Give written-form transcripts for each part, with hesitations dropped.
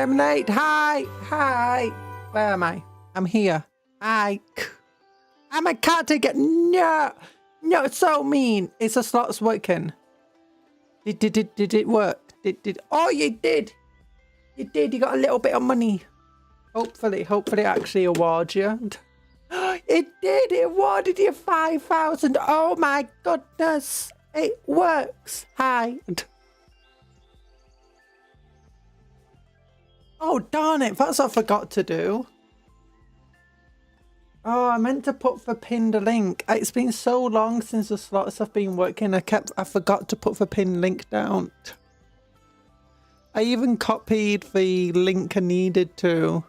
I'm late. Hi. Hi. Where am I? I'm here. Hi. I'm a cat again. No. No, it's so mean. It's a slot's working. Did it work? Oh, you did. You did. You got a little bit of money. Hopefully it actually awards you. It did. It awarded you 5,000. Oh my goodness. It works. Hi. Oh, darn it. That's what I forgot to do. Oh, I meant to put the pinned link. It's been so long since the slots have been working. I forgot to put the pinned link down. I even copied the link I needed to.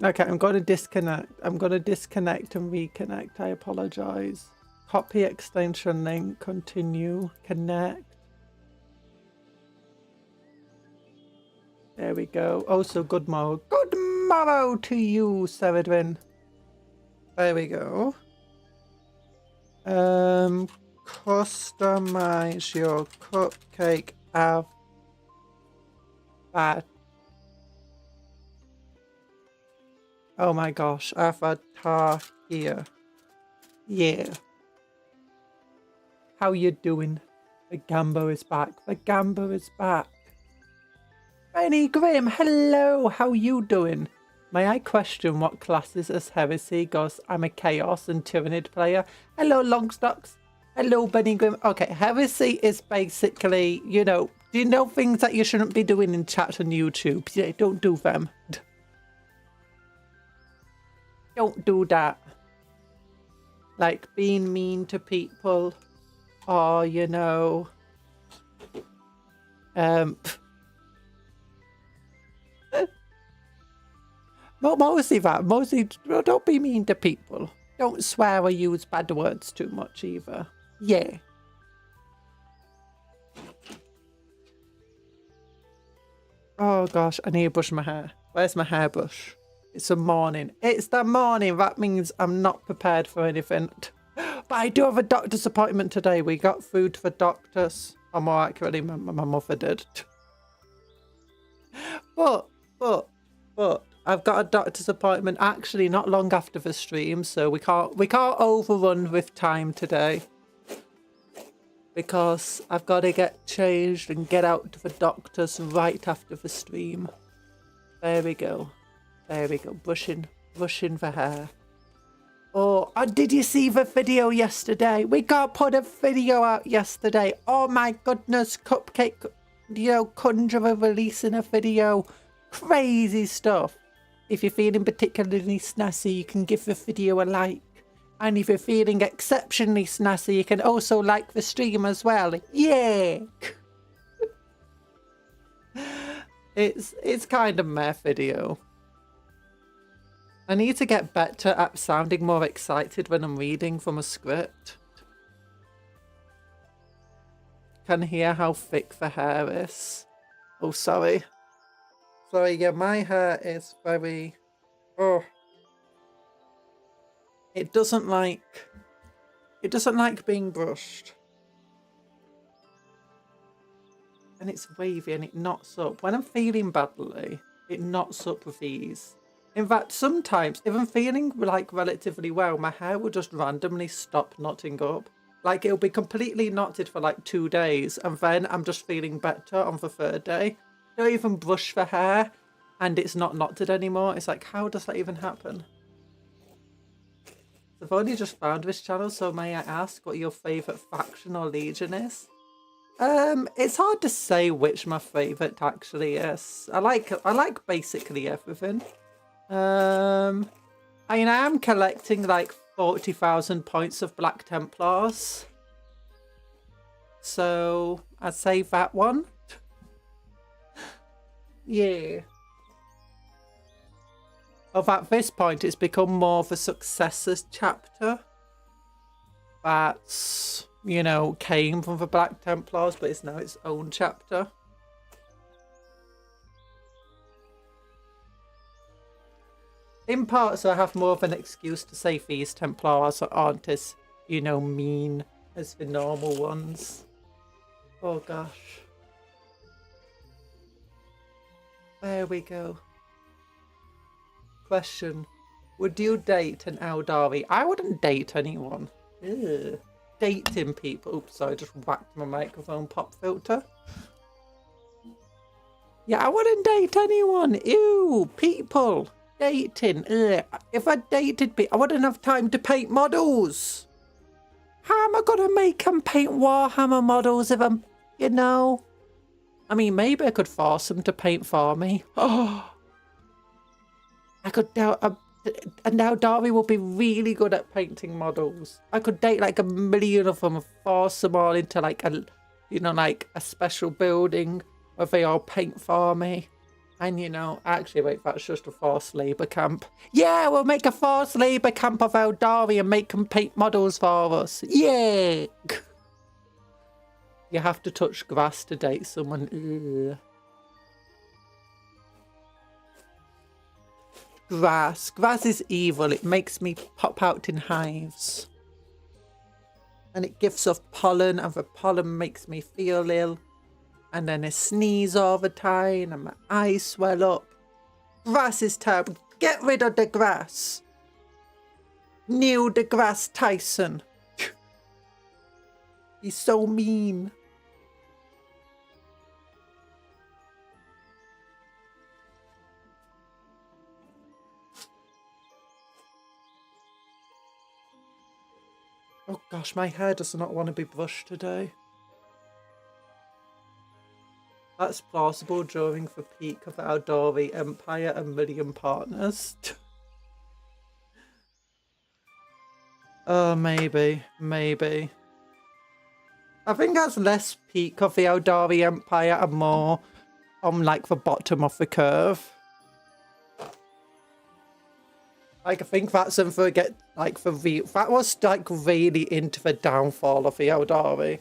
Okay, I'm going to disconnect. I'm going to disconnect and reconnect. I apologize. Copy extension link. Continue. Connect. There we go. Also, good morrow. Good morrow to you, Seredwin. There we go. Customize your cupcake avatar. Oh my gosh, avatar here. Yeah. How you doing? The Gambo is back. The Gambo is back. Benny Grimm, hello. How you doing? May I question what classes as heresy? Because I'm a chaos and tyrannid player. Hello, Longstocks. Hello, Benny Grimm. Okay, heresy is basically, you know, do you know things that you shouldn't be doing in chat on YouTube? Yeah, don't do them. Don't do that. Like being mean to people, or you know, mostly that. Mostly, don't be mean to people. Don't swear or use bad words too much either. Yeah. Oh gosh, I need to brush my hair. Where's my hairbrush? It's the morning. It's the morning. That means I'm not prepared for anything. But I do have a doctor's appointment today. We got food for doctors. Or more accurately, my mother did. But I've got a doctor's appointment actually not long after the stream, so we can't overrun with time today. Because I've got to get changed and get out to the doctor's right after the stream. There we go. There we go. Brushing the hair. Oh, did you see the video yesterday? We got put a video out yesterday. Oh my goodness, Cupcake, you know, Conjuror releasing a video. Crazy stuff. If you're feeling particularly snazzy, you can give the video a like. And if you're feeling exceptionally snazzy, you can also like the stream as well. Yeah. It's kind of meh video. I need to get better at sounding more excited when I'm reading from a script. Can hear how thick the hair is. Oh, sorry. Sorry, yeah, my hair is very... Oh. It doesn't like being brushed. And it's wavy and it knots up. When I'm feeling badly, it knots up with ease. In fact, sometimes, if I'm feeling like relatively well, my hair will just randomly stop knotting up. Like it'll be completely knotted for like 2 days and then I'm just feeling better on the 3rd day. Don't even brush the hair and it's not knotted anymore. It's like, how does that even happen? I've only just found this channel, so may I ask what your favourite faction or legion is? It's hard to say which my favourite actually is. I like basically everything. I mean, I am collecting like 40,000 points of Black Templars. So I'd say that one. Yeah. Of at this point, it's become more of a successors chapter. That's, you know, came from the Black Templars, but it's now its own chapter. In part, so I have more of an excuse to say these Templars aren't as, you know, mean as the normal ones. Oh gosh. There we go. Question. Would you date an Eldari? I wouldn't date anyone. Ugh. Dating people. Oops, sorry, I just whacked my microphone pop filter. Yeah, I wouldn't date anyone. Ew, people. Dating. Ugh. If I dated people, I wouldn't have time to paint models. How am I going to make them paint Warhammer models if I'm, you know? I mean, maybe I could force them to paint for me. Oh, I could doubt. And now Dari will be really good at painting models. I could date like a million of them and force them all into like a, you know, like a special building where they all paint for me. And you know, actually wait, that's just a forced labour camp. Yeah, we'll make a forced labour camp of Eldari and make them paint models for us. Yeah. You have to touch grass to date someone. Ugh. Grass is evil. It makes me pop out in hives. And it gives off pollen, and the pollen makes me feel ill. And then I sneeze all the time, and my eyes swell up. Grass is terrible. Get rid of the grass. Neil deGrasse Tyson. He's so mean. Oh gosh, my hair does not want to be brushed today. That's plausible during the peak of our Eldari Empire and million partners. Oh, maybe. I think that's less peak of the Eldari Empire and more on like the bottom of the curve. Like, I think that's in for that was like really into the downfall of the Eldari.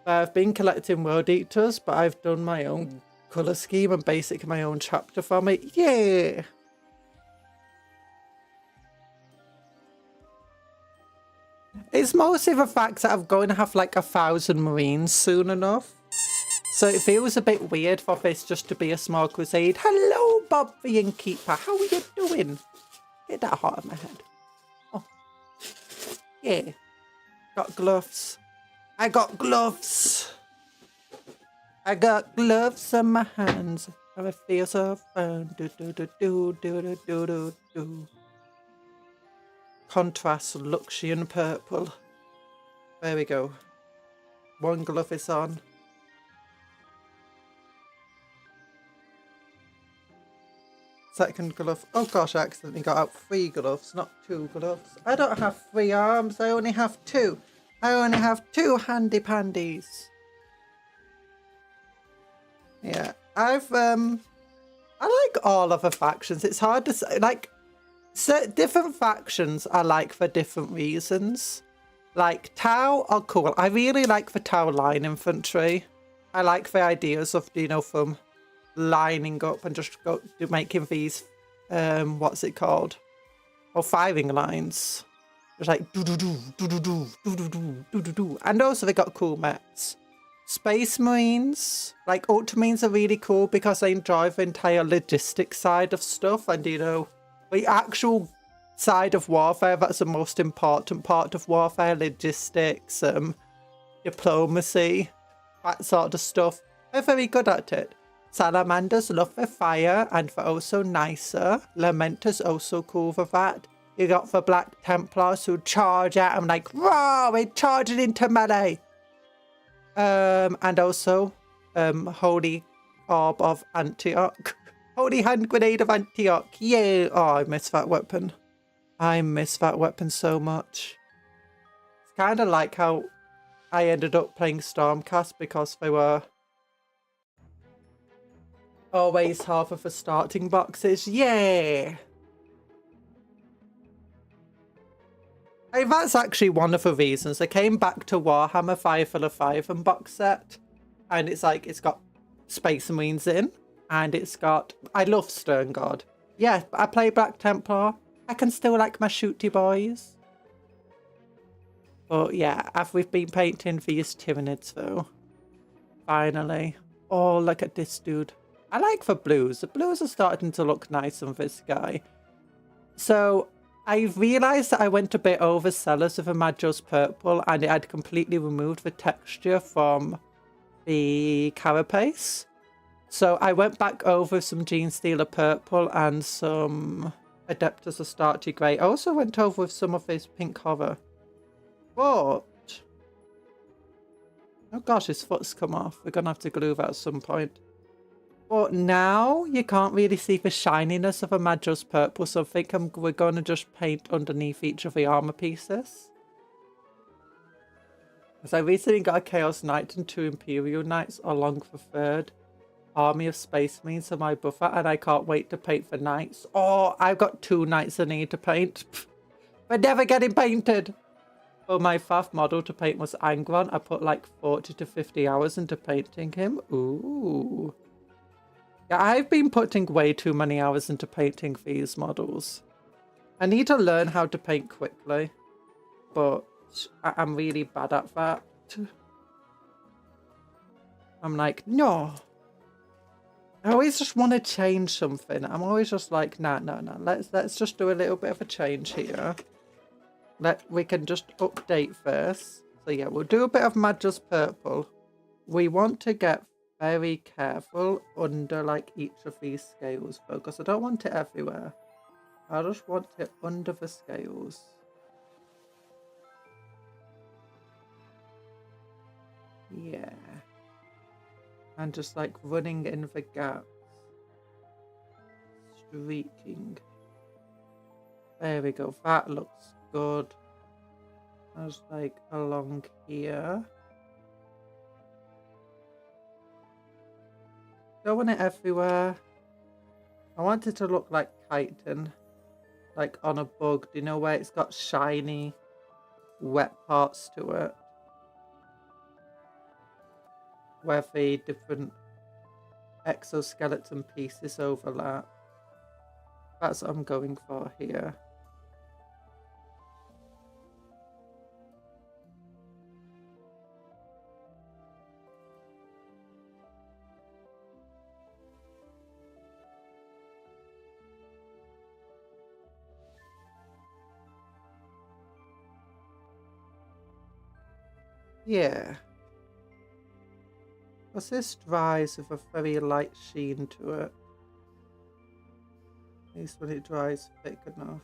I've been collecting World Eaters, but I've done my own colour scheme and basically my own chapter from it. Yeah! It's mostly the fact that I'm going to have like 1,000 Marines soon enough. So it feels a bit weird for this just to be a small crusade. Hello, Bob the Innkeeper. How are you doing? Get that heart on my head. Oh. Yeah. Got gloves. I got gloves. I got gloves on my hands. And I feel so fun. Do do do do do do do do do. Contrast Luxian purple. There we go. One glove is on. Second glove. Oh gosh, I accidentally got out 3 gloves, not 2 gloves. I don't have 3 arms, I only have 2. I only have 2 handy pandies. Yeah, I like all of the factions. It's hard to say, like, different factions I like for different reasons. Like, Tau are cool. I really like the Tau line infantry. I like the ideas of, you know, from lining up and just making these what's it called, or firing lines, just like do do do do do do do do do do do do. And also they got cool mechs. Space Marines, like Ultramarines, are really cool because they enjoy the entire logistics side of stuff, and you know, the actual side of warfare that's the most important part of warfare, logistics, diplomacy, that sort of stuff. They're very good at it. Salamanders love the fire and they're also nicer. Lamenters also cool for that. You got the Black Templars who charge at them like, raw, we're charging into melee. And also, Holy Orb of Antioch. Holy Hand Grenade of Antioch. Yeah. Oh, I miss that weapon. I miss that weapon so much. It's kind of like how I ended up playing Stormcast because they were always half of the starting boxes. Yeah. Hey, that's actually one of the reasons I came back to Warhammer 5 and box set, and it's like it's got Space Marines in, and it's got, I love Stern God. Yeah, I play Black Templar. I can still like my shooty boys. But yeah, we've been painting these Tyranids though. Finally. Oh, look at this dude. I like the blues. The blues are starting to look nice on this guy. So I realised that I went a bit overzealous with a Magos purple and it had completely removed the texture from the carapace. So I went back over some Genestealer purple and some Adeptus Astarte grey. I also went over with some of his pink horror. But... oh gosh, his foot's come off. We're going to have to glue that at some point. But now you can't really see the shininess of a Magos purple, so I think we're going to just paint underneath each of the armor pieces. Because I recently got a Chaos Knight and 2 Imperial Knights along the 3rd Army of Space Marines on my buffer, and I can't wait to paint the Knights. Oh, I've got 2 Knights I need to paint. They're never getting painted! For my FAF model to paint was Angron. I put like 40 to 50 hours into painting him. Ooh. Yeah, I've been putting way too many hours into painting these models. I need to learn how to paint quickly, but I'm really bad at that. I'm like, no. I always just want to change something. I'm always just like, no. Let's just do a little bit of a change here. We can just update first. So yeah, we'll do a bit of Magos purple. We want to get very careful under like each of these scales though, because I don't want it everywhere. I just want it under the scales. Yeah. And just like running in the gaps. Streaking. There we go. That looks good. Just like along here. Don't want it everywhere. I want it to look like chitin. Like on a bug. Do you know where it's got shiny, wet parts to it? Where the different exoskeleton pieces overlap. That's what I'm going for here. Yeah. Because this dries with a very light sheen to it. At least when it dries thick enough.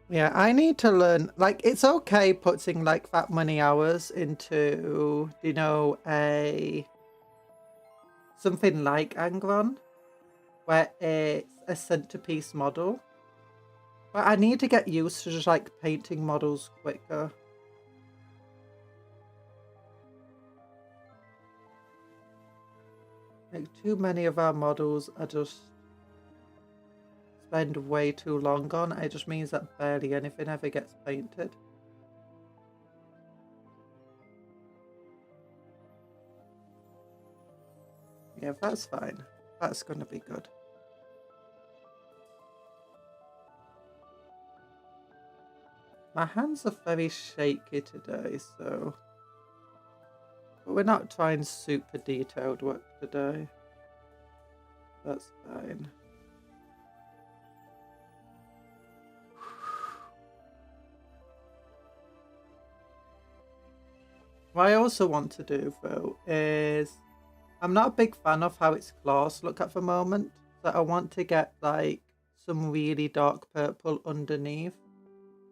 Yeah, I need to learn, like, it's okay putting, like, that many hours into, you know, something like Angron, where it's a centerpiece model. But I need to get used to just, like, painting models quicker. Like, too many of our models are just spend way too long on. It just means that barely anything ever gets painted. Yeah, that's fine. That's gonna be good. My hands are very shaky today, so... But we're not trying super detailed work today. That's fine. What I also want to do, though, is... I'm not a big fan of how its claws look at the moment. So I want to get, like, some really dark purple underneath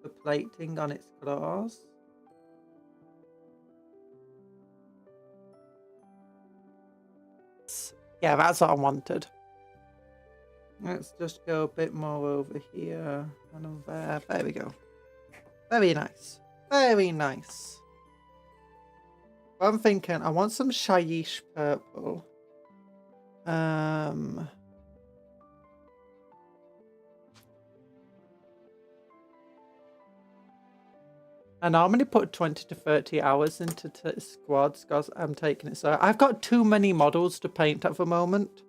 the plating on its claws. Yeah, that's what I wanted. Let's just go a bit more over here and over there. There we go. Very nice. Very nice. I'm thinking I want some Shyish purple. I normally put 20 to 30 hours into squads because I'm taking it. So I've got too many models to paint at the moment.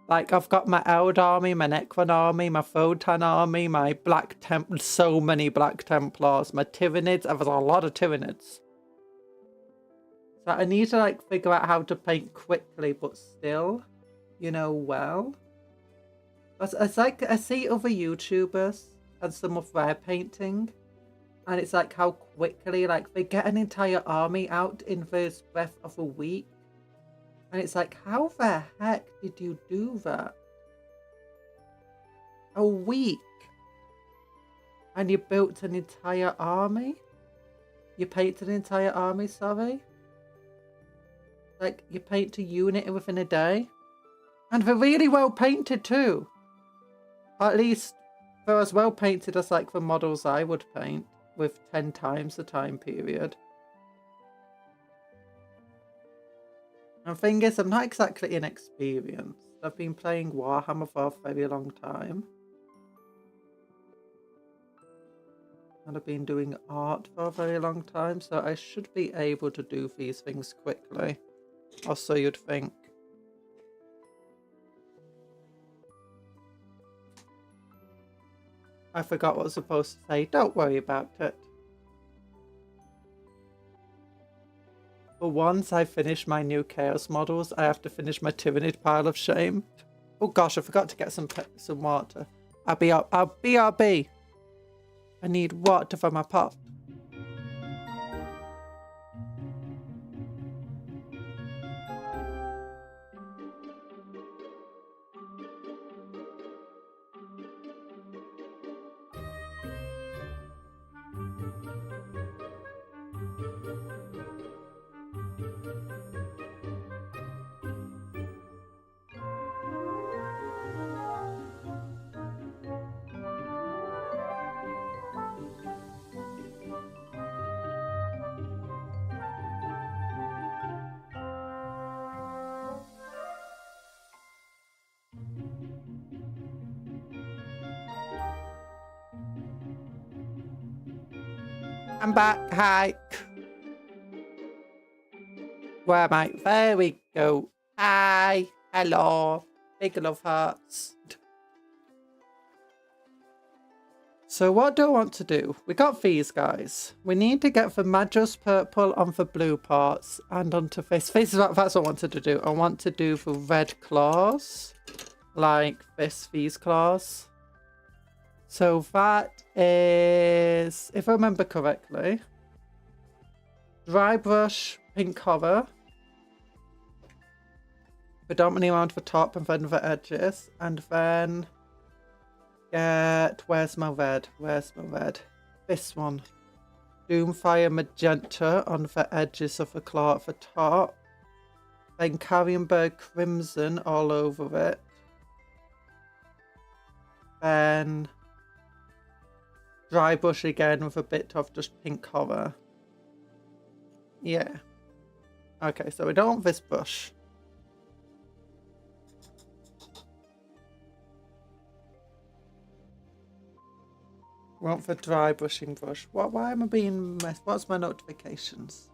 Like, I've got my Eld army, my Necron army, my Photon army, my Black Templars, so many Black Templars, my Tyranids. There's a lot of Tyranids. So I need to, like, figure out how to paint quickly, but still, you know, well. It's like, I see other YouTubers and some of their painting, and it's like how quickly, like, they get an entire army out in the breath of a week. And it's like, how the heck did you do that? A week? And you built an entire army? You painted an entire army, sorry? Like, you paint a unit within a day? And they're really well painted too. At least they're as well painted as, like, the models I would paint with 10 times the time period. And the thing is, I'm not exactly inexperienced. I've been playing Warhammer for a very long time. And I've been doing art for a very long time, so I should be able to do these things quickly. Or so you'd think. I forgot what I was supposed to say. Don't worry about it. But once I finish my new Chaos models, I have to finish my Tyranid pile of shame. Oh gosh, I forgot to get some water. I'll BRB. I need water for my pot. I'm back. Hi. Where am I? There we go. Hi. Hello. Big love hearts. So what do I want to do? We got these guys. We need to get the Magos purple on the blue parts and onto this. That's what I wanted to do. I want to do the red claws. Like these claws. So that is, if I remember correctly, dry brush, pink cover, predominantly around the top and then the edges, and then get, where's my red? This one. Doomfire magenta on the edges of the claw at the top, then Carrienberg crimson all over it, then dry brush again with a bit of just pink cover. Yeah. Okay, so we don't want this brush. We want the dry brushing brush. Why am I being messed? What's my notifications?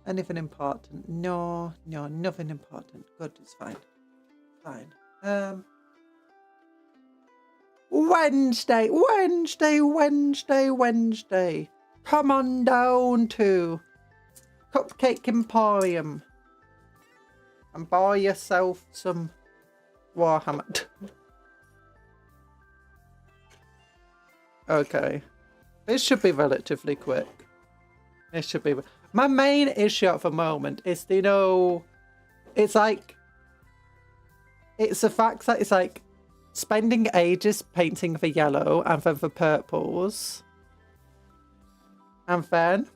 Anything important? No, nothing important. Good, it's fine. Fine. Wednesday. Come on down to Cupcake Emporium and buy yourself some Warhammer. Okay. This should be relatively quick. It should be. My main issue at the moment is, you know, it's like, it's the fact that it's like, spending ages painting the yellow and then the purples. And then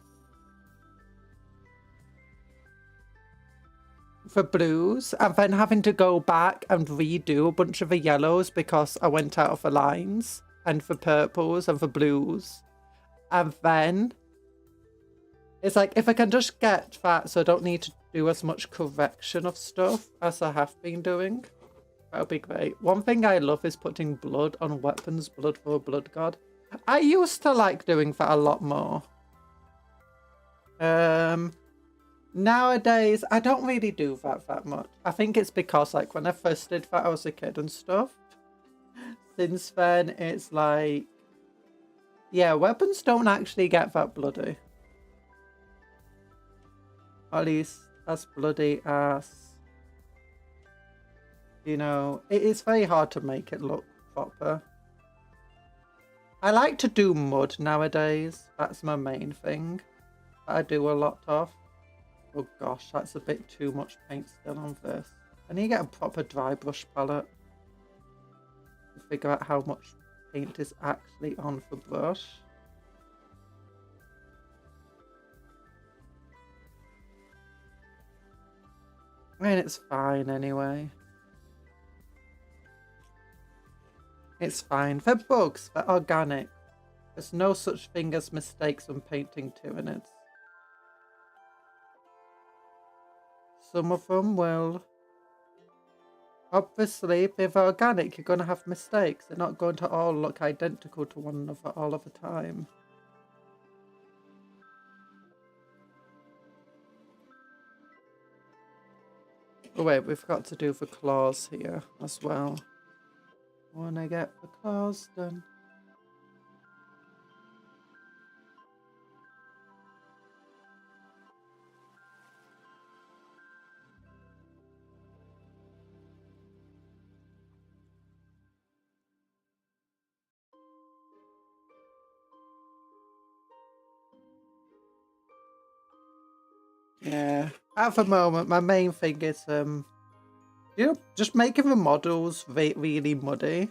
the blues. And then having to go back and redo a bunch of the yellows because I went out of the lines. And the purples and the blues. And then it's like, if I can just get that so I don't need to do as much correction of stuff as I have been doing. That would be great. One thing I love is putting blood on weapons, blood for a blood god. I used to like doing that a lot more. Nowadays, I don't really do that much. I think it's because, like, when I first did that, I was a kid and stuff. Since then, it's like, yeah, weapons don't actually get that bloody. At least as bloody as, you know, it is very hard to make it look proper. I like to do mud nowadays. That's my main thing that I do a lot of. Oh gosh, that's a bit too much paint still on this. I need to get a proper dry brush palette to figure out how much paint is actually on the brush. I mean, it's fine anyway. It's fine. They're bugs, they're organic. There's no such thing as mistakes when painting Tyranids. Some of them will. Obviously, if they're organic, you're going to have mistakes. They're not going to all look identical to one another all of the time. Oh wait, we've got to do the claws here as well. I want to get the claws done. Yeah, at the moment, my main thing is, you know, just making the models really muddy.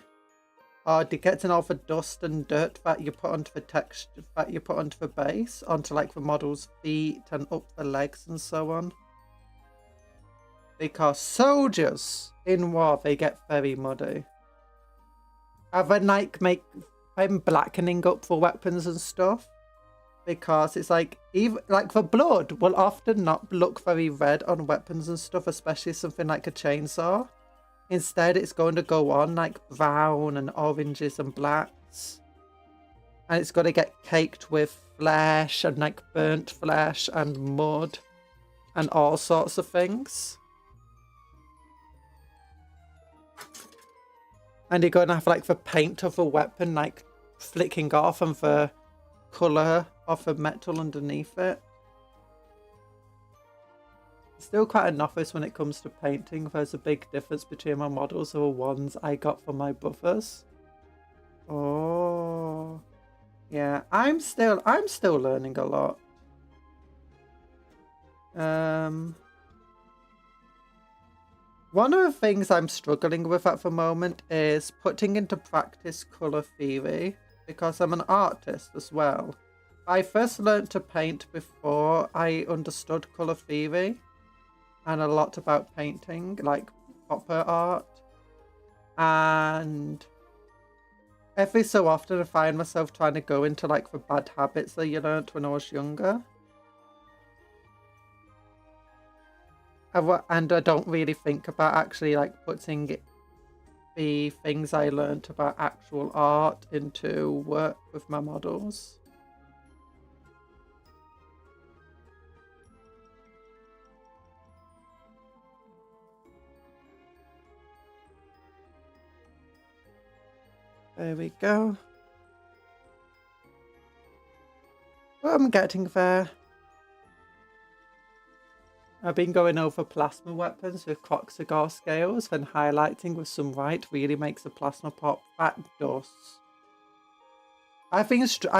Or getting all the dust and dirt that you put onto the texture, that you put onto the base, onto like the model's feet and up the legs and so on. Because soldiers in war, they get very muddy. And then like I'm blackening up for weapons and stuff. Because it's like, even like the blood will often not look very red on weapons and stuff, especially something like a chainsaw. Instead, it's going to go on like brown and oranges and blacks. And it's going to get caked with flesh and like burnt flesh and mud and all sorts of things. And you're going to have like the paint of a weapon like flicking off and the colour of the metal underneath it. Still quite a novice when it comes to painting. There's a big difference between my models and the ones I got from my brothers. Oh, yeah. I'm still learning a lot. One of the things I'm struggling with at the moment is putting into practice colour theory, because I'm an artist as well. I first learned to paint before I understood colour theory and a lot about painting, like proper art. And every so often I find myself trying to go into like the bad habits that you learned when I was younger. And I don't really think about actually like putting the things I learned about actual art into work with my models. There we go. Well, I'm getting there. I've been going over plasma weapons with Coxagor scales, then highlighting with some white really makes the plasma pop. That does. I've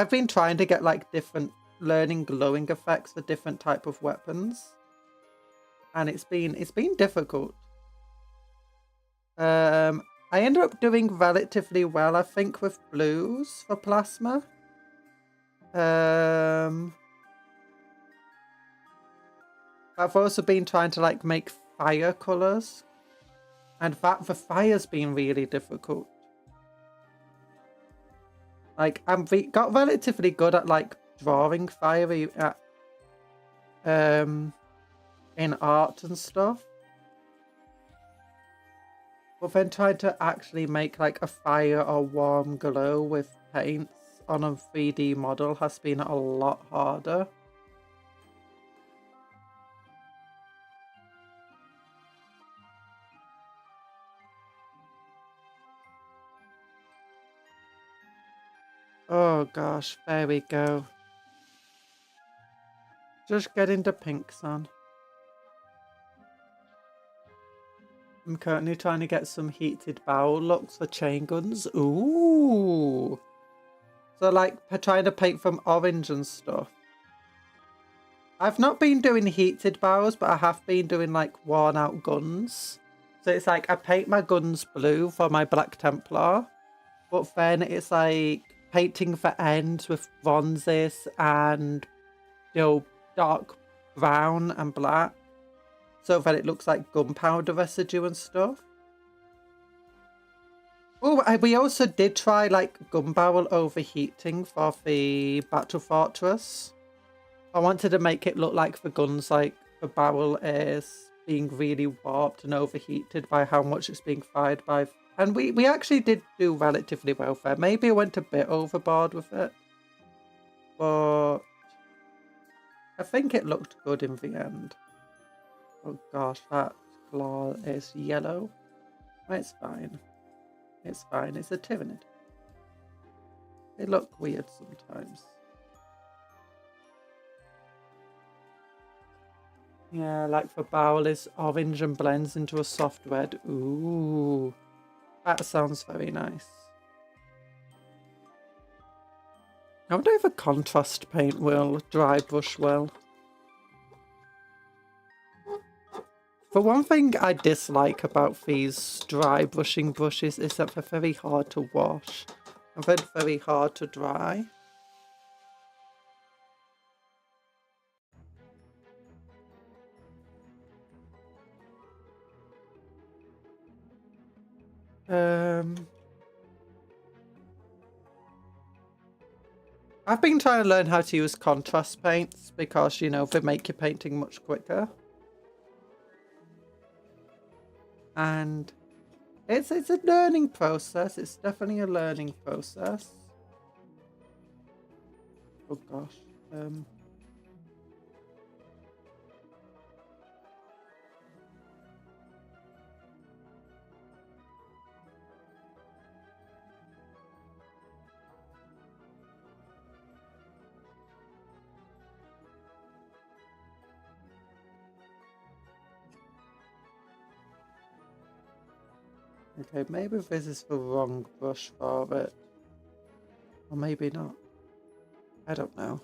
been trying to get like different learning glowing effects for different type of weapons, and it's been difficult. I ended up doing relatively well, I think, with blues for plasma. I've also been trying to like make fire colors, and that the fire's been really difficult. Like got relatively good at like drawing fire in art and stuff. But then trying to actually make like a fire or warm glow with paints on a 3D model has been a lot harder. Oh gosh, there we go. Just getting the pinks on. I'm currently trying to get some heated barrel looks for chain guns. Ooh. So like trying to paint from orange and stuff. I've not been doing heated barrels, but I have been doing like worn out guns. So it's like I paint my guns blue for my Black Templar, but then it's like painting for ends with bronzes and, you know, dark brown and black, so that it looks like gunpowder residue and stuff. Oh, we also did try like gun barrel overheating for the Battle Fortress. I wanted to make it look like the guns, like the barrel is being really warped and overheated by how much it's being fired by. And we actually did do relatively well there. Maybe I went a bit overboard with it, but I think it looked good in the end. Oh gosh, that claw is yellow. It's fine. It's fine. It's a Tyrannid. They look weird sometimes. Yeah, like the barrel is orange and blends into a soft red. Ooh, that sounds very nice. I wonder if a contrast paint will dry brush well. For one thing I dislike about these dry brushing brushes is that they're very hard to wash and then very hard to dry. I've been trying to learn how to use contrast paints because, you know, they make your painting much quicker. And it's a learning process. It's definitely a learning process. Oh gosh. Okay, maybe this is the wrong brush for it. Or maybe not. I don't know.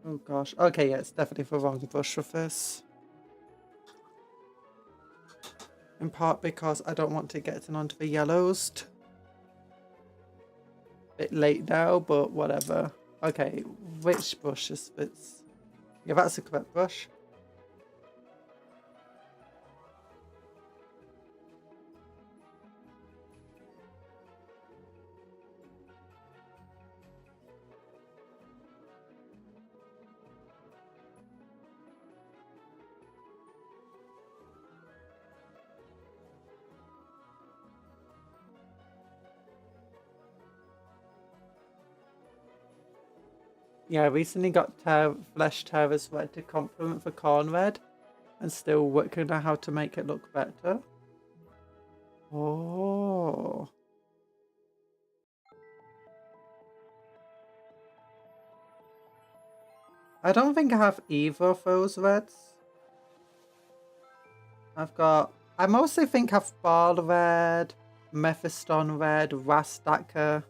Oh gosh. Okay, yeah, it's definitely the wrong brush for this. In part because I don't want to get it onto the yellows. Bit late now, but whatever. Okay, which brush is this? Yeah, that's the correct brush. Yeah, I recently got Flesh Terrace Red to complement the Corn Red and still working on how to make it look better. Oh. I don't think I have either of those reds. I mostly think I have Ball Red, Mephiston Red, Rastacker,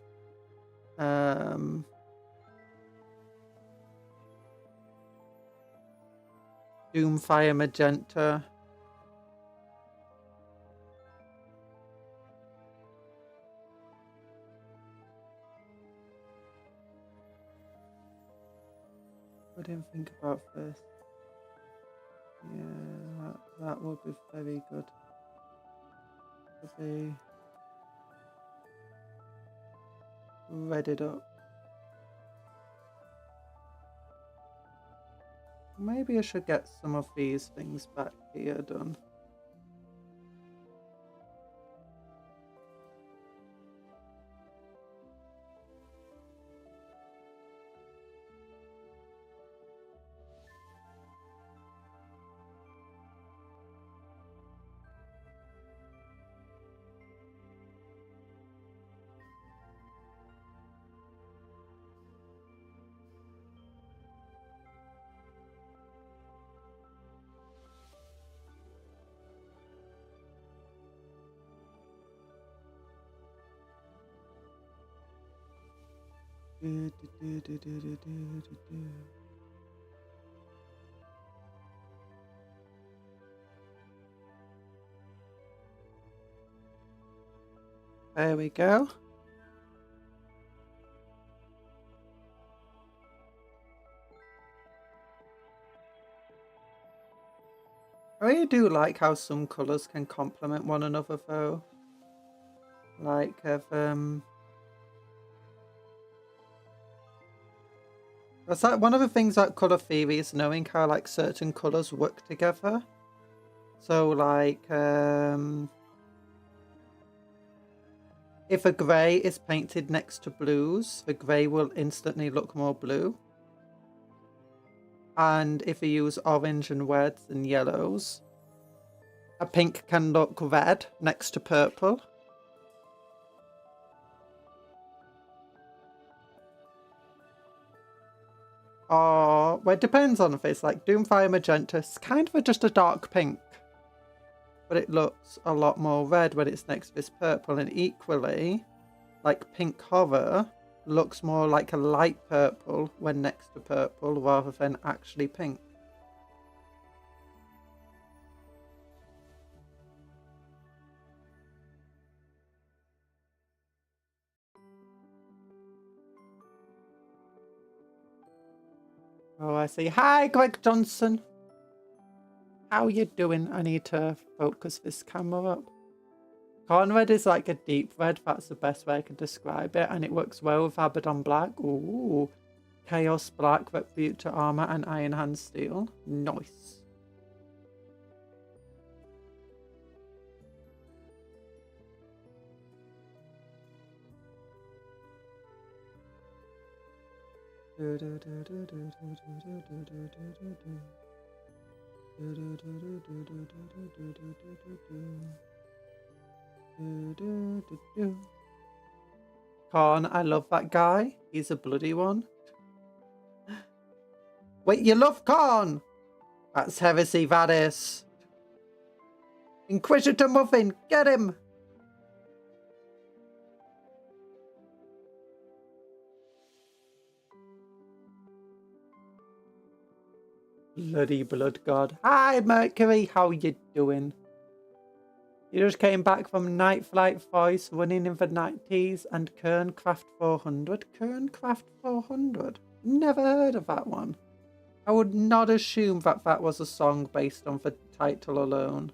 Doomfire Magenta. I didn't think about this. Yeah, that would be very good. They red it up. Maybe I should get some of these things back here done. There we go. I really do like how some colours can complement one another though. Like that's like one of the things about colour theory is knowing how like certain colours work together. So like if a grey is painted next to blues, the grey will instantly look more blue. And if you use orange and reds and yellows, a pink can look red next to purple. Or, well, it depends on if it's like Doomfire Magenta. It's kind of just a dark pink, but it looks a lot more red when it's next to this purple. And equally, like Pink Horror looks more like a light purple when next to purple rather than actually pink. Oh, I see. Hi, Greg Johnson. How you doing? I need to focus this camera up. Corn red is like a deep red. That's the best way I can describe it. And it works well with Abaddon Black. Ooh. Chaos Black, Retributor Armor, and Iron Hand Steel. Nice. Corn, I love that guy. He's a bloody one. Wait, you love Corn? That's heresy, that is. Inquisitor Muffin, get him! Bloody blood god. Hi, Mercury, how you doing? You just came back from Night Flight Voice, running in the 90s, and Kerncraft 400. Kerncraft 400? Never heard of that one. I would not assume that that was a song based on the title alone.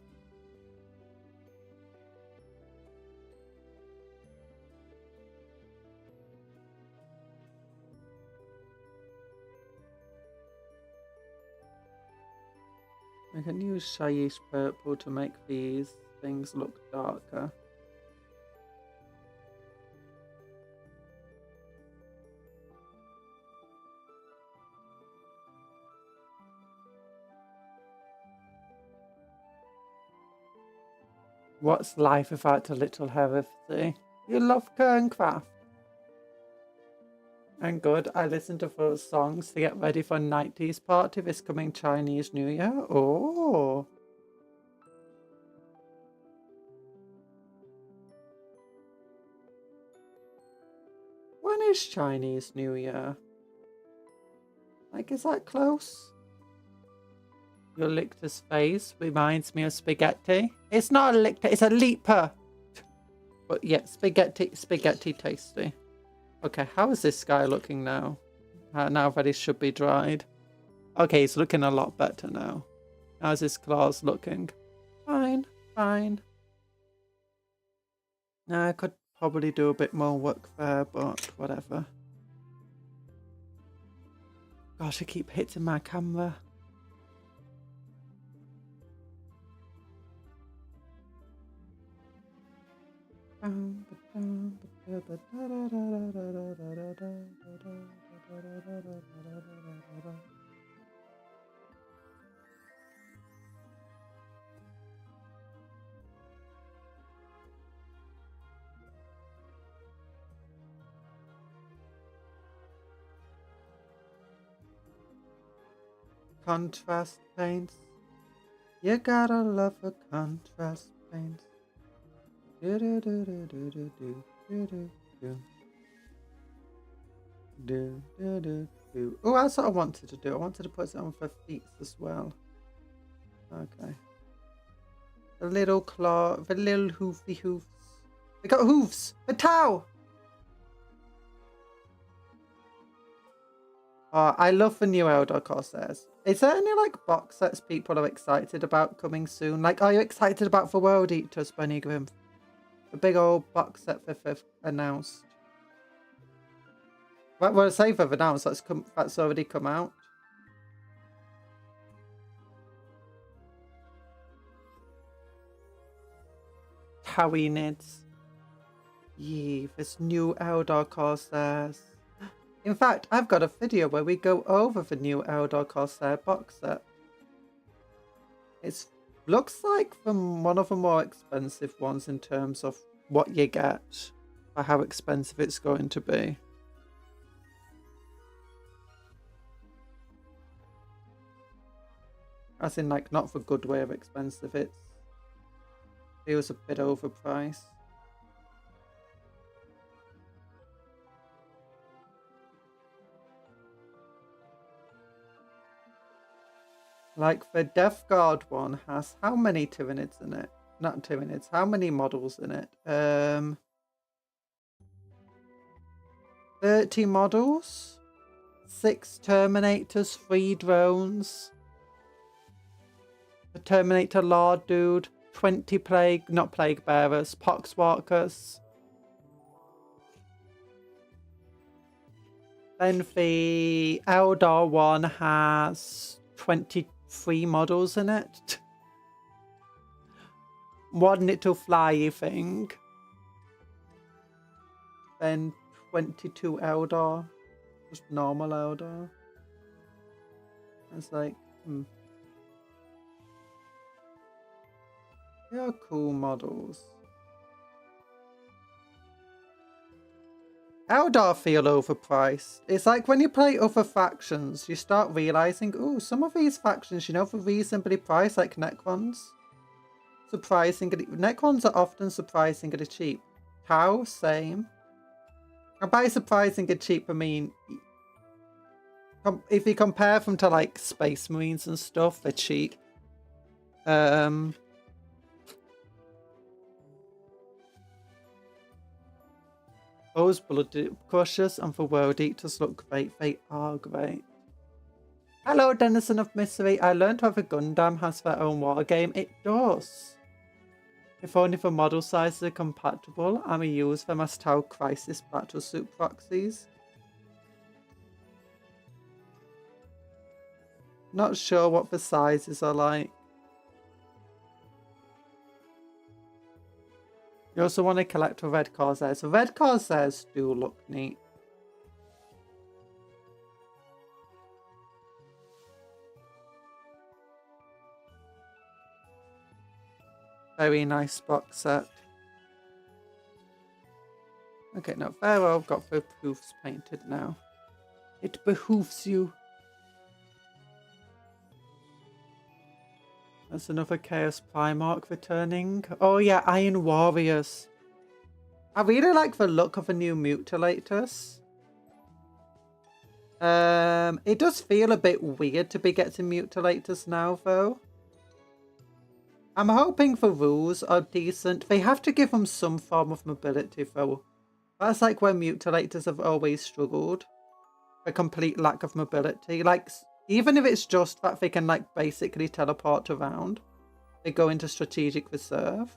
I can use Shyish Purple to make these things look darker. What's life without a little heresy? You love Kerncraft. And good, I listen to those songs to get ready for 90s party this coming Chinese New Year. Oh. When is Chinese New Year? Like, is that close? Your Lictor's face reminds me of spaghetti. It's not a Lictor, it's a leaper. But yeah, spaghetti tasty. Okay, how is this guy looking now? Now that he should be dried. Okay, he's looking a lot better now. How's his claws looking? Fine, fine. Now I could probably do a bit more work there, but whatever. Gosh, I keep hitting my camera. Contrast paints. You gotta love a contrast paints. Oh, that's what I wanted to do. I wanted to put it on for feet as well. Okay. The little claw, the little hoofy hoofs. They got hoofs. The towel. Oh, I love the new Eldar Corsairs. Is there any like box sets people are excited about coming soon? Like, are you excited about the World Eaters, Bunny Grim? The big old box set they've announced. Well, I say they've announced. That's already come out. Howie Nids. Yeah, this new Eldar Corsairs. In fact, I've got a video where we go over the new Eldar Corsair box set. It looks like from one of the more expensive ones in terms of what you get or how expensive it's going to be. As in, like, not the good way of expensive, it feels a bit overpriced. Like, the Death Guard one has how many Tyranids in it? Not Tyranids, how many models in it? 30 models? 6 Terminators, 3 drones. A Terminator Lord dude. 20 not plague bearers, poxwalkers. Then the Eldar one has 23 models in it. One little flyy thing. Then 22 Eldar. Just normal Eldar. It's like, they are cool models. Eldar feel overpriced. It's like when you play other factions, you start realizing, oh, some of these factions, you know, for reasonably priced, like Necrons. Surprisingly, Necrons are often surprisingly cheap. Tau, same. And by surprisingly cheap, I mean, if you compare them to like Space Marines and stuff, they're cheap. Those Blood Crushers and the World Eaters look great. They are great. Hello, Denizen of Misery. I learned how the Gundam has their own war game. It does. If only the model sizes are compatible, and we use them as Tau Crisis Battlesuit proxies. Not sure what the sizes are like. You also want to collect the red Corsairs. The red Corsairs do look neat. Very nice box set. Okay, now Pharaoh got the hoofs painted now. It behooves you. There's another Chaos Primarch returning. Oh yeah, Iron Warriors. I really like the look of the new Mutilators. It does feel a bit weird to be getting Mutilators now, though. I'm hoping the rules are decent. They have to give them some form of mobility, though. That's like where Mutilators have always struggled. A complete lack of mobility. Like, even if it's just that they can, like, basically teleport around, they go into strategic reserve.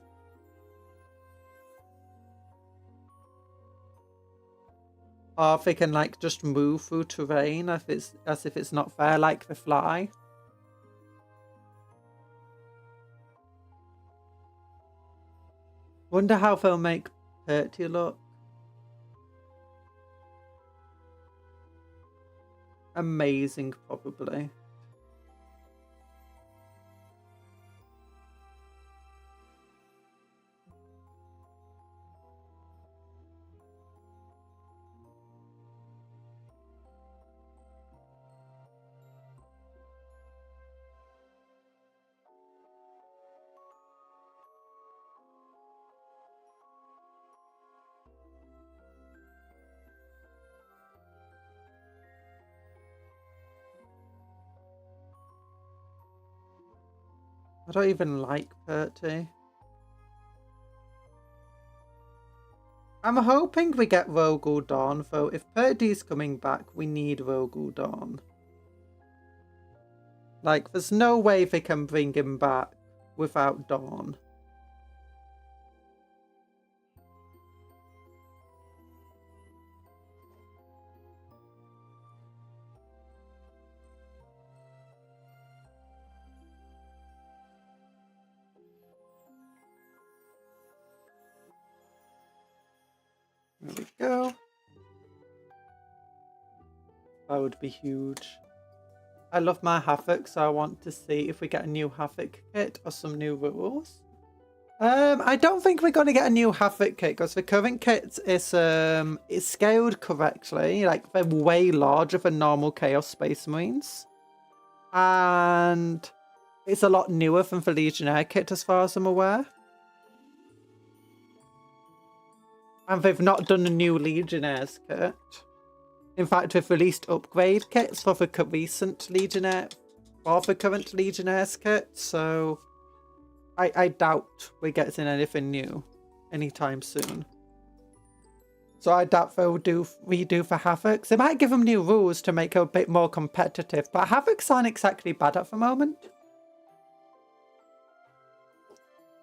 Or if they can, like, just move through terrain as if it's not fair, like the fly. Wonder how they'll make Perty look. Amazing, probably. I don't even like Perty. I'm hoping we get Rogel Dawn, though. If Perty's coming back, we need Rogel Dawn. Like, there's no way they can bring him back without Dawn. There we go. That would be huge. I love my Havoc, so I want to see if we get a new Havoc kit or some new rules. I don't think we're going to get a new Havoc kit because the current kit is scaled correctly. Like, they're way larger than normal Chaos Space Marines. And it's a lot newer than the Legionnaire kit as far as I'm aware. And they've not done a new Legionnaires kit. In fact, we've released upgrade kits for the recent Legionnaire, or the current Legionnaires kit, so I doubt we're getting anything new anytime soon. So I doubt they'll redo for Havocs. They might give them new rules to make it a bit more competitive, but Havocs aren't exactly bad at the moment.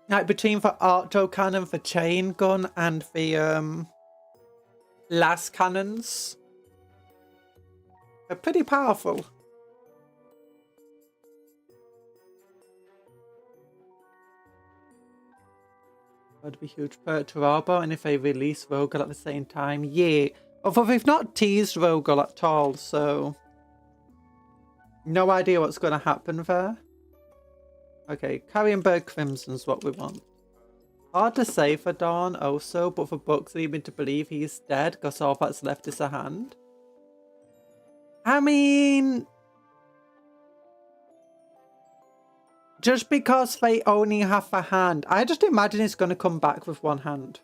Like, between the Arto Cannon, the Chain Gun, and the Las Cannons, they're pretty powerful. That'd be huge. Perturabo, and if they release Rogel at the same time, yeah. Although they've not teased Rogel at all, so no idea what's going to happen there. Okay, Carrienberg Crimson's what we want. Hard to say for Dawn also, but for books lead me to believe he's dead because all that's left is a hand. I mean, just because they only have a hand, I just imagine he's going to come back with one hand.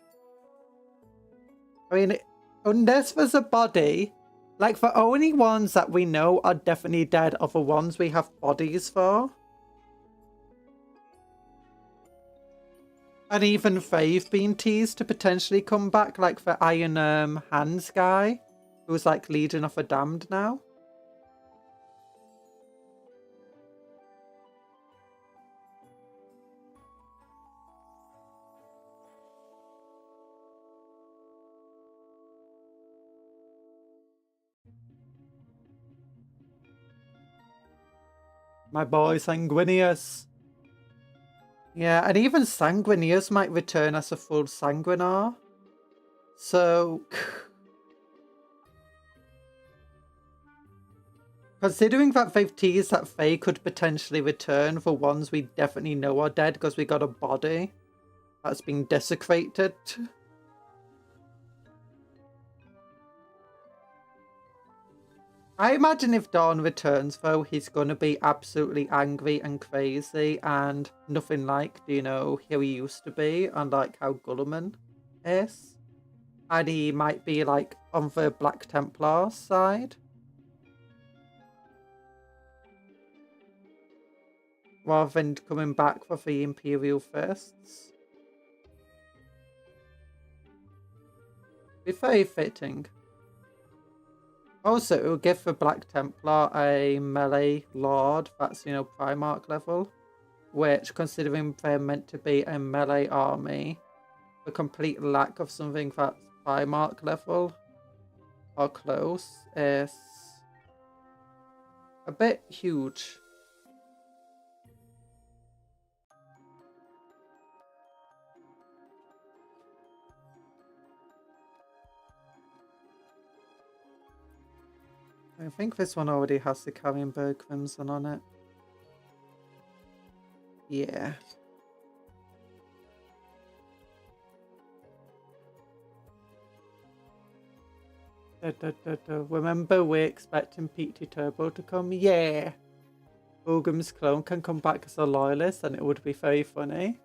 I mean, unless there's a body, like the only ones that we know are definitely dead are the ones we have bodies for. And even they've been teased to potentially come back, like the Iron Hands guy, who's like Legion of the Damned now. My boy Sanguinius. Yeah, and even Sanguinius might return as a full Sanguinar. So, considering that they've teased that they could potentially return, the ones we definitely know are dead because we got a body that's been desecrated. I imagine if Dawn returns, though, he's going to be absolutely angry and crazy and nothing like, you know, how he used to be and like how Gulliman is. And he might be like on the Black Templar side. Rather than coming back with the Imperial Fists. Be very fitting. Also, it will give the Black Templar a melee lord that's, you know, Primarch level. Which, considering they're meant to be a melee army, the complete lack of something that's Primarch level or close is a bit huge. I think this one already has the Carrienberg Crimson on it. Yeah. Remember, we're expecting PT Turbo to come? Yeah. Ogum's clone can come back as a loyalist and it would be very funny.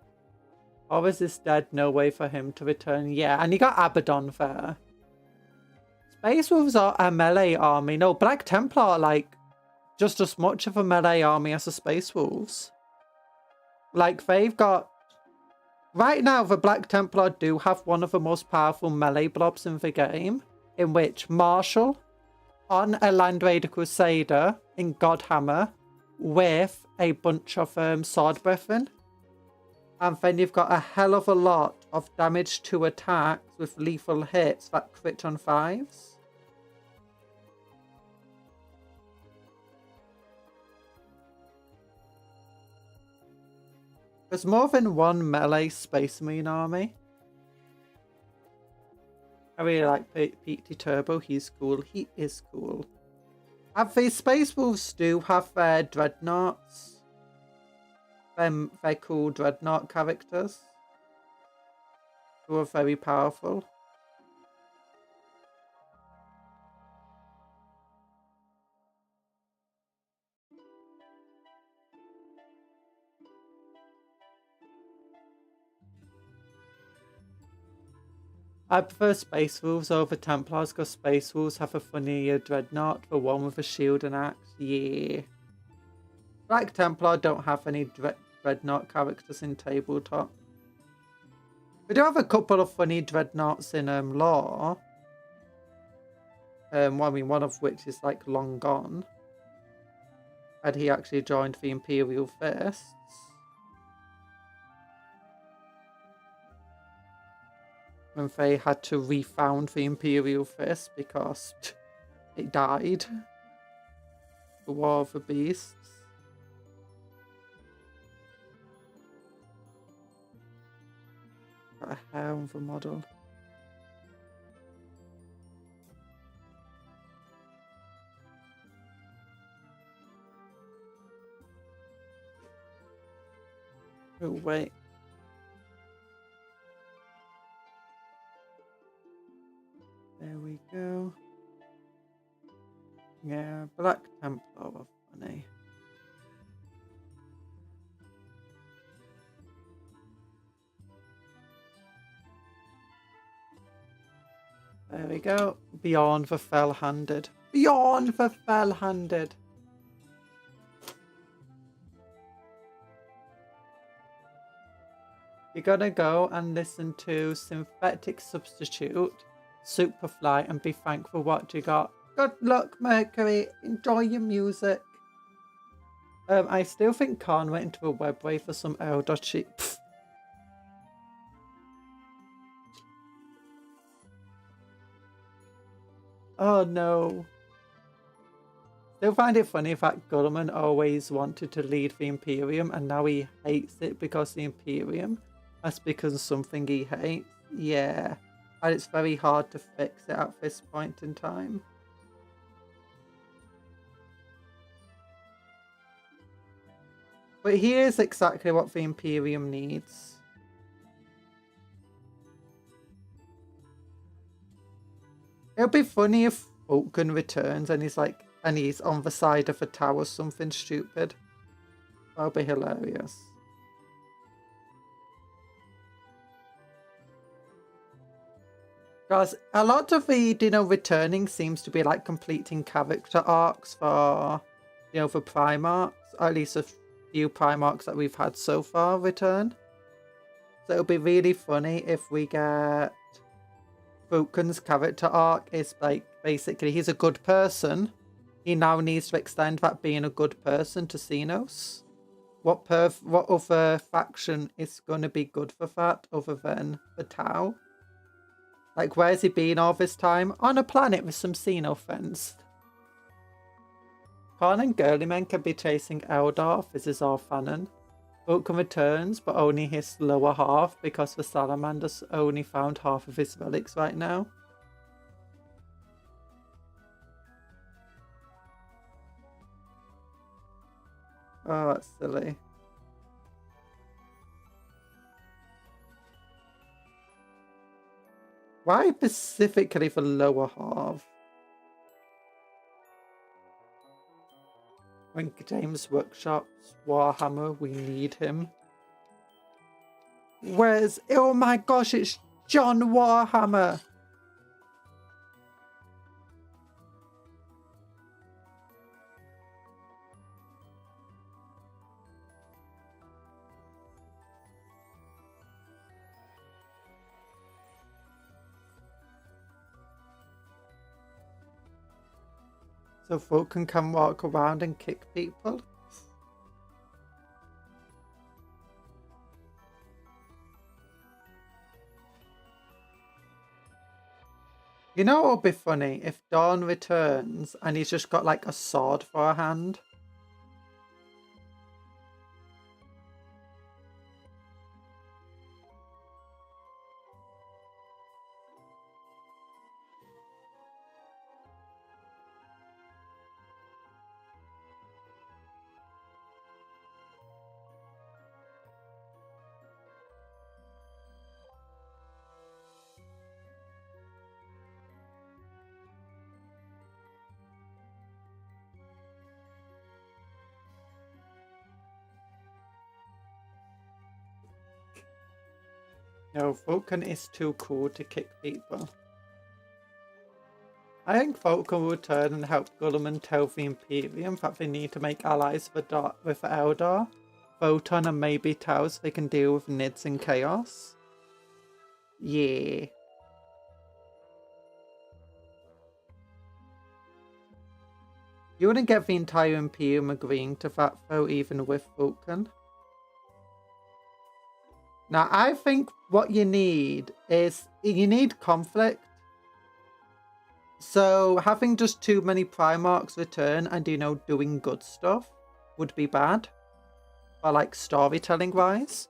Horus is dead, no way for him to return. Yeah, and you got Abaddon there. Space Wolves are a melee army. No, Black Templar are like just as much of a melee army as the Space Wolves. Like, they've got... Right now, the Black Templar do have one of the most powerful melee blobs in the game, in which Marshall on a Land Raider Crusader in Godhammer with a bunch of sword brethren. And then you've got a hell of a lot of damage to attacks with lethal hits that crit on 5s. There's more than one melee Space Marine army. I really like PT Turbo. He's cool. He is cool. And the Space Wolves do have their dreadnoughts. They're cool dreadnought characters who are very powerful. I prefer Space Wolves over Templars because Space Wolves have a funnier dreadnought, the one with a shield and axe. Yeah. Black Templar don't have any dreadnought characters in tabletop. We do have a couple of funny dreadnoughts in lore. I mean, one of which is like long gone. And he actually joined the Imperial Fists. When they had to refound the Imperial Fist because it died. The War of the Beasts. Got a hair on the model. Oh, wait. There we go. Yeah, Black Templar are funny. There we go. Beyond the Fell-Handed. Beyond the Fell-Handed. You're gonna go and listen to Synthetic Substitute, Superfly, and be thankful what you got. Good luck, Mercury. Enjoy your music. I still think Khan went into a webway for some Eldotchi. Oh no. Still find it funny that Guilliman always wanted to lead the Imperium and now he hates it because the Imperium has become something he hates. Yeah. And it's very hard to fix it at this point in time. But here's exactly what the Imperium needs. It'll be funny if Vulcan returns and he's like, and he's on the side of a tower, something stupid. That'll be hilarious. Because a lot of the, returning seems to be like completing character arcs for, the Primarchs, or at least a few Primarchs that we've had so far return. So it'll be really funny if we get Vulcan's character arc is like, basically, he's a good person. He now needs to extend that being a good person to Xenos. What other faction is going to be good for that other than the Tau? Like, where's he been all this time? On a planet with some Xeno friends. Khan and Girlyman can be chasing Eldar. This is all Fanon. Vulcan returns, but only his lower half because the Salamander's only found half of his relics right now. Oh, that's silly. Why specifically for lower half? When James workshops Warhammer, we need him. Where's... Oh my gosh, it's John Warhammer! So Vulcan can walk around and kick people. You know what would be funny? If Dawn returns and he's just got like a sword for a hand. No, Vulcan is too cool to kick people. I think Vulcan will return and help Guilliman tell the Imperium that they need to make allies with Eldar. Photon and maybe Tau so they can deal with Nids and Chaos. Yeah. You wouldn't get the entire Imperium agreeing to that though, even with Vulcan. Now, I think what you need is, you need conflict. So, having just too many Primarchs return and, you know, doing good stuff would be bad. Or, like, storytelling-wise.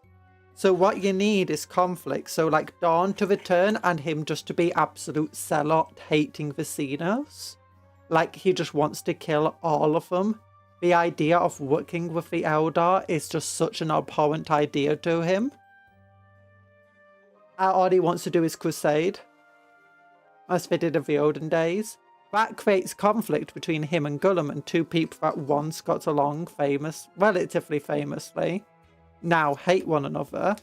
So, what you need is conflict. So, like, Dawn to return and him just to be absolute zealot, hating the Xenos. Like, he just wants to kill all of them. The idea of working with the Eldar is just such an abhorrent idea to him. All he wants to do is crusade, as they did in the olden days. That creates conflict between him and Guilliman, two people that once got along relatively famously, now hate one another.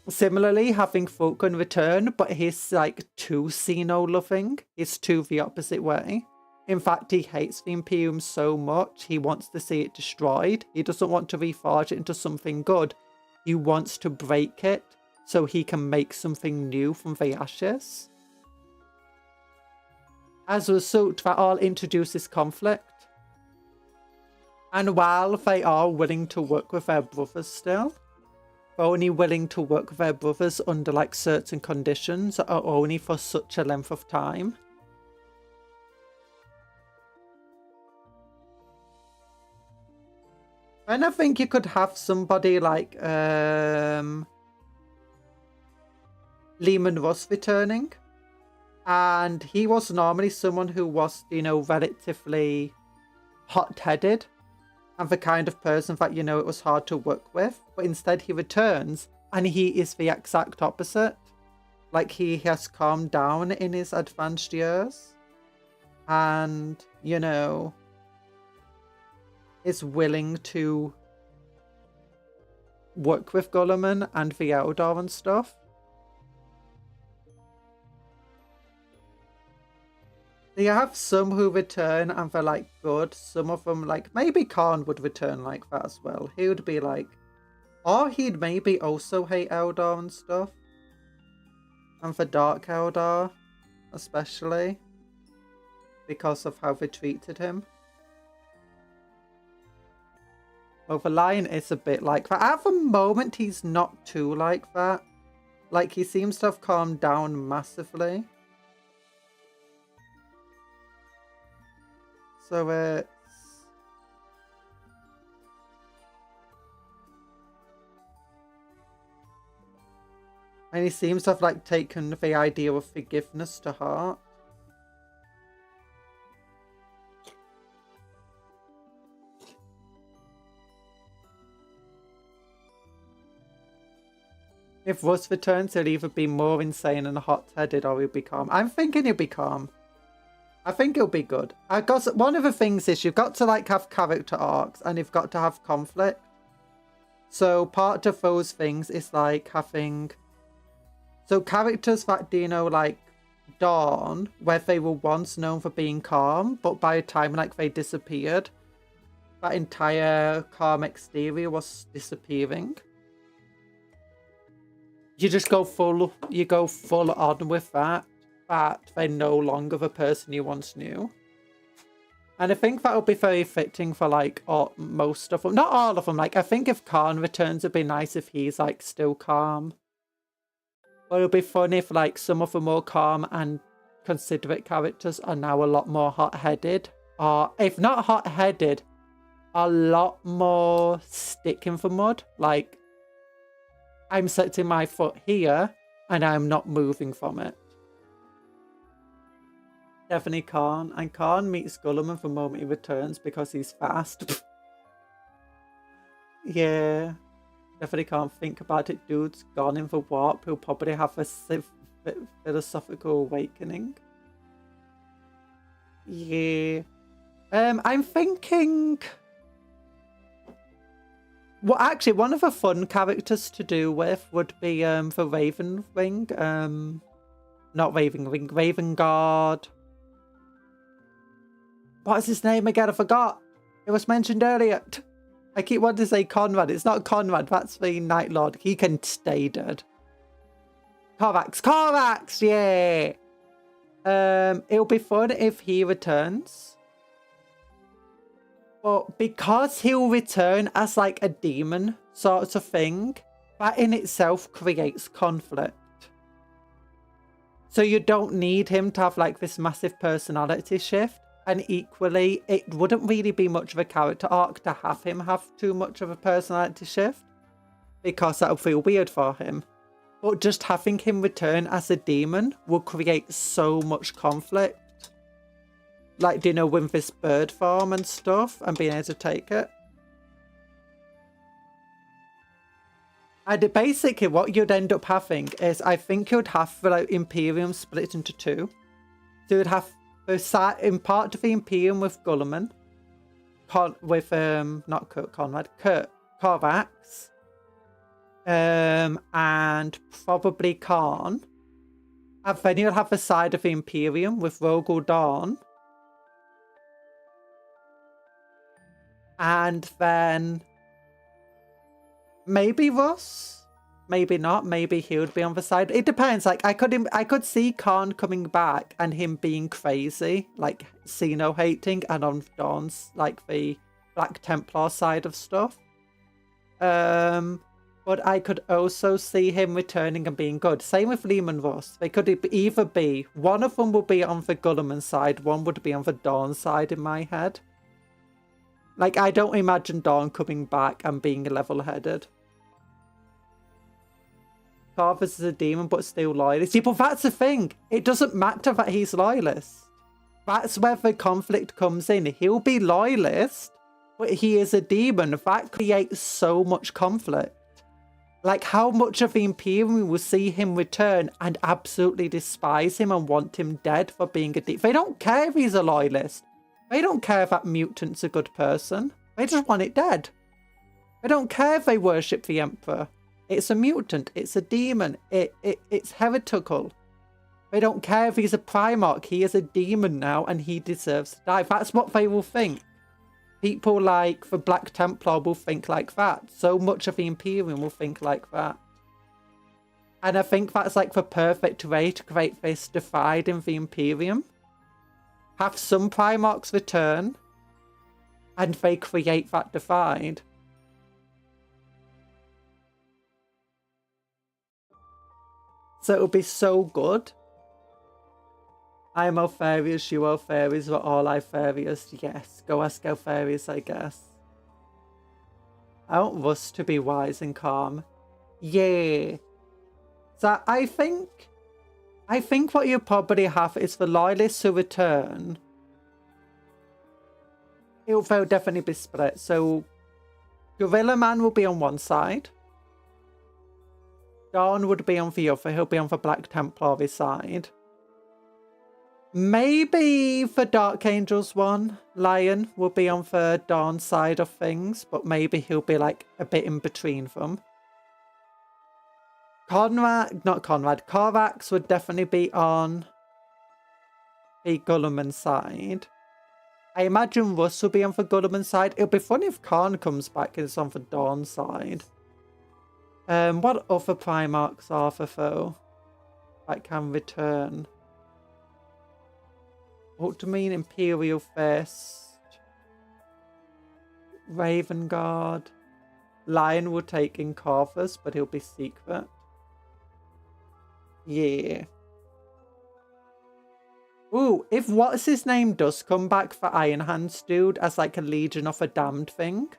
Similarly, having Vulcan return, but he's like too Xeno-loving. He's too the opposite way. In fact, he hates the Imperium so much, he wants to see it destroyed. He doesn't want to reforge it into something good. He wants to break it, so he can make something new from the ashes. As a result, that all introduces conflict. And while they are willing to work with their brothers still, they're only willing to work with their brothers under like certain conditions or only for such a length of time. And I think you could have somebody like Lehman Russ returning, and he was normally someone who was, you know, relatively hot-headed and the kind of person that, you know, it was hard to work with, but instead he returns and he is the exact opposite. Like, he has calmed down in his advanced years and, you know, is willing to work with Guilliman and the Eldar and stuff. You have some who return and they're like good. Some of them, like maybe Khan would return like that as well. He would be like, or he'd maybe also hate Eldar and stuff. And the Dark Eldar, especially, because of how they treated him. Well, the Lion is a bit like that. At the moment, he's not too like that. Like, he seems to have calmed down massively. So it's... And he seems to have, like, taken the idea of forgiveness to heart. If Russ returns, he'll either be more insane and hot-headed or he'll be calm. I'm thinking he'll be calm. I think it'll be good. I got one of the things is you've got to like have character arcs and you've got to have conflict. So part of those things is like having characters that, you know, like Dawn, where they were once known for being calm, but by the time like they disappeared, that entire calm exterior was disappearing. You just go full on with that they're no longer the person you once knew. And I think that'll be very fitting for like most of them. Not all of them. Like I think if Khan returns, it'd be nice if he's like still calm. But it'll be fun if like some of the more calm and considerate characters are now a lot more hot-headed. Or if not hot-headed, a lot more sticking for mud. Like I'm setting my foot here and I'm not moving from it. Definitely Khan. And Khan meets Gulliman the moment he returns because he's fast. Yeah. Definitely can't think about it. Dude's gone in the warp. He'll probably have a philosophical awakening. Yeah. I'm thinking... Well, actually, one of the fun characters to do with would be the Raven Ring. Not Raven Ring, Raven Guard. What is his name again? I forgot. It was mentioned earlier. I keep wanting to say Conrad. It's not Conrad. That's the Night Lord. He can stay dead. Kovacs. Kovacs! Yeah! It'll be fun if he returns. But because he'll return as like a demon sort of thing, that in itself creates conflict. So you don't need him to have like this massive personality shift. And equally, it wouldn't really be much of a character arc to have him have too much of a personality shift. Because that would feel weird for him. But just having him return as a demon will create so much conflict. Like, you know, with this bird form and stuff, and being able to take it. And basically what you'd end up having is, I think you'd have like Imperium split into two. So you'd have in part of the Imperium with Gulliman, not Kurt Conrad, Kurt Kovacs, and probably Khan. And then you'll have the side of the Imperium with Rogel Dawn. And then maybe Russ. Maybe not. Maybe he would be on the side. It depends. Like I could see Khan coming back and him being crazy, like Xeno hating, and on Dawn's like the Black Templar side of stuff. But I could also see him returning and being good. Same with Lehman Russ. They could either be one of them would be on the Gulliman side, one would be on the Dawn side in my head. Like I don't imagine Dawn coming back and being level-headed. Carver's is a demon, but still loyalist. See, but that's the thing. It doesn't matter that he's loyalist. That's where the conflict comes in. He'll be loyalist, but he is a demon. That creates so much conflict. Like, how much of the Imperium will see him return and absolutely despise him and want him dead for being a demon? They don't care if he's a loyalist. They don't care if that mutant's a good person. They just want it dead. They don't care if they worship the Emperor. It's a mutant. It's a demon. It's heretical. They don't care if he's a Primarch. He is a demon now and he deserves to die. That's what they will think. People like the Black Templar will think like that. So much of the Imperium will think like that. And I think that's like the perfect way to create this divide in the Imperium. Have some Primarchs return and they create that divide. So it'll be so good. I am Alfarius, you Alfarius, we're all Alfarius. Yes, go ask Alfarius, I guess. I want Russ to be wise and calm. Yeah. So I think what you probably have is the loyalists who return. They'll definitely be split. So Gorilla Man will be on one side. Dawn would be on the other. He'll be on the Black Templar side. Maybe the Dark Angels one, Lion, will be on the Dawn side of things, but maybe he'll be like a bit in between them. Kovacs would definitely be on the Gulliman side. I imagine Russ will be on the Gulliman side. It'll be funny if Khan comes back and it's on the Dawn side. What other Primarchs are there though that can return? What do you mean Imperial Face? Raven Guard. Lion will take in Corvus, but he'll be secret. Yeah. Ooh, if what's his name does come back for Iron Hands dude as like a Legion of a Damned thing,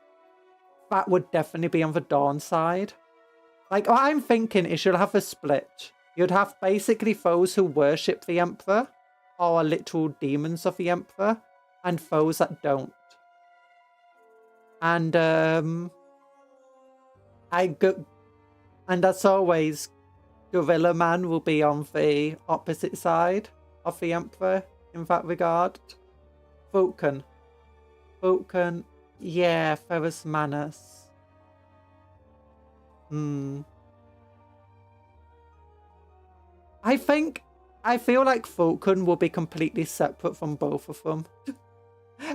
that would definitely be on the Dawn side. Like, what I'm thinking is you'll have a split. You'd have basically foes who worship the Emperor, or are literal demons of the Emperor, and foes that don't. And, and as always, Gorilla Man will be on the opposite side of the Emperor in that regard. Vulcan, yeah, Ferrus Manus. I feel like Vulcan will be completely separate from both of them.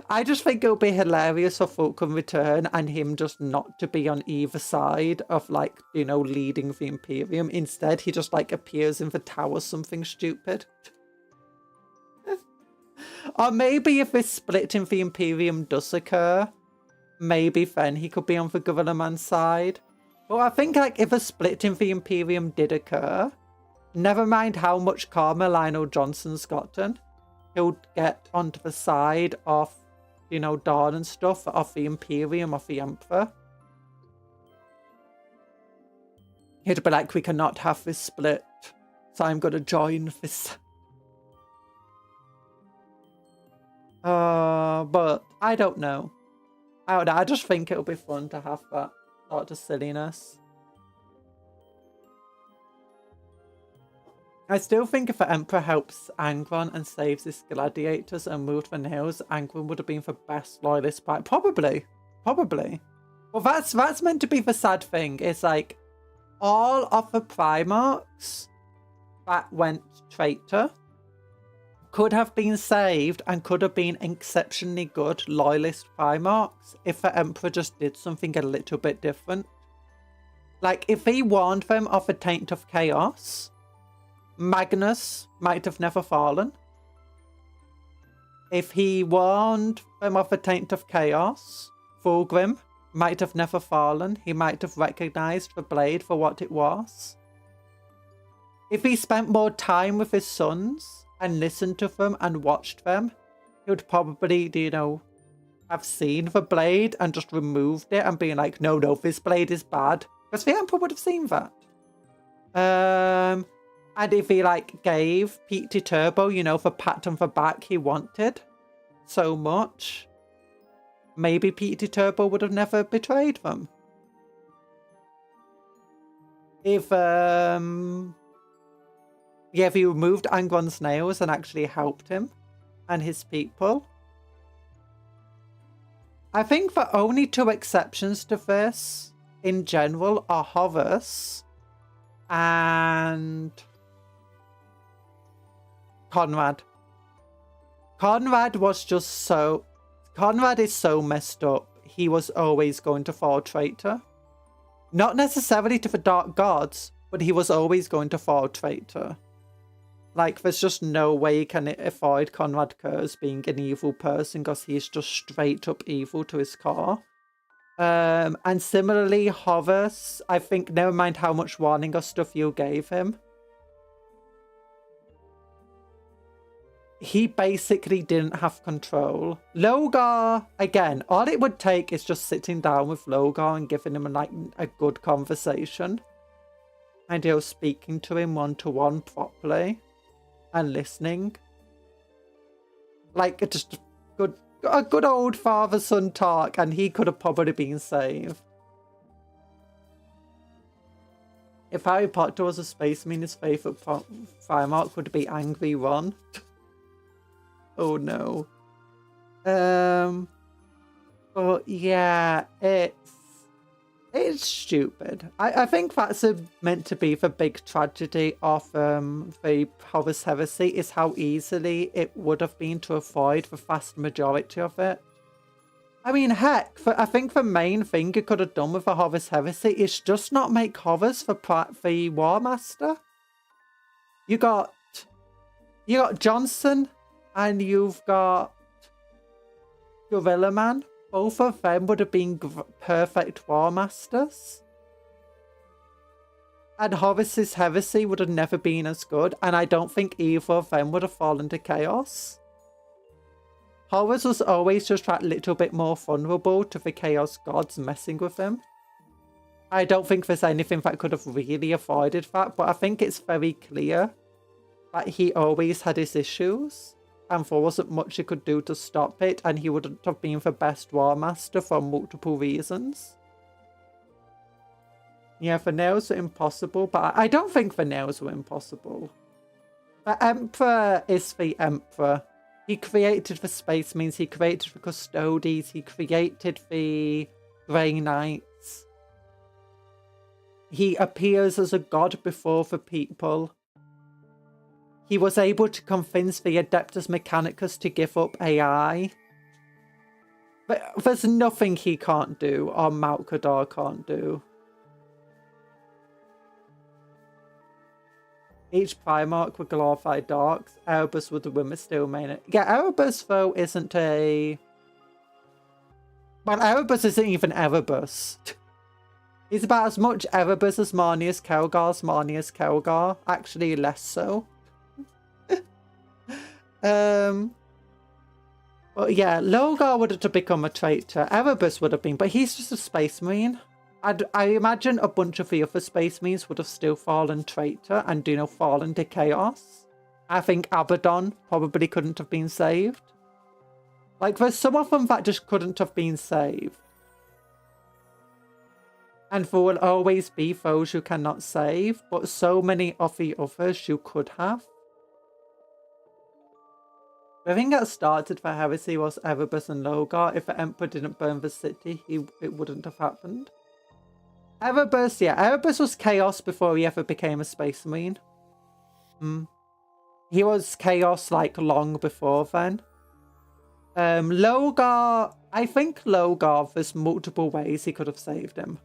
I just think it'll be hilarious for Vulcan return and him just not to be on either side of, like, you know, leading the Imperium. Instead, he just, like, appears in the tower something stupid. Or maybe if this split in the Imperium does occur, maybe then he could be on the Gorilla Man's side. But I think, like, if a split in the Imperium did occur, never mind how much karma Lionel Johnson's gotten, he'll get onto the side of, you know, Dawn and stuff, of the Imperium, of the Emperor. He'd be like, we cannot have this split, so I'm going to join this. But I don't know. I just think it'll be fun to have that sort of silliness. I still think if the Emperor helps Angron and saves his gladiators and moved the nails, Angron would have been the best loyalist part. Probably. Well, that's meant to be the sad thing. It's like all of the Primarchs that went traitor could have been saved and could have been exceptionally good loyalist Primarchs if the Emperor just did something a little bit different. Like, if he warned them of the Taint of Chaos, Magnus might have never fallen. If he warned them of the Taint of Chaos, Fulgrim might have never fallen. He might have recognized the blade for what it was. If he spent more time with his sons and listened to them and watched them, he would probably, you know, have seen the blade and just removed it and been like, no, this blade is bad. Because the Emperor would have seen that. And if he, like, gave PT Turbo, you know, the pat on the back he wanted so much, maybe PT Turbo would have never betrayed them. If he removed Angron's nails and actually helped him and his people. I think the only two exceptions to this, in general, are Horus and Conrad. Conrad is so messed up. He was always going to fall traitor. Not necessarily to the Dark Gods, but he was always going to fall traitor. Like, there's just no way you can avoid Conrad Kurz being an evil person because he's just straight up evil to his core. And similarly, Horus, I think, never mind how much warning or stuff you gave him, he basically didn't have control. Logar, again, all it would take is just sitting down with Logar and giving him like a good conversation. And you're speaking to him one-to-one properly and listening. Like, just a good old father-son talk, and he could have probably been saved. If Harry Potter was a spaceman, his favourite Primarch would be Angry Ron. Oh no. But yeah, it's stupid. I think that's meant to be the big tragedy of the Horus Heresy, is how easily it would have been to avoid the vast majority of it. I mean, heck, I think the main thing you could have done with the Horus Heresy is just not make Horus the War Master. You got Johnson and you've got Gorilla Man. both of them would have been perfect War Masters. And Horus's Heresy would have never been as good, and I don't think either of them would have fallen to chaos. Horus was always just that little bit more vulnerable to the Chaos Gods messing with him. I don't think there's anything that could have really avoided that, but I think it's very clear that he always had his issues, and there wasn't much he could do to stop it, and he wouldn't have been the best War Master for multiple reasons. Yeah, the nails are impossible, but I don't think the nails were impossible. The Emperor is the Emperor. He created the Space Marines, he created the Custodes, he created the Grey Knights. He appears as a god before the people. He was able to convince the Adeptus Mechanicus to give up AI. But there's nothing he can't do, or Malkador can't do. Each Primarch with glorified darks. Erebus with the women still main it. Yeah, Erebus though isn't a... Well, Erebus isn't even Erebus. He's about as much Erebus as Marnius Kelgar. Actually, less so. But yeah, Logar would have become a traitor. Erebus would have been, but he's just a Space Marine. I imagine a bunch of the other Space Marines would have still fallen traitor and, you know, fallen to chaos. I think Abaddon probably couldn't have been saved. Like, there's some of them that just couldn't have been saved. And there will always be those you cannot save, but so many of the others you could have. The thing that started the heresy was Erebus and Logar. If the Emperor didn't burn the city, it wouldn't have happened. Erebus, yeah, Erebus was chaos before he ever became a Space Marine. He was chaos like long before then. Logar, I think Logar, there's multiple ways he could have saved him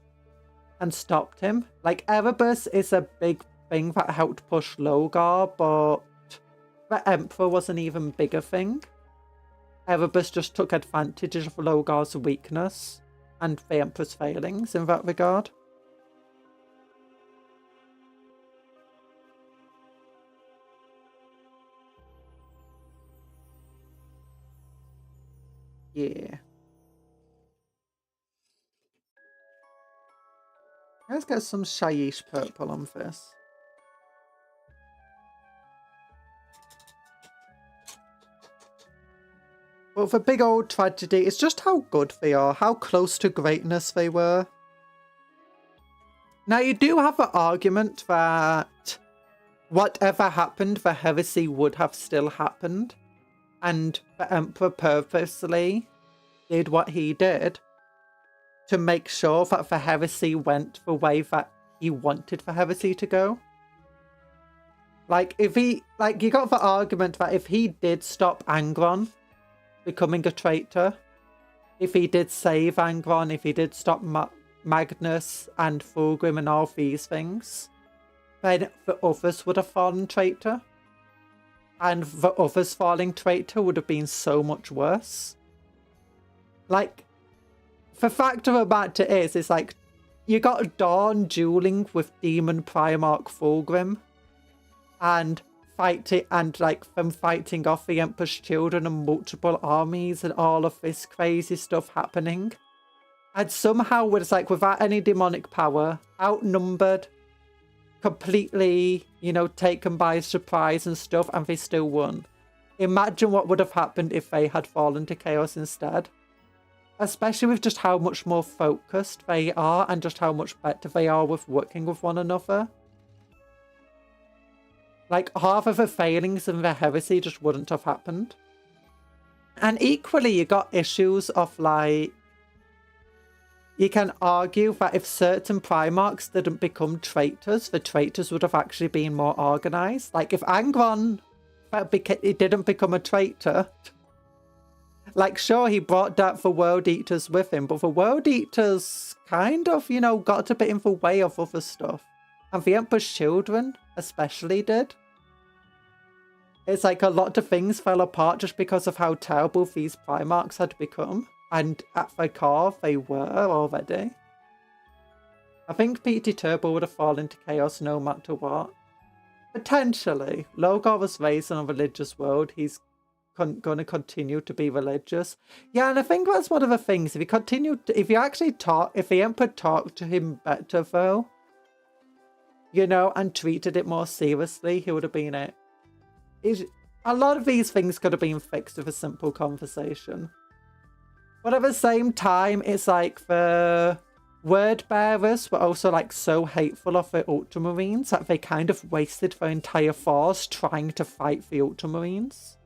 and stopped him. Like, Erebus is a big thing that helped push Logar, but the Emperor was an even bigger thing. Erebus just took advantage of Logar's weakness and the Emperor's failings in that regard. Yeah. Let's get some Shyish purple on this. But the big old tragedy is just how good they are, how close to greatness they were. Now, you do have an argument that whatever happened, the heresy would have still happened. And the Emperor purposely did what he did to make sure that the heresy went the way that he wanted the heresy to go. Like, if he, like, you got the argument that if he did stop Angron becoming a traitor, if he did save Angron, if he did stop Magnus and Fulgrim and all these things, then the others would have fallen traitor. And the others falling traitor would have been so much worse. Like, the fact of the matter is, it's like, you got Dawn dueling with Demon Primarch Fulgrim, and fighting, and like them fighting off the Emperor's children and multiple armies and all of this crazy stuff happening. And somehow it's like, without any demonic power, outnumbered, completely, you know, taken by surprise and stuff, and they still won. Imagine what would have happened if they had fallen to chaos instead. Especially with just how much more focused they are and just how much better they are with working with one another. Like, half of the failings in the heresy just wouldn't have happened. And equally, you got issues of, like, you can argue that if certain Primarchs didn't become traitors, the traitors would have actually been more organised. Like, if Angron didn't become a traitor, like, sure, he brought down the World Eaters with him, but the World Eaters kind of, you know, got a bit in the way of other stuff. And the Emperor's children especially did. It's like a lot of things fell apart just because of how terrible these Primarchs had become. And at the core, they were already. I think vtuber would have fallen into chaos no matter what. Potentially. Logar was raised in a religious world. He's going to continue to be religious. Yeah, and I think that's one of the things. If he actually talk, if the Emperor talked to him better though, you know, and treated it more seriously, he would have been it. A lot of these things could have been fixed with a simple conversation. But at the same time, it's like the word bearers were also like so hateful of the Ultramarines that they kind of wasted their entire force trying to fight the Ultramarines.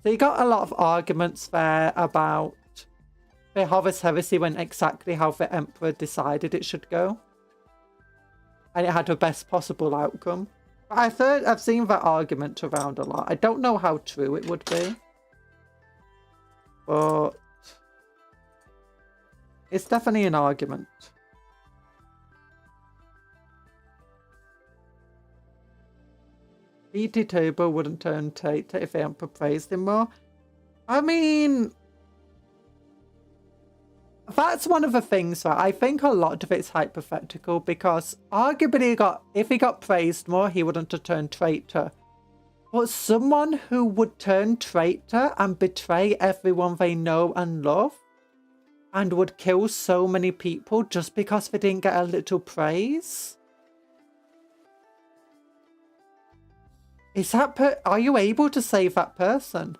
So you got a lot of arguments there about the Horus Heresy went exactly how the Emperor decided it should go. And it had the best possible outcome. But I've seen that argument around a lot. I don't know how true it would be. But it's definitely an argument. vtuber wouldn't turn traitor if the Emperor praised him more. I mean, that's one of the things that I think a lot of it's hypothetical, because arguably if he got praised more, he wouldn't have turned traitor. But someone who would turn traitor and betray everyone they know and love and would kill so many people just because they didn't get a little praise? Is that are you able to save that person?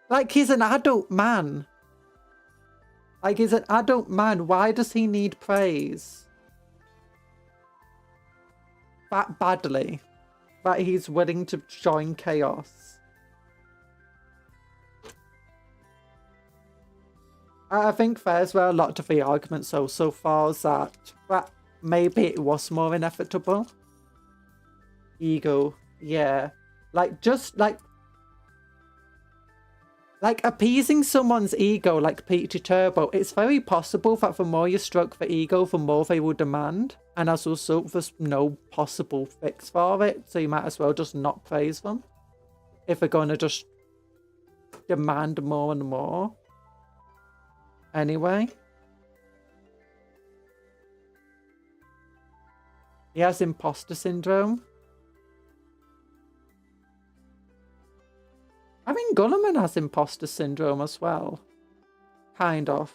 Like, he's an adult man. Like, he's an adult man. Why does he need praise? That badly. That he's willing to join chaos. I think there's where a lot of the arguments also falls at. That maybe it was more inevitable. Ego. Yeah. Like, just like appeasing someone's ego like vtuber, it's very possible that the more you stroke the ego, the more they will demand. And as a result, there's no possible fix for it. So you might as well just not praise them. If they're going to just demand more and more. Anyway. He has imposter syndrome. I mean, Gulliman has imposter syndrome as well. Kind of.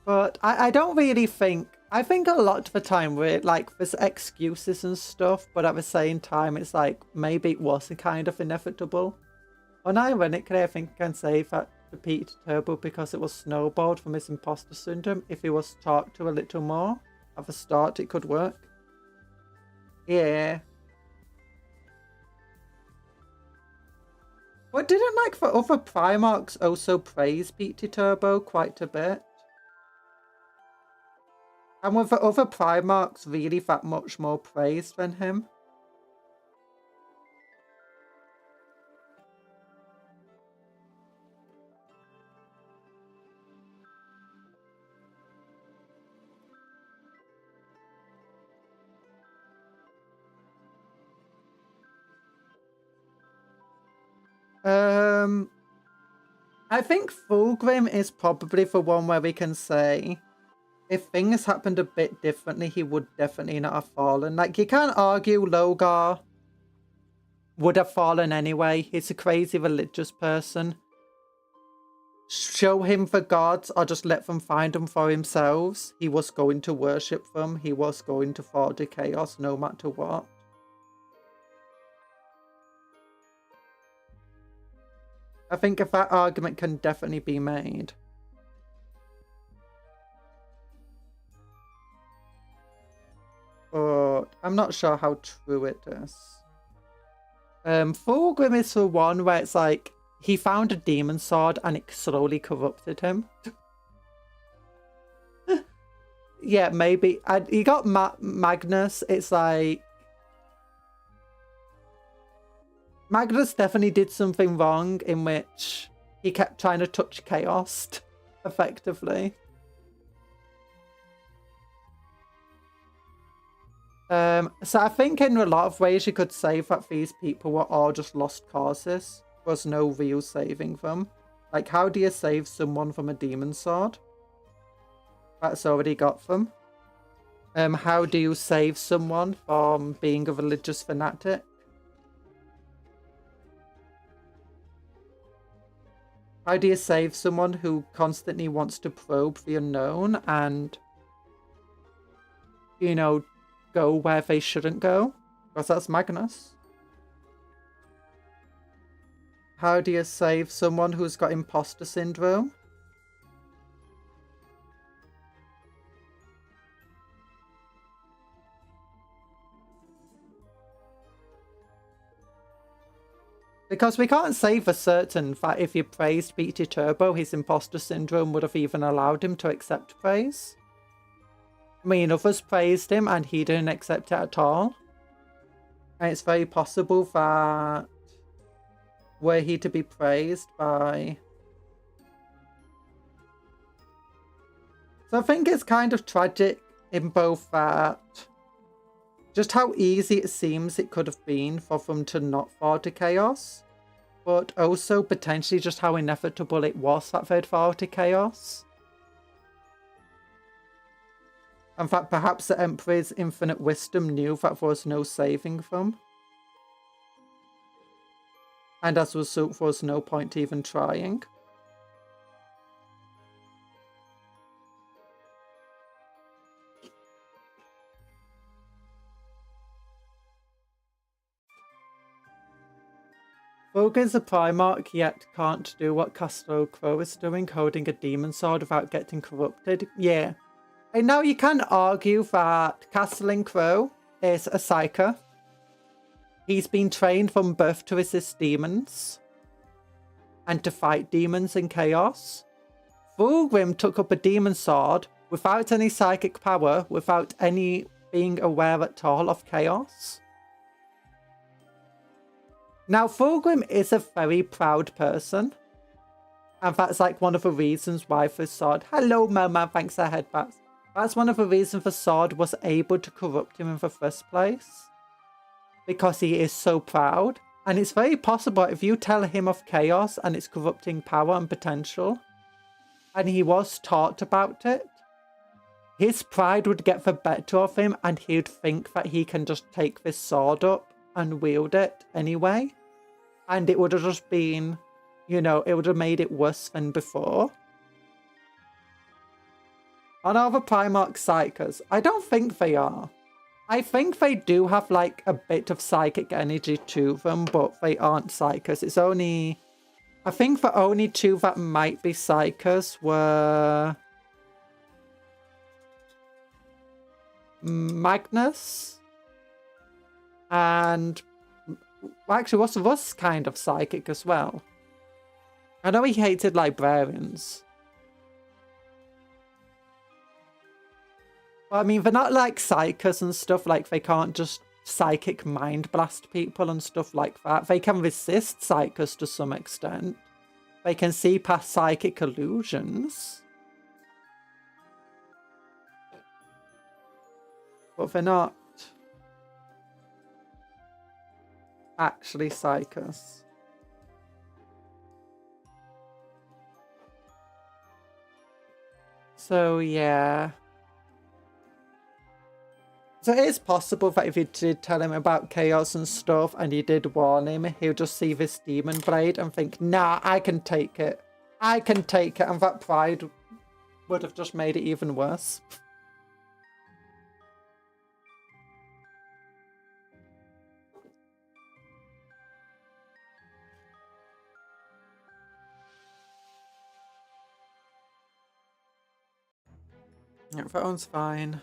But I don't really think... I think a lot of the time we're like, there's excuses and stuff, but at the same time, it's like, maybe it was kind of inevitable. Unironically, I think I can say that the vtuber because it was snowballed from his imposter syndrome. If he was talked to a little more at the start, it could work. Yeah. But didn't like the other Primarchs also praise vtuber quite a bit? And were the other Primarchs really that much more praised than him? I think Fulgrim is probably the one where we can say, if things happened a bit differently, he would definitely not have fallen. Like, you can't argue Logar would have fallen anyway. He's a crazy religious person. Show him the gods or just let them find them for themselves. He was going to worship them. He was going to fall to chaos no matter what. I think if that argument can definitely be made. But I'm not sure how true it is. Fulgrim is the one where it's like, he found a demon sword and it slowly corrupted him. yeah, maybe. He got Magnus. It's like Magnus definitely did something wrong in which he kept trying to touch chaos effectively. So I think in a lot of ways you could say that these people were all just lost causes. There was no real saving them. Like, how do you save someone from a demon sword? That's already got them. How do you save someone from being a religious fanatic? How do you save someone who constantly wants to probe the unknown and, you know, go where they shouldn't go? Because that's Magnus. How do you save someone who's got imposter syndrome? Because we can't say for certain that if you praised vtuber, his imposter syndrome would have even allowed him to accept praise. I mean, others praised him and he didn't accept it at all. And it's very possible that were he to be praised by... So I think it's kind of tragic in both that just how easy it seems it could have been for them to not fall to chaos, but also potentially just how inevitable it was that they'd fall to chaos. In fact, perhaps the Emperor's infinite wisdom knew that there was no saving them. And as a result, there was no point even trying. Vogue is a Primarch, yet can't do what Castro Crow is doing, holding a demon sword without getting corrupted. Yeah. And now you can argue that Castling Crow is a Psyker. He's been trained from birth to resist demons and to fight demons in chaos. Fulgrim took up a demon sword without any psychic power, without any being aware at all of chaos. Now, Fulgrim is a very proud person. And that's like one of the reasons why the sword... Hello, Moma, thanks for headbats. That's one of the reasons the sword was able to corrupt him in the first place. Because he is so proud. And it's very possible if you tell him of chaos and its corrupting power and potential, and he was taught about it, his pride would get the better of him and he'd think that he can just take this sword up and wield it anyway. And it would have just been, you know, it would have made it worse than before. Are the Primarch Psychers? I don't think they are. I think they do have like a bit of psychic energy to them, but they aren't Psychers. It's only... I think the only two that might be Psychers were... Magnus and... Well, actually, was kind of psychic as well. I know he hated librarians. But I mean, they're not like psychers and stuff. Like, they can't just psychic mind blast people and stuff like that. They can resist psychers to some extent. They can see past psychic illusions. But they're not actually psychers. So yeah. So it is possible that if you did tell him about chaos and stuff and you did warn him, he'll just see this demon blade and think, nah, I can take it. I can take it. And that pride would have just made it even worse. Yeah, that one's fine.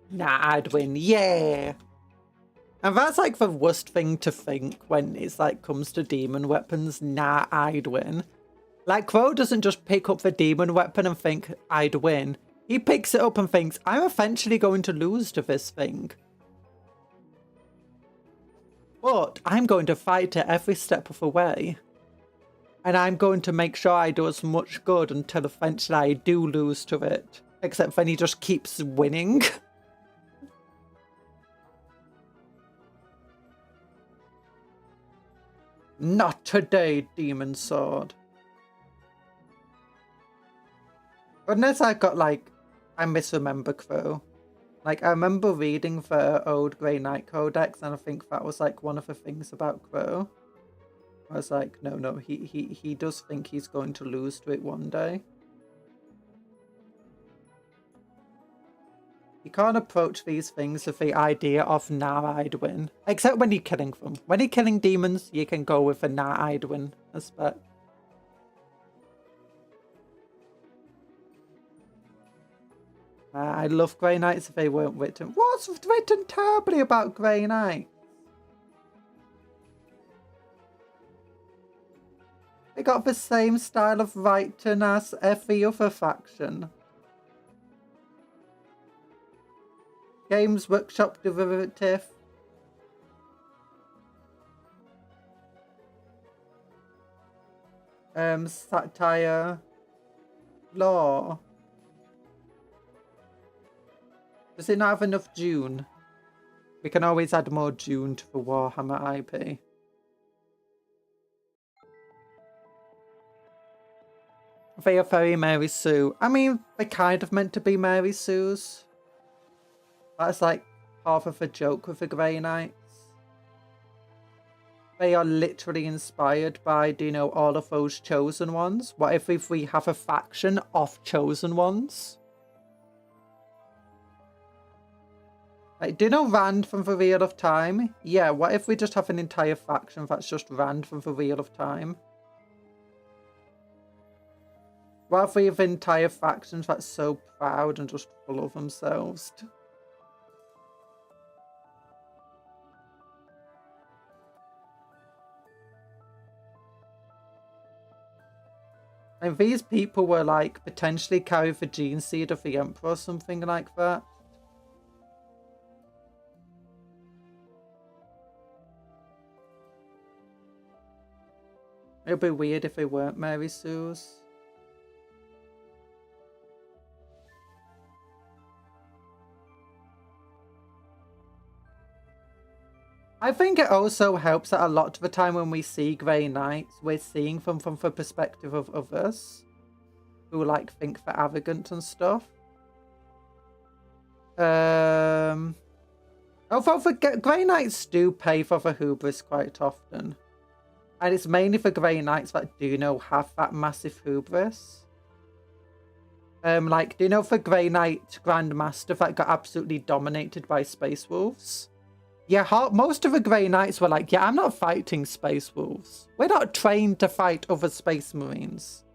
Nah, I'd win. Yeah. And that's like the worst thing to think when it's like comes to demon weapons. Nah, I'd win. Like, Crow doesn't just pick up the demon weapon and think, I'd win. He picks it up and thinks, I'm eventually going to lose to this thing. But I'm going to fight it every step of the way. And I'm going to make sure I do as much good until eventually I do lose to it. Except then he just keeps winning. Not today, Demon Sword. Unless I got like, I misremember Crow. Like, I remember reading the old Grey Knight Codex, and I think that was like one of the things about Crow. I was like, no, he does think he's going to lose to it one day. You can't approach these things with the idea of, nah, I'd win. Except when you're killing them. When you're killing demons, you can go with a nah, I'd win aspect. I love Grey Knights if they weren't written. What's written terribly about Grey Knight? They got the same style of writing as every other faction. Games Workshop derivative. Satire. Law. Does it not have enough June? We can always add more June to the Warhammer IP. They are very Mary Sue. I mean, they're kind of meant to be Mary Sue's. That's like half of the joke with the Grey Knights. They are literally inspired by, do you know, all of those chosen ones? What if we have a faction of chosen ones? Like, do you know Rand from the Wheel of Time? Yeah, what if we just have an entire faction that's just Rand from the Wheel of Time? What if we have entire factions that's so proud and just full of themselves? And these people were like potentially carry the gene seed of the Emperor or something like that. It'd be weird if they weren't Mary Sue's. I think it also helps that a lot of the time when we see Grey Knights, we're seeing them from the perspective of others who like think they're arrogant and stuff. Although the Grey Knights do pay for the hubris quite often. And it's mainly the Grey Knights that do, you know, have that massive hubris. Like, do you know the Grey Knight Grandmaster that got absolutely dominated by Space Wolves? Yeah, most of the Grey Knights were like, yeah, I'm not fighting Space Wolves. We're not trained to fight other Space Marines.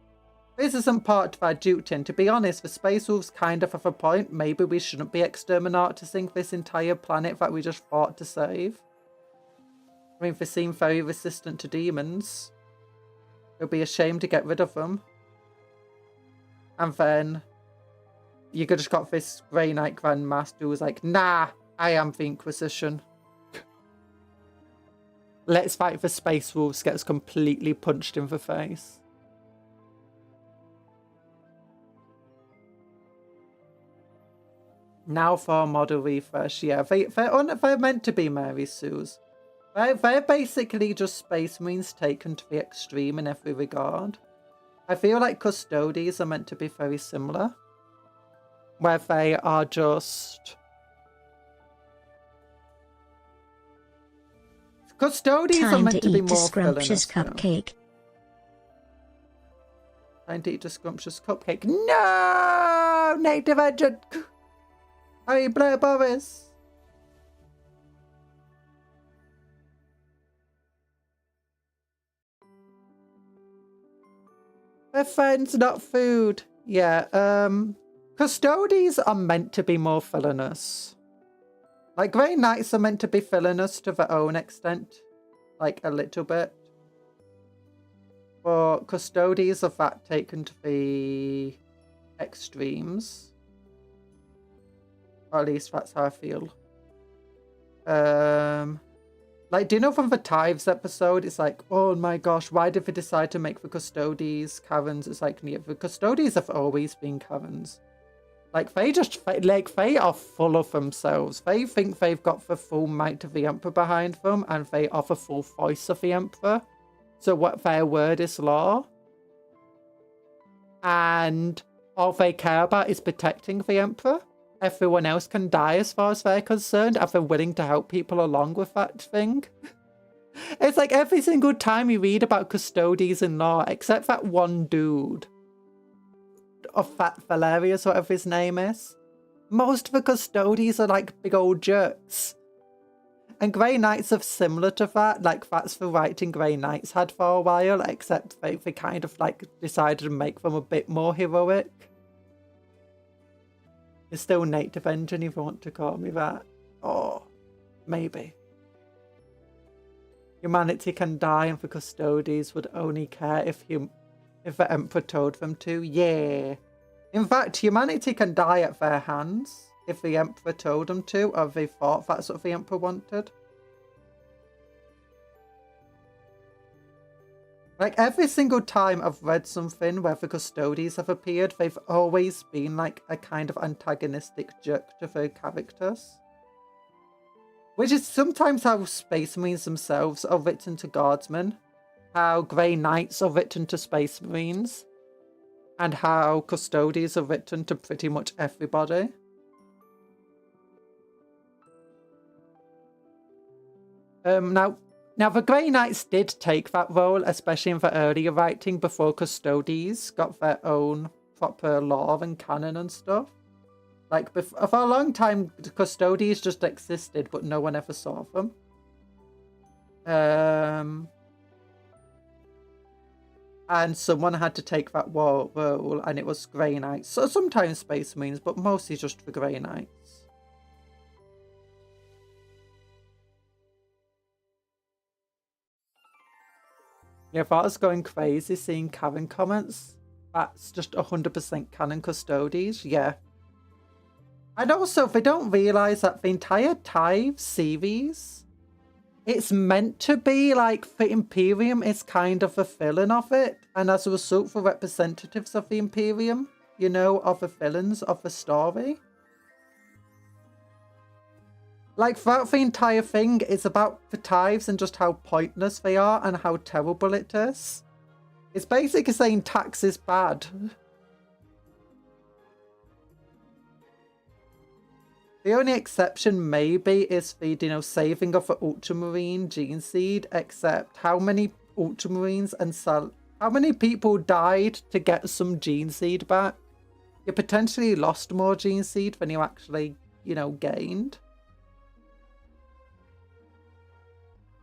This isn't part of our duty, and to be honest, the Space Wolves kind of have a point. Maybe we shouldn't be exterminating this entire planet that we just fought to save. I mean, they seem very resistant to demons. It would be a shame to get rid of them. And then you just got this Grey Knight Grandmaster who was like, nah, I am the Inquisition. Let's fight for Space Wolves, gets completely punched in the face. Now for a model refresh. Yeah, they're meant to be Mary Sue's. They're basically just Space Marines taken to the extreme in every regard. I feel like Custodies are meant to be very similar. Where they are just... Custodies are meant to be more scrumptious cupcake. Time to eat a scrumptious cupcake. No! Native agent! Hey, Blair Boris! They're friends, not food. Yeah, Custodies are meant to be more villainous. Like, Grey Knights are meant to be villainous to their own extent. Like, a little bit. But Custodies of that taken to the extremes. Or at least that's how I feel. Like, do you know from the Tithes episode, it's like, oh my gosh, why did they decide to make the Custodies Karens? It's like, yeah, the Custodies have always been Karens. Like, they are full of themselves. They think they've got the full might of the Emperor behind them, and they are the full voice of the Emperor. So what their word is law. And all they care about is protecting the Emperor. Everyone else can die as far as they're concerned, and they're willing to help people along with that thing. It's like every single time you read about Custodies in law, except that one dude. Of Fat Valerius, whatever his name is. Most of the Custodies are like big old jerks. And Grey Knights are similar to that. Like, that's the writing Grey Knights had for a while, except they kind of like decided to make them a bit more heroic. It's still native engine if you want to call me that. Oh, maybe. Humanity can die and the Custodies would only care if the Emperor told them to. Yeah. In fact, humanity can die at their hands if the Emperor told them to, or they thought that's what the Emperor wanted. Like, every single time I've read something where the Custodies have appeared, they've always been like a kind of antagonistic jerk to their characters. Which is sometimes how Space Marines themselves are written to Guardsmen, how Grey Knights are written to Space Marines, and how Custodies are written to pretty much everybody. Now the Grey Knights did take that role, especially in the earlier writing, before Custodies got their own proper lore and canon and stuff. Like, for a long time, the Custodies just existed, but no one ever saw them. And someone had to take that role, and it was Grey Knights. So sometimes Space Marines, but mostly just the Grey Knights. Yeah, if I was going crazy seeing Karen comments, that's just 100% canon Custodies, yeah. And also, they don't realise that the entire Tithe series, it's meant to be like the Imperium is kind of a villain of it. And as a result, the representatives of the Imperium, you know, are the villains of the story. Like, throughout the entire thing, it's about the Tithes and just how pointless they are and how terrible it is. It's basically saying tax is bad. The only exception maybe is the, you know, saving of the Ultramarine gene seed, except how many Ultramarines and how many people died to get some gene seed back? You potentially lost more gene seed than you actually, you know, gained.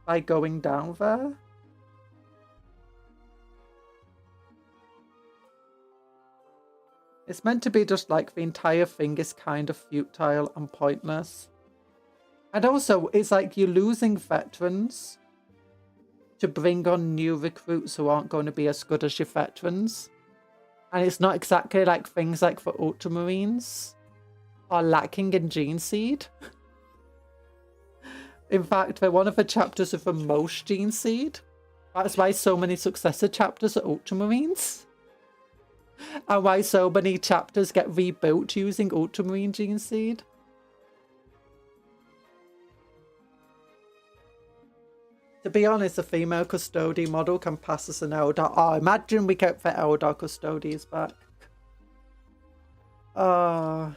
By going down there. It's meant to be just like the entire thing is kind of futile and pointless. And also, it's like you're losing veterans to bring on new recruits who aren't going to be as good as your veterans. And it's not exactly like things like the Ultramarines are lacking in gene seed. In fact, they're one of the chapters with the most gene seed. That's why so many successor chapters are Ultramarines. And why so many chapters get rebuilt using Ultramarine gene seed. To be honest, a female Custodian model can pass as an Eldar. Oh, imagine we kept the Eldar Custodians back. Oh.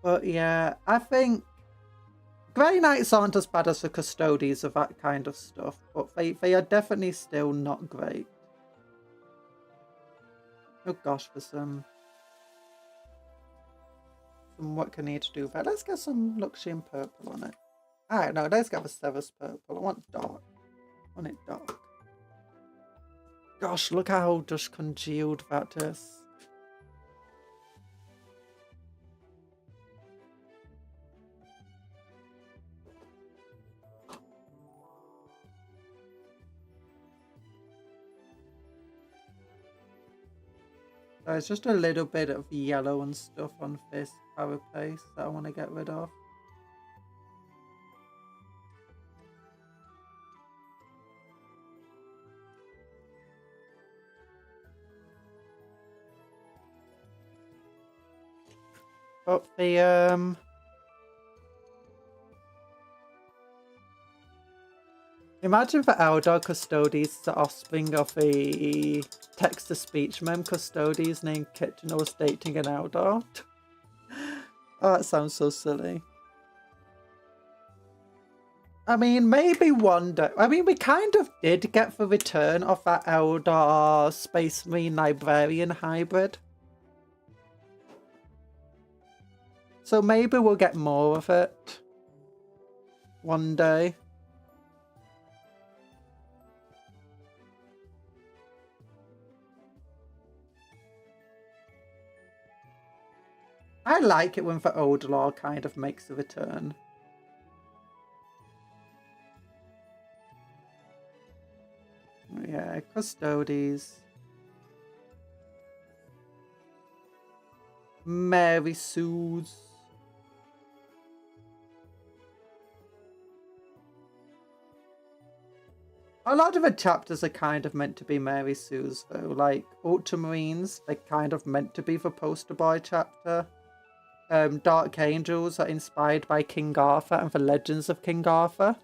But yeah, I think Grey Knights aren't as bad as the Custodians of that kind of stuff, but they are definitely still not great. Oh gosh, for some work I need to do there. Let's get some Luxian purple on it. Alright, no, let's get the Severus purple. I want dark. I want it dark. Gosh, look how just congealed that is. There's just a little bit of yellow and stuff on this carapace that I want to get rid of. But the imagine the Eldar Custodes, the offspring of a text-to-speech mem Custodes named Kitchener's dating an Eldar. Oh, that sounds so silly. I mean, maybe one day. I mean, we kind of did get the return of that Eldar Space Marine Librarian hybrid. So maybe we'll get more of it one day. I like it when the old lore kind of makes a return. Yeah, Custodes. Mary Sue's. A lot of the chapters are kind of meant to be Mary Sue's though. Like Ultramarines, they're kind of meant to be the poster boy chapter. Dark Angels are inspired by King Arthur and the legends of King Arthur.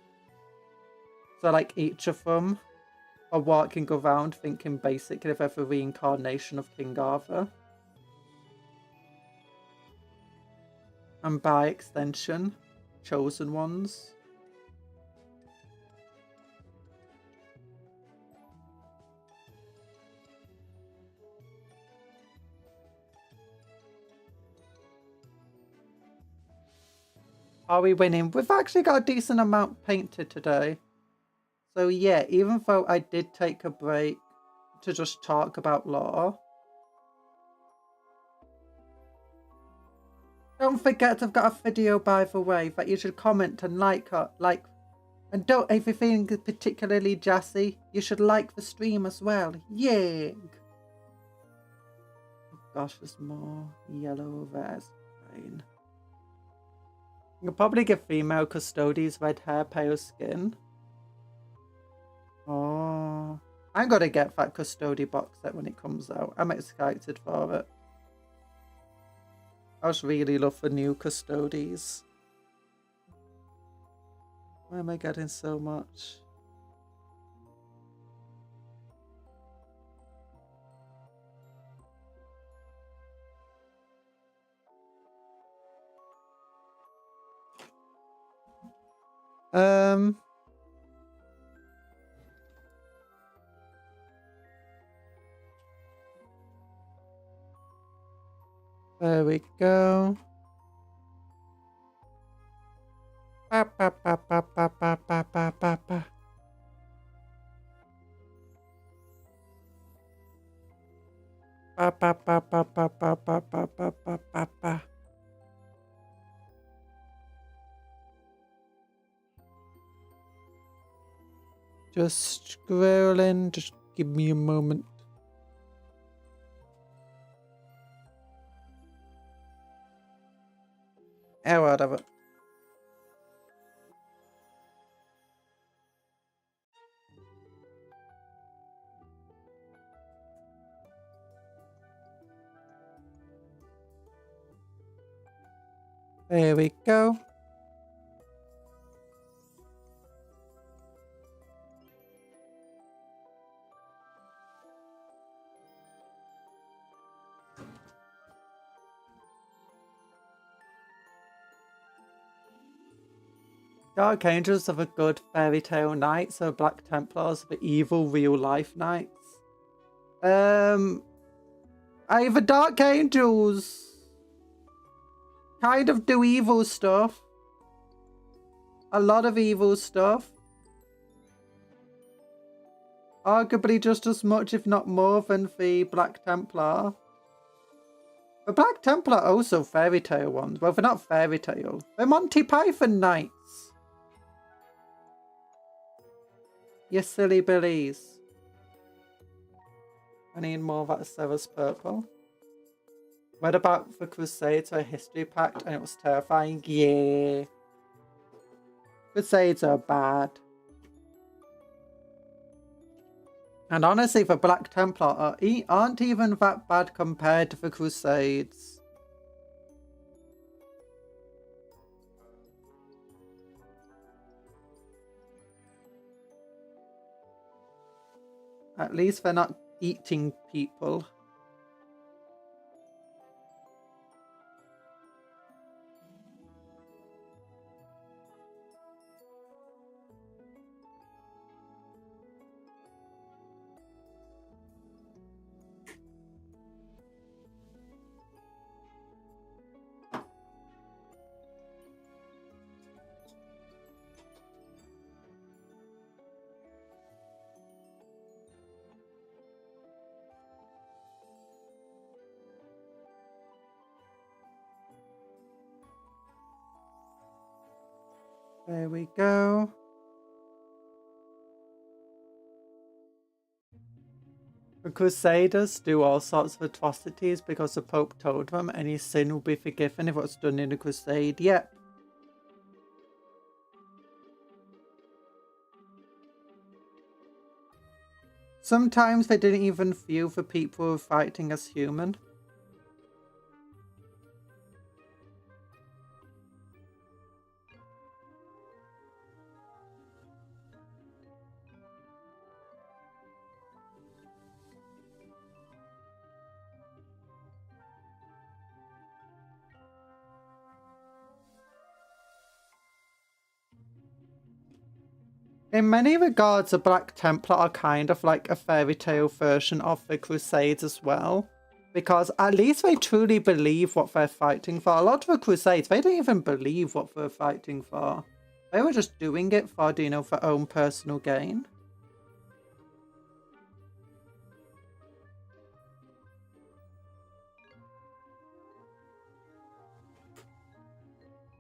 So like each of them are walking around thinking basically they're the reincarnation of King Arthur. And by extension, chosen ones. Are we winning? We've actually got a decent amount painted today. So yeah, even though I did take a break to just talk about lore. Don't forget I've got a video, by the way, that you should comment and like. And don't, if you're feeling particularly jassy, you should like the stream as well. Yeah. Oh gosh, there's more yellow over green. You can probably give female Custodes red hair, pale skin. Oh, I'm gonna get that Custody box set when it comes out. I'm excited for it. I just really love the new Custodes. Why am I getting so much? There we go. Ba, ba, ba, ba, ba, ba, ba, ba, ba, ba. Ba, ba, ba, ba, ba, ba, ba, ba, ba, ba, ba, ba. Just scrolling, just give me a moment. Oh, whatever. There we go. Dark Angels are the good fairy tale knights, so Black Templars are the evil real life knights. The Dark Angels kind of do evil stuff. A lot of evil stuff. Arguably just as much, if not more, than the Black Templar. The Black Templar are also fairy tale ones. Well, they're not fairy tale. They're Monty Python knights. You silly billies. I need more of that Sarah's purple. What about the Crusades or History Pact and it was terrifying? Yeah. Crusades are bad. And honestly, the Black Templar aren't even that bad compared to the Crusades. At least they're not eating people. There we go. The Crusaders do all sorts of atrocities because the Pope told them any sin will be forgiven if it was done in a crusade. Yep. Sometimes they didn't even view the people who were fighting as human. In many regards, the Black Templar are kind of like a fairy tale version of the Crusades as well. Because at least they truly believe what they're fighting for. A lot of the Crusades, they don't even believe what they're fighting for. They were just doing it for, you know, their own personal gain.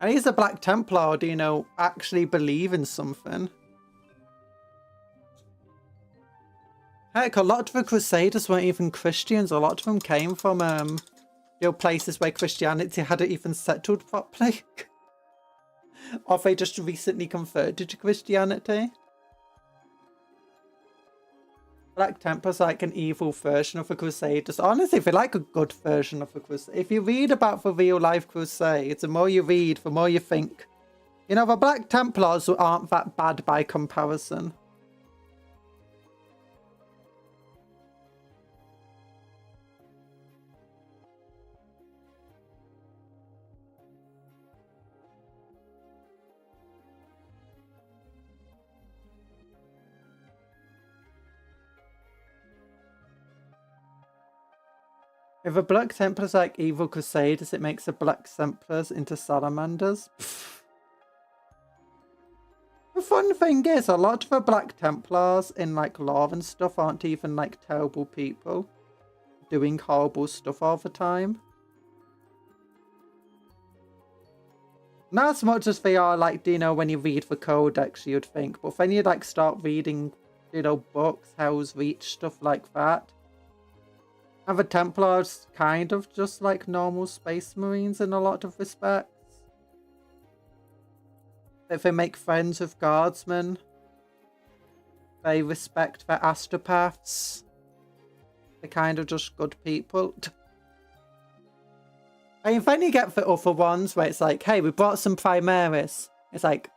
And he's a Black Templar, you know, actually believe in something. Heck, a lot of the Crusaders weren't even Christians. A lot of them came from, you know, places where Christianity hadn't even settled properly. Or they just recently converted to Christianity. Black Templars like an evil version of the Crusaders. Honestly, they like a good version of the Crusade. If you read about the real life Crusades, the more you read, the more you think. You know, the Black Templars aren't that bad by comparison. If the Black Templars like evil Crusaders, it makes the Black Templars into salamanders. The fun thing is, a lot of the Black Templars in like lore and stuff aren't even like terrible people doing horrible stuff all the time. Not as much as they are like, you know, when you read the Codex, you'd think, but when you like start reading, you know, books, Hell's Reach, stuff like that. And the Templars kind of just like normal space marines in a lot of respects. If they make friends with guardsmen, they respect their astropaths. They're kind of just good people. I mean, then you get the other ones where it's like, hey, we brought some Primaris. It's like,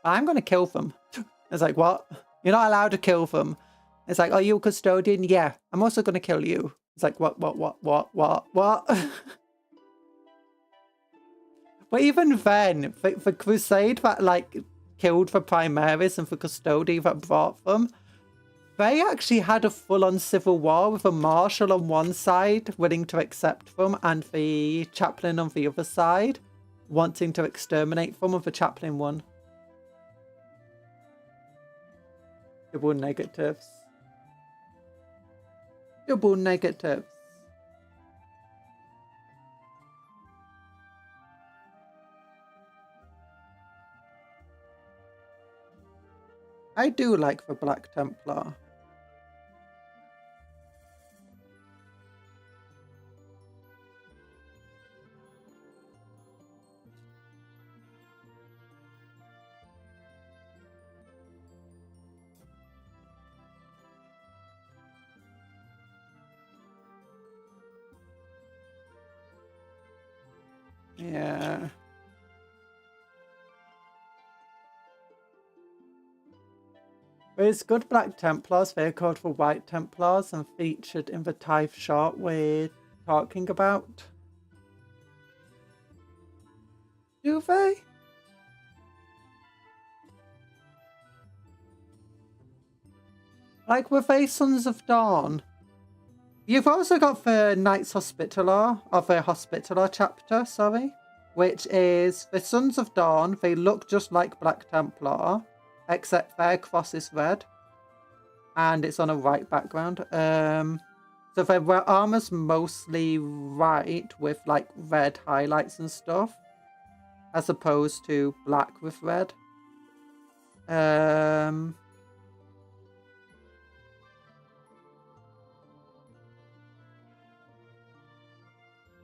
I'm going to kill them. It's like, what? You're not allowed to kill them. It's like, are you a custodian? Yeah, I'm also going to kill you. It's like, what? But even then, the crusade that, like, killed the Primaris and the custodian that brought them, they actually had a full-on civil war with a marshal on one side willing to accept them and the chaplain on the other side wanting to exterminate them, and the chaplain won. Double negatives. Double negatives. I do like the Black Templar. Yeah. There's good Black Templars. They're called for White Templars and featured in the Tithe short we're talking about. Do they? Like, were they Sons of Dawn? You've also got the Knights Hospitaller, or the Hospitaller chapter, sorry, which is the Sons of Dawn. They look just like Black Templar, except their cross is red, and it's on a white background. So their armor's mostly white with like red highlights and stuff, as opposed to black with red.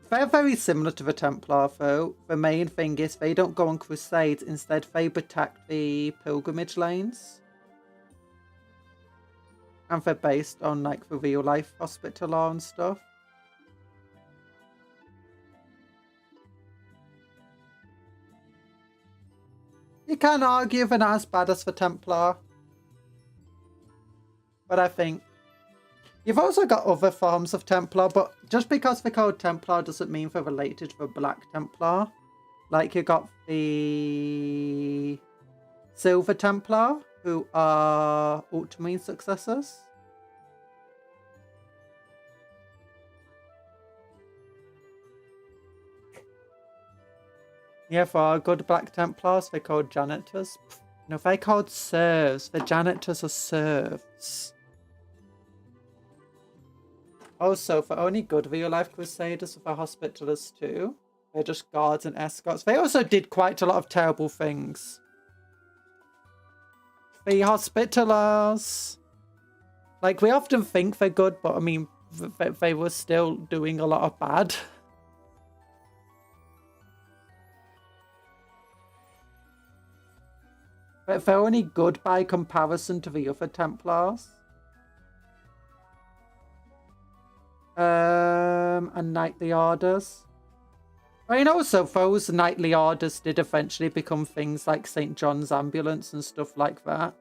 They're very similar to the Templar, though. The main thing is they don't go on crusades. Instead, they protect the pilgrimage lanes. And they're based on, like, the real-life Hospitaller and stuff. You can't argue they're not as bad as the Templar. But I think you've also got other forms of Templar, but just because they're called Templar doesn't mean they're related to the Black Templar. Like, you got the Silver Templar, who are Ultramarine successors. Yeah, for our good Black Templars, they're called Janitors. No, they're called Serfs. The Janitors are Serfs. Also, for only good real-life Crusaders are Hospitallers too. They're just guards and escorts. They also did quite a lot of terrible things. The Hospitallers. Like, we often think they're good, but I mean, they were still doing a lot of bad. But they're only good by comparison to the other Templars. And Knightly Orders. I mean, also, those Knightly Orders did eventually become things like St. John's Ambulance and stuff like that.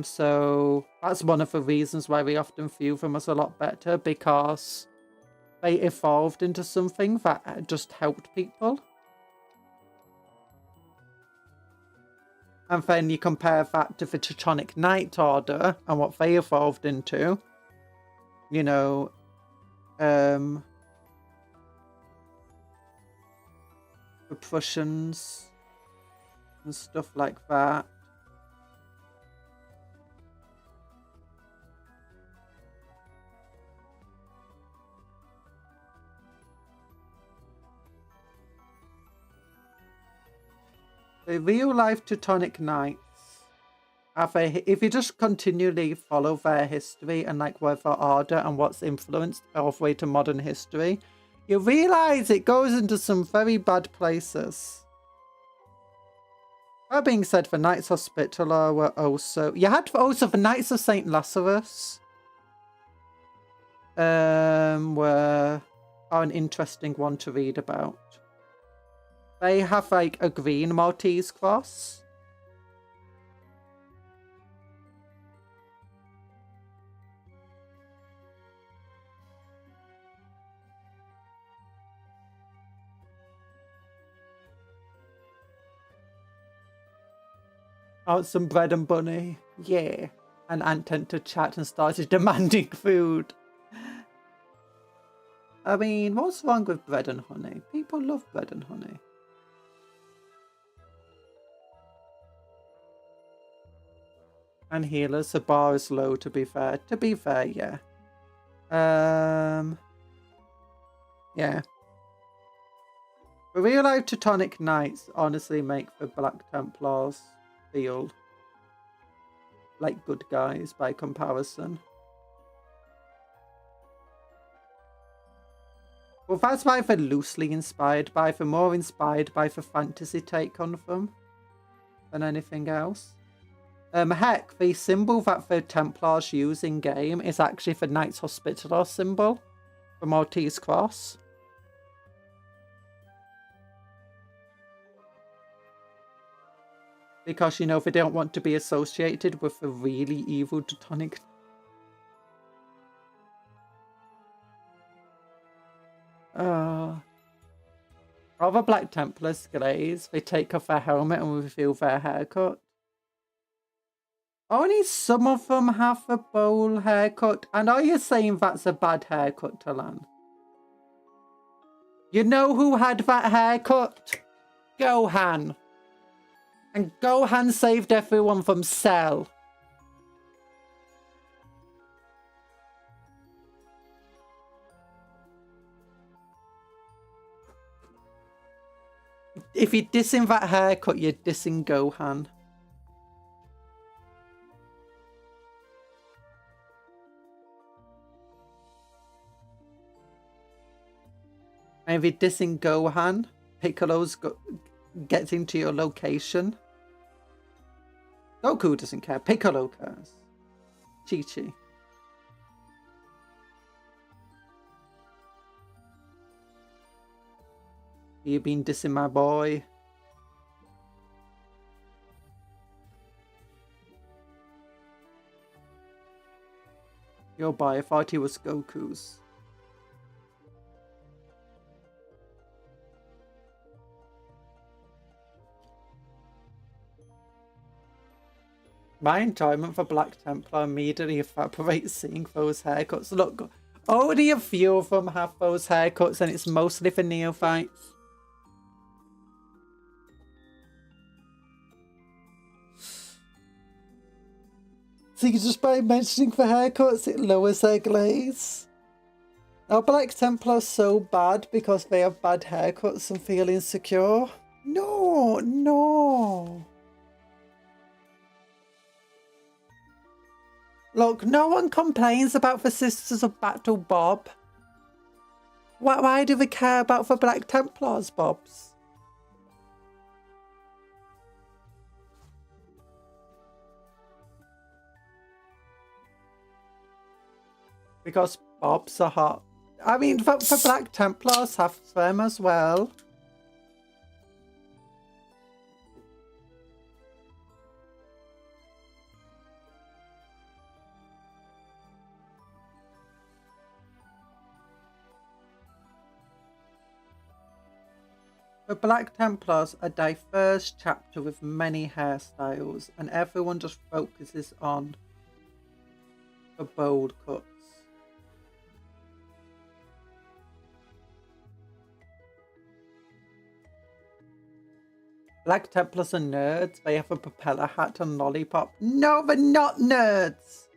So that's one of the reasons why we often view them as a lot better, because they evolved into something that just helped people. And then you compare that to the Teutonic Knight Order and what they evolved into. You know, the Prussians and stuff like that. The real-life Teutonic Knights, if you just continually follow their history and like where their order and what's influenced all the way to modern history, you realise it goes into some very bad places. That being said, the Knights Hospitaller were also... You had also the Knights of St. Lazarus. Are an interesting one to read about. They have like a green Maltese cross. Oh, some bread and bunny. Yeah. And Ant entered chat and started demanding food. I mean, what's wrong with bread and honey? People love bread and honey. And healers, the bar is low, to be fair. To be fair, yeah. Yeah. The real-life Teutonic Knights honestly make the Black Templars feel like good guys by comparison. Well, that's why they're loosely inspired by, they're more inspired by the fantasy take on them than anything else. Heck, the symbol that the Templars use in-game is actually the Knights Hospitaller symbol, the Maltese cross. Because, you know, they don't want to be associated with the really evil Teutonic. Other Black Templars glaze. They take off their helmet and reveal their haircut. Only some of them have a bowl haircut. And are you saying that's a bad haircut, Talan? You know who had that haircut? Gohan. And Gohan saved everyone from Cell. If you're dissing that haircut, you're dissing Gohan. And if you're dissing Gohan, Piccolo's gets into your location. Goku doesn't care. Piccolo cares. Chi-Chi. You've been dissing my boy. Your boy, I thought he was Goku's. My enjoyment for Black Templar immediately evaporates seeing those haircuts. Look, only a few of them have those haircuts, and it's mostly for neophytes. See, just by mentioning the haircuts, it lowers their glaze. Are Black Templars so bad because they have bad haircuts and feel insecure? No, no. Look, no one complains about the Sisters of Battle, Bob. Why do they care about the Black Templars, Bobs? Because Bobs are hot. I mean, the Black Templars have them as well. The Black Templars are a diverse chapter with many hairstyles, and everyone just focuses on the bold cuts. Black Templars are nerds. They have a propeller hat and lollipop. No, they're not nerds.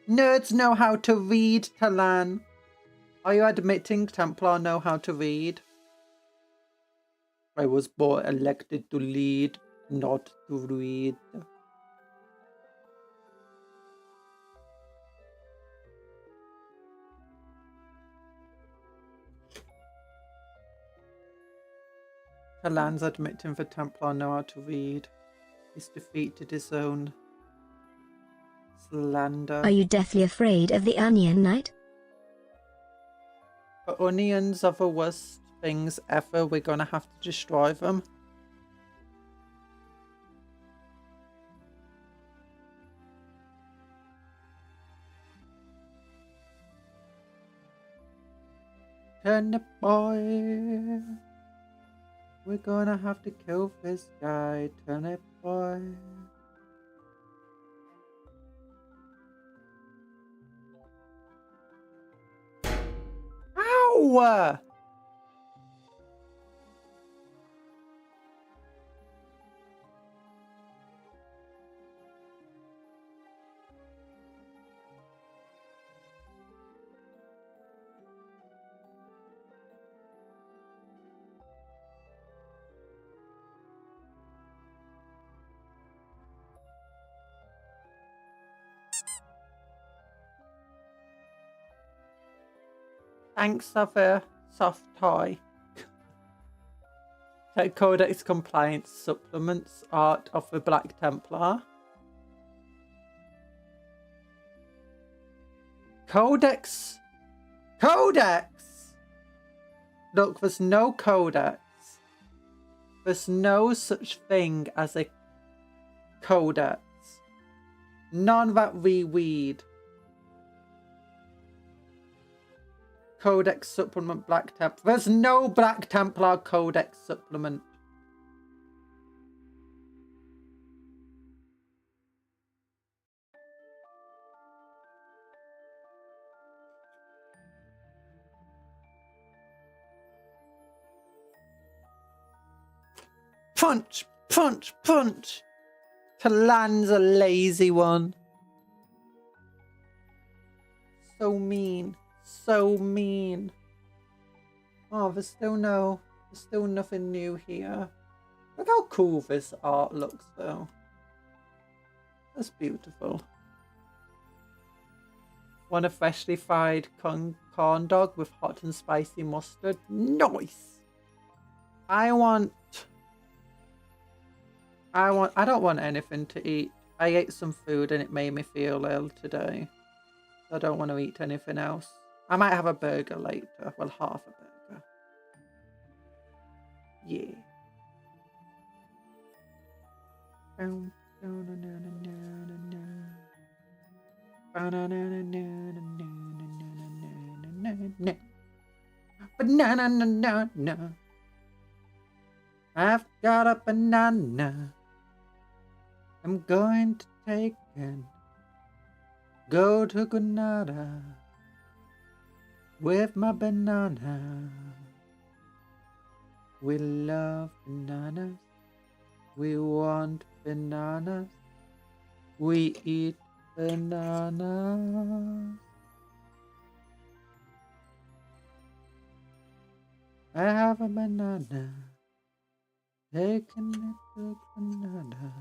Nerds know how to read, Talan. Are you admitting Templar know how to read? I was born elected to lead, not to read. Talan's admitting the Templar know how to read. He's defeated his own slander. Are you deathly afraid of the Onion Knight? The onions are the worst things ever. We're gonna have to destroy them. Turnip boy, we're gonna have to kill this guy. Turnip boy. Ow! Thanks for the soft toy. Codex Compliance Supplements Art of the Black Templar. Codex! Codex! Look, there's no codex. There's no such thing as a Codex. None that we read. Codex supplement Black Templar. There's no Black Templar Codex supplement. Punch, punch, punch. Talan's a lazy one. So mean. So mean. Oh, there's still nothing new here. Look how cool this art looks though. That's beautiful. Want a freshly fried corn dog with hot and spicy mustard? Nice. I don't want anything to eat. I ate some food and it made me feel ill today. I don't want to eat anything else. I might have a burger later. Well, half a burger. Yeah. Banana. I've got a banana. I'm going to take and go to Granada with my banana. We love bananas. We want bananas. We eat bananas. I have a banana. Taking it to Granada.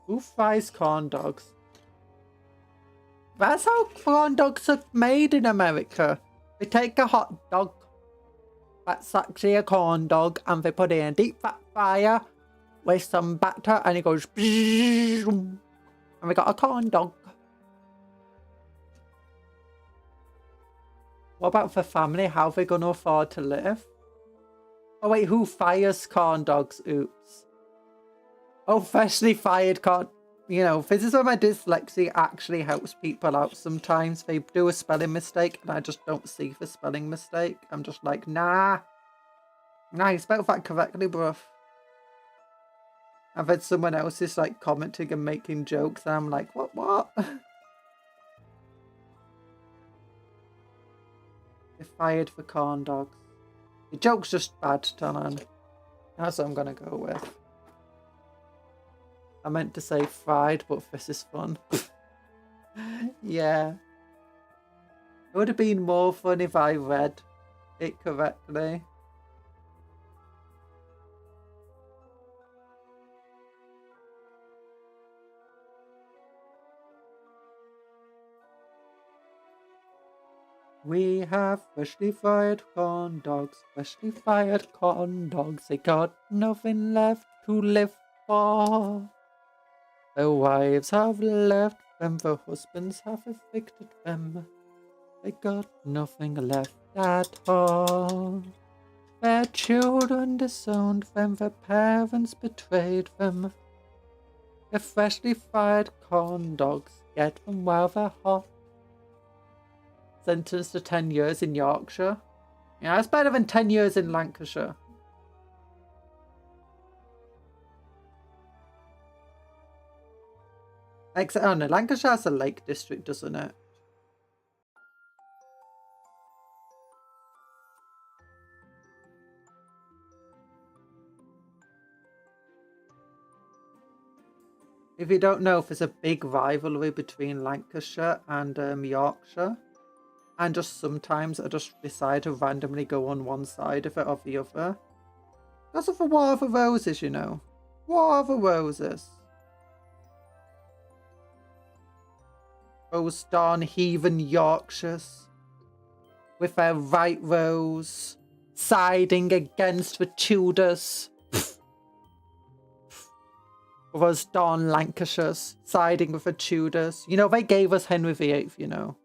Who fries corn dogs? That's how corn dogs are made in America. They take a hot dog that's actually a corn dog and they put it in a deep fat fryer with some batter and it goes and we got a corn dog. What about for family? How are they going to afford to live? Oh wait, who fires corn dogs? Oops. Oh, freshly fired corn. You know, this is where my dyslexia actually helps people out sometimes. They do a spelling mistake and I just don't see the spelling mistake. I'm just like, nah. Nah, you spelled that correctly, bruv. I've had someone else is like commenting and making jokes and I'm like, what? They're fired for corn dogs. The joke's just bad, Tanan. That's what I'm gonna go with. I meant to say fried, but this is fun. Yeah. It would have been more fun if I read it correctly. We have freshly fried corn dogs, freshly fried corn dogs. They got nothing left to live for. Their wives have left them, their husbands have evicted them. They got nothing left at all. Their children disowned them, their parents betrayed them. The freshly fried corn dogs get them while they're hot. Sentenced to 10 years in Yorkshire. Yeah, that's better than 10 years in Lancashire. Except, oh no, Lancashire has a Lake District, doesn't it? If you don't know, there's a big rivalry between Lancashire and Yorkshire. And just sometimes I just decide to randomly go on one side of it or the other. That's of the War of the Roses, you know. War of the Roses. Those darn heathen Yorkshires. With their right rose. Siding against the Tudors. Those darn Lancashires. Siding with the Tudors. You know, they gave us Henry VIII, you know.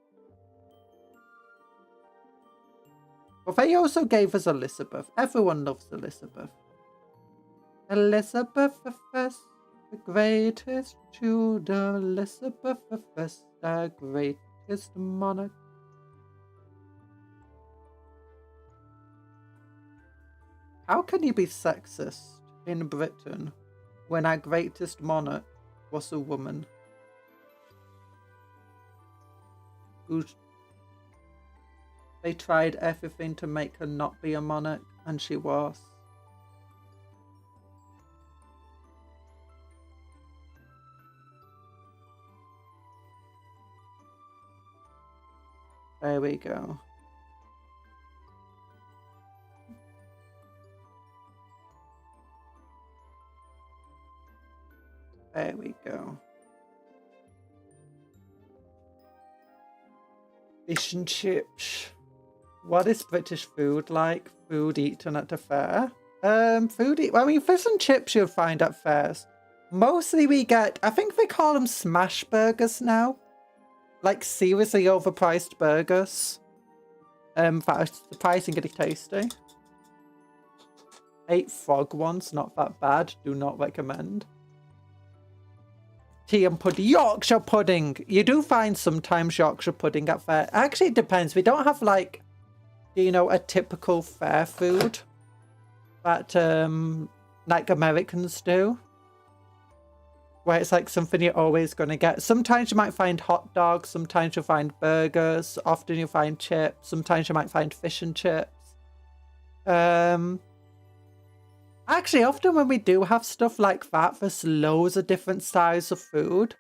But they also gave us Elizabeth. Everyone loves Elizabeth. Elizabeth I, the greatest Tudor. Elizabeth I, the greatest monarch. How can you be sexist in Britain when our greatest monarch was a woman? They tried everything to make her not be a monarch, and she was. There we go. There we go. Fish and chips. What is British food like? Food eaten at a fair? I mean, fish and chips you'll find at fairs. Mostly we get, I think they call them smash burgers now. Like seriously overpriced burgers. That are surprisingly tasty. 8 frog ones, not that bad. Do not recommend. Tea and pudding. Yorkshire pudding. You do find sometimes Yorkshire pudding at fair. Actually, it depends. We don't have like, you know, a typical fair food that like Americans do, where it's like something you're always going to get. Sometimes you might find hot dogs. Sometimes you'll find burgers. Often you'll find chips. Sometimes you might find fish and chips. Actually, often when we do have stuff like that, there's loads of different styles of food.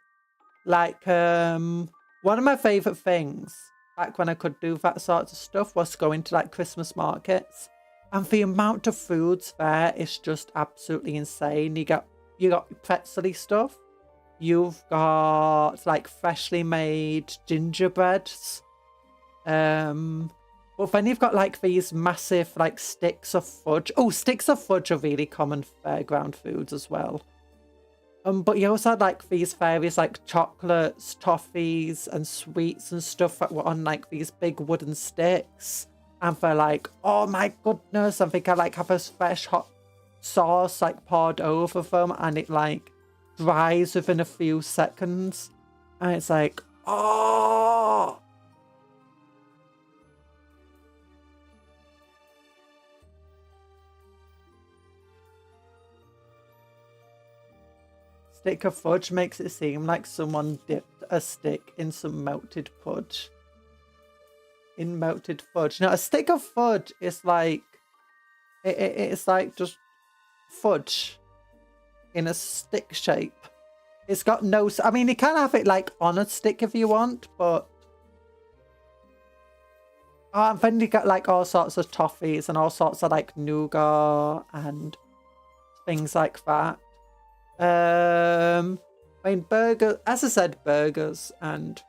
Like, one of my favourite things, back when I could do that sort of stuff, was going to like Christmas markets. And the amount of foods there is just absolutely insane. You got pretzely stuff. You've got like freshly made gingerbreads. But then you've got like these massive like sticks of fudge. Oh, sticks of fudge are really common fairground foods as well. But you also had like these various like chocolates, toffees and sweets and stuff that were on like these big wooden sticks. And they're like, oh my goodness. And they can like have a fresh hot sauce like poured over them, and it like dries within a few seconds. And it's like, oh. Stick of fudge makes it seem like someone dipped a stick in some melted fudge. In melted fudge. Now, a stick of fudge is like, it's like just fudge in a stick shape. It's got no, I mean, you can have it like on a stick if you want, but and then you get like all sorts of toffees and all sorts of like nougat and things like that. I mean, burger, as I said, burgers and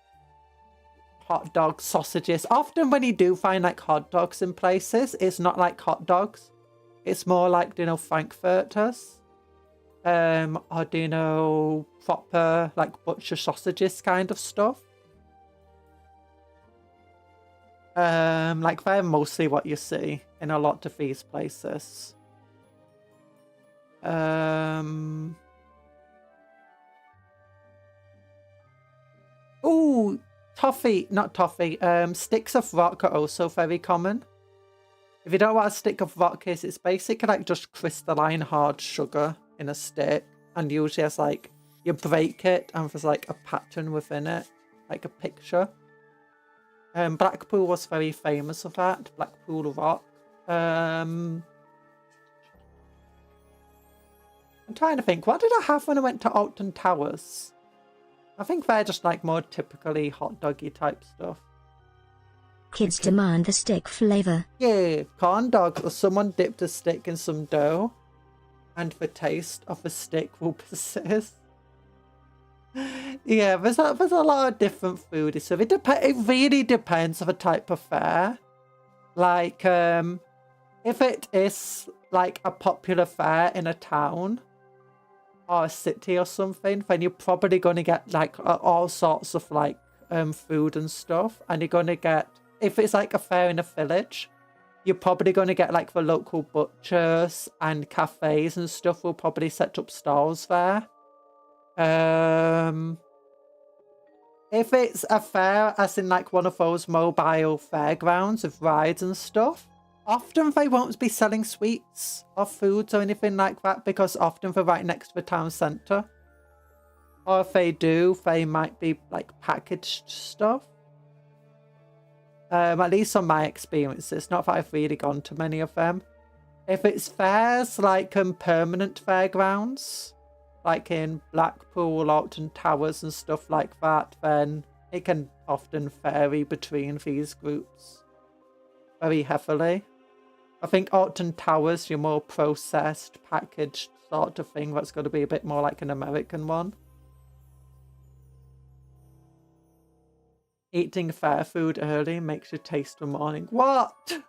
hot dogs, sausages. Often when you do find like hot dogs in places, it's not like hot dogs. It's more like, you know, frankfurters. Or, you know, proper like butcher sausages kind of stuff. Like they're mostly what you see in a lot of these places. Oh, not toffee. Sticks of rock are also very common. If you don't know what a stick of rock is, it's basically like just crystalline hard sugar in a stick, and usually it's like you break it and there's like a pattern within it, like a picture. Blackpool was very famous for that. Blackpool rock. I'm trying to think, what did I have when I went to Alton Towers? I think they're just like more typically hot doggy type stuff. Kids demand the stick flavor. Yeah, corn dog, or someone dipped a stick in some dough and the taste of the stick will persist. Yeah, there's a lot of different food. So it really depends on the type of fair. Like, if it is like a popular fair in a town or a city or something, then you're probably going to get like all sorts of like food and stuff. And you're going to get, if it's like a fair in a village, you're probably going to get like the local butchers and cafes and stuff will probably set up stalls there. If it's a fair, as in like one of those mobile fairgrounds with rides and stuff, often they won't be selling sweets or foods or anything like that because often they're right next to the town centre. Or if they do, they might be like packaged stuff. At least on my experiences, not that I've really gone to many of them. If it's fairs like permanent fairgrounds, like in Blackpool, Alton Towers and stuff like that, then it can often vary between these groups very heavily. I think Alton Towers, your more processed, packaged sort of thing, that's going to be a bit more like an American one. Eating fair food early makes you taste the morning. What?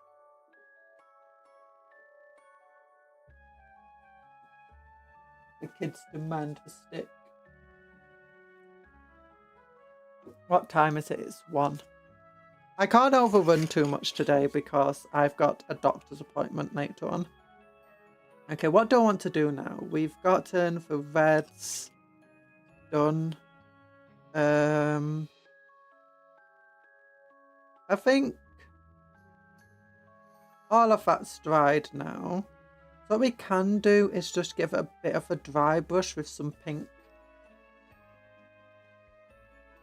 The kids demand a stick. What time is it? It's 1. I can't overrun too much today because I've got a doctor's appointment later on. Okay, what do I want to do now? We've gotten the reds done. I think all of that's dried now. So what we can do is just give it a bit of a dry brush with some pink.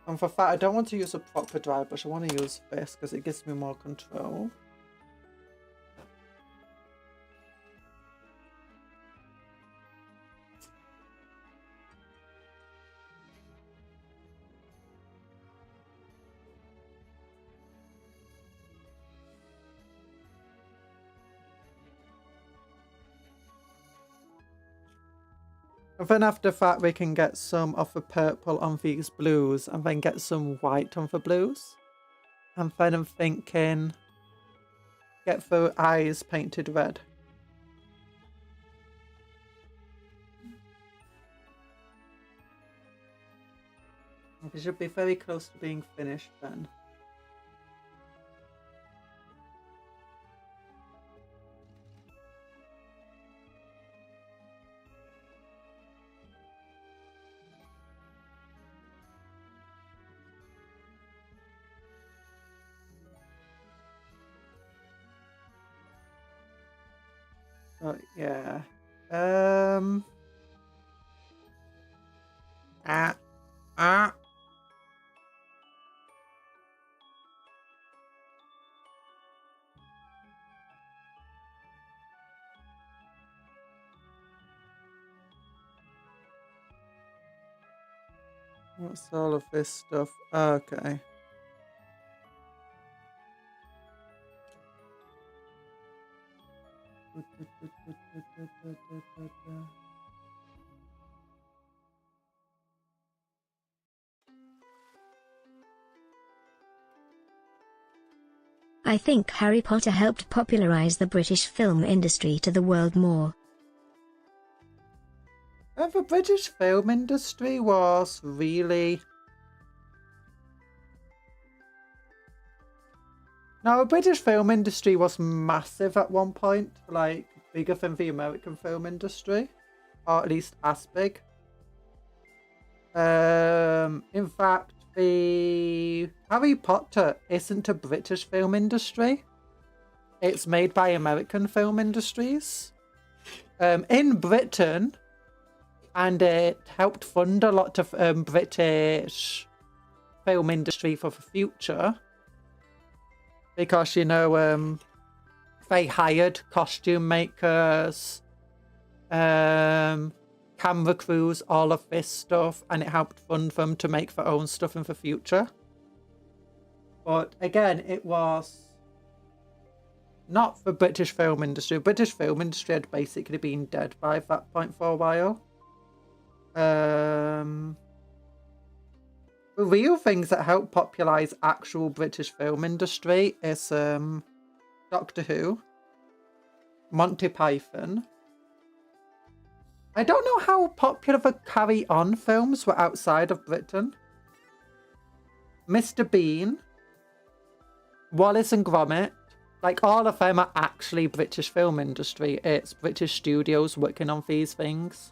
And for that, I don't want to use a proper dry brush. I want to use this because it gives me more control. And then after that, we can get some of the purple on these blues and then get some white on the blues. And then I'm thinking, get the eyes painted red. We should be very close to being finished then. Oh, yeah. What's all of this stuff? Okay. I think Harry Potter helped popularize the British film industry to the world more. The British film industry was really... Now, the British film industry was massive at one point, like bigger than the American film industry, or at least as big. In fact, the Harry Potter isn't a British film industry. It's made by American film industries. In Britain, and it helped fund a lot of British film industry for the future. Because, you know, they hired costume makers, camera crews, all of this stuff, and it helped fund them to make their own stuff in the future. But again, it was not the British film industry. The British film industry had basically been dead by that point for a while. The real things that help popularize actual British film industry is Doctor Who, Monty Python. I don't know how popular the Carry On films were outside of Britain. Mr. Bean, Wallace and Gromit, Like, all of them are actually British film industry. It's British studios working on these things.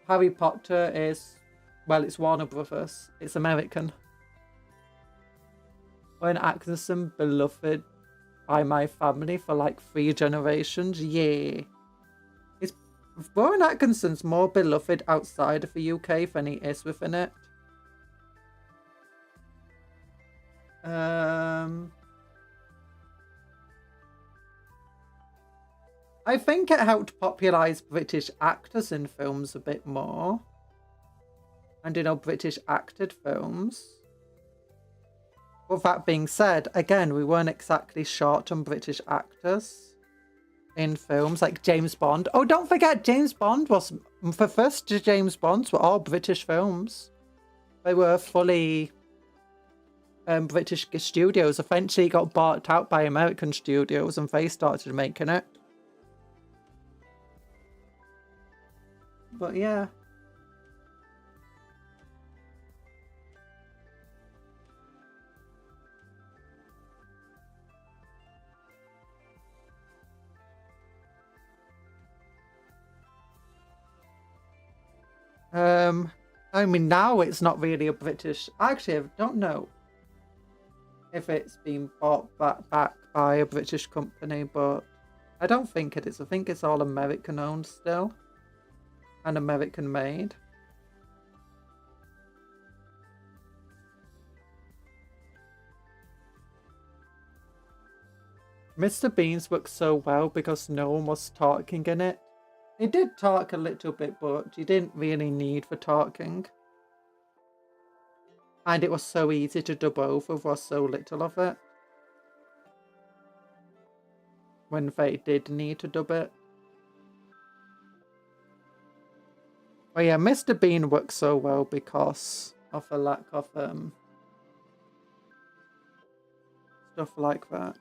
Harry Potter is, well, it's Warner Brothers. It's American. Rowan Atkinson, beloved by my family for like 3 generations. Yeah. Rowan Atkinson's more beloved outside of the UK than he is within it. I think it helped popularise British actors in films a bit more. And, you know, British acted films. With that being said, again, we weren't exactly short on British actors in films like James Bond. Oh, don't forget, James Bond was... The first James Bonds were all British films. They were fully British studios. Eventually got bought out by American studios and they started making it. But yeah. I mean, now it's not really a British... Actually, I don't know if it's been bought back by a British company, but I don't think it is. I think it's all American owned still. And American made. Mr. Bean's worked so well because no one was talking in it. He did talk a little bit, but you didn't really need for talking. And it was so easy to dub over, there was so little of it. When they did need to dub it. But yeah, Mr. Bean works so well because of a lack of stuff like that.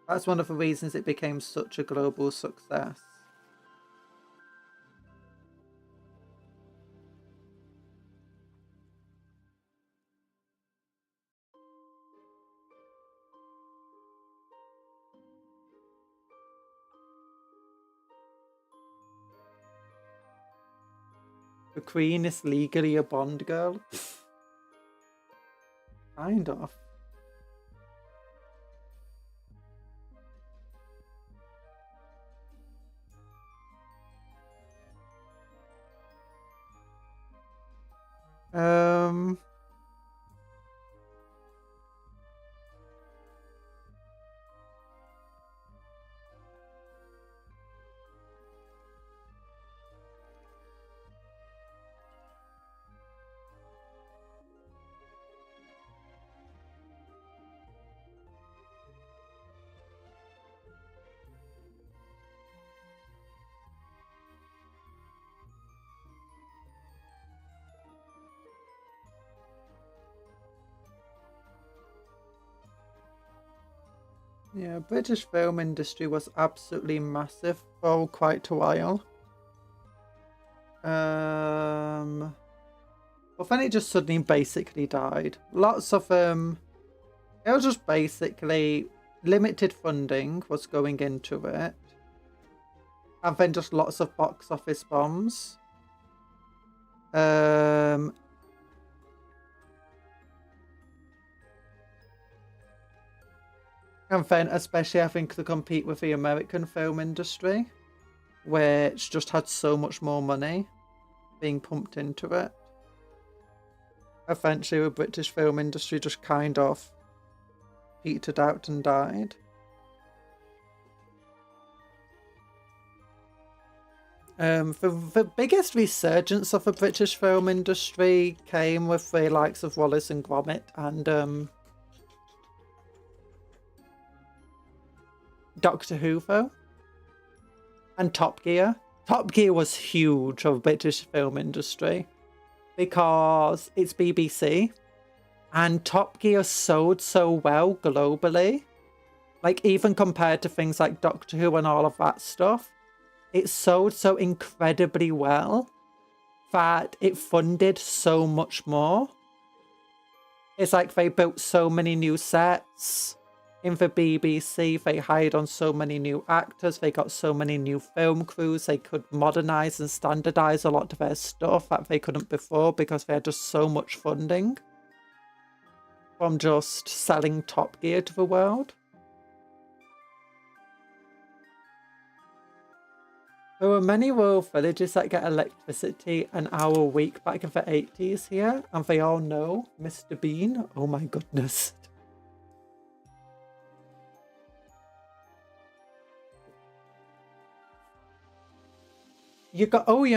That's one of the reasons it became such a global success. The Queen is legally a Bond girl. Kind of. Yeah, British film industry was absolutely massive for quite a while. But then it just suddenly basically died. Lots of it was just basically limited funding was going into it. And then just lots of box office bombs. And then, especially, I think, to compete with the American film industry, which just had so much more money being pumped into it. Eventually, the British film industry just kind of petered out and died. The biggest resurgence of the British film industry came with the likes of Wallace and Gromit and Doctor Who, though, and Top Gear. Top Gear was huge of the British film industry because it's BBC, and Top Gear sold so well globally. Like, even compared to things like Doctor Who and all of that stuff, it sold so incredibly well that it funded so much more. It's like they built so many new sets in the BBC. They hired on so many new actors. They got so many new film crews. They could modernize and standardize a lot of their stuff that they couldn't before because they had just so much funding from just selling Top Gear to the world. There were many rural villages that get electricity an hour a week back in the 80s here, and they all know Mr. Bean. Oh my goodness. You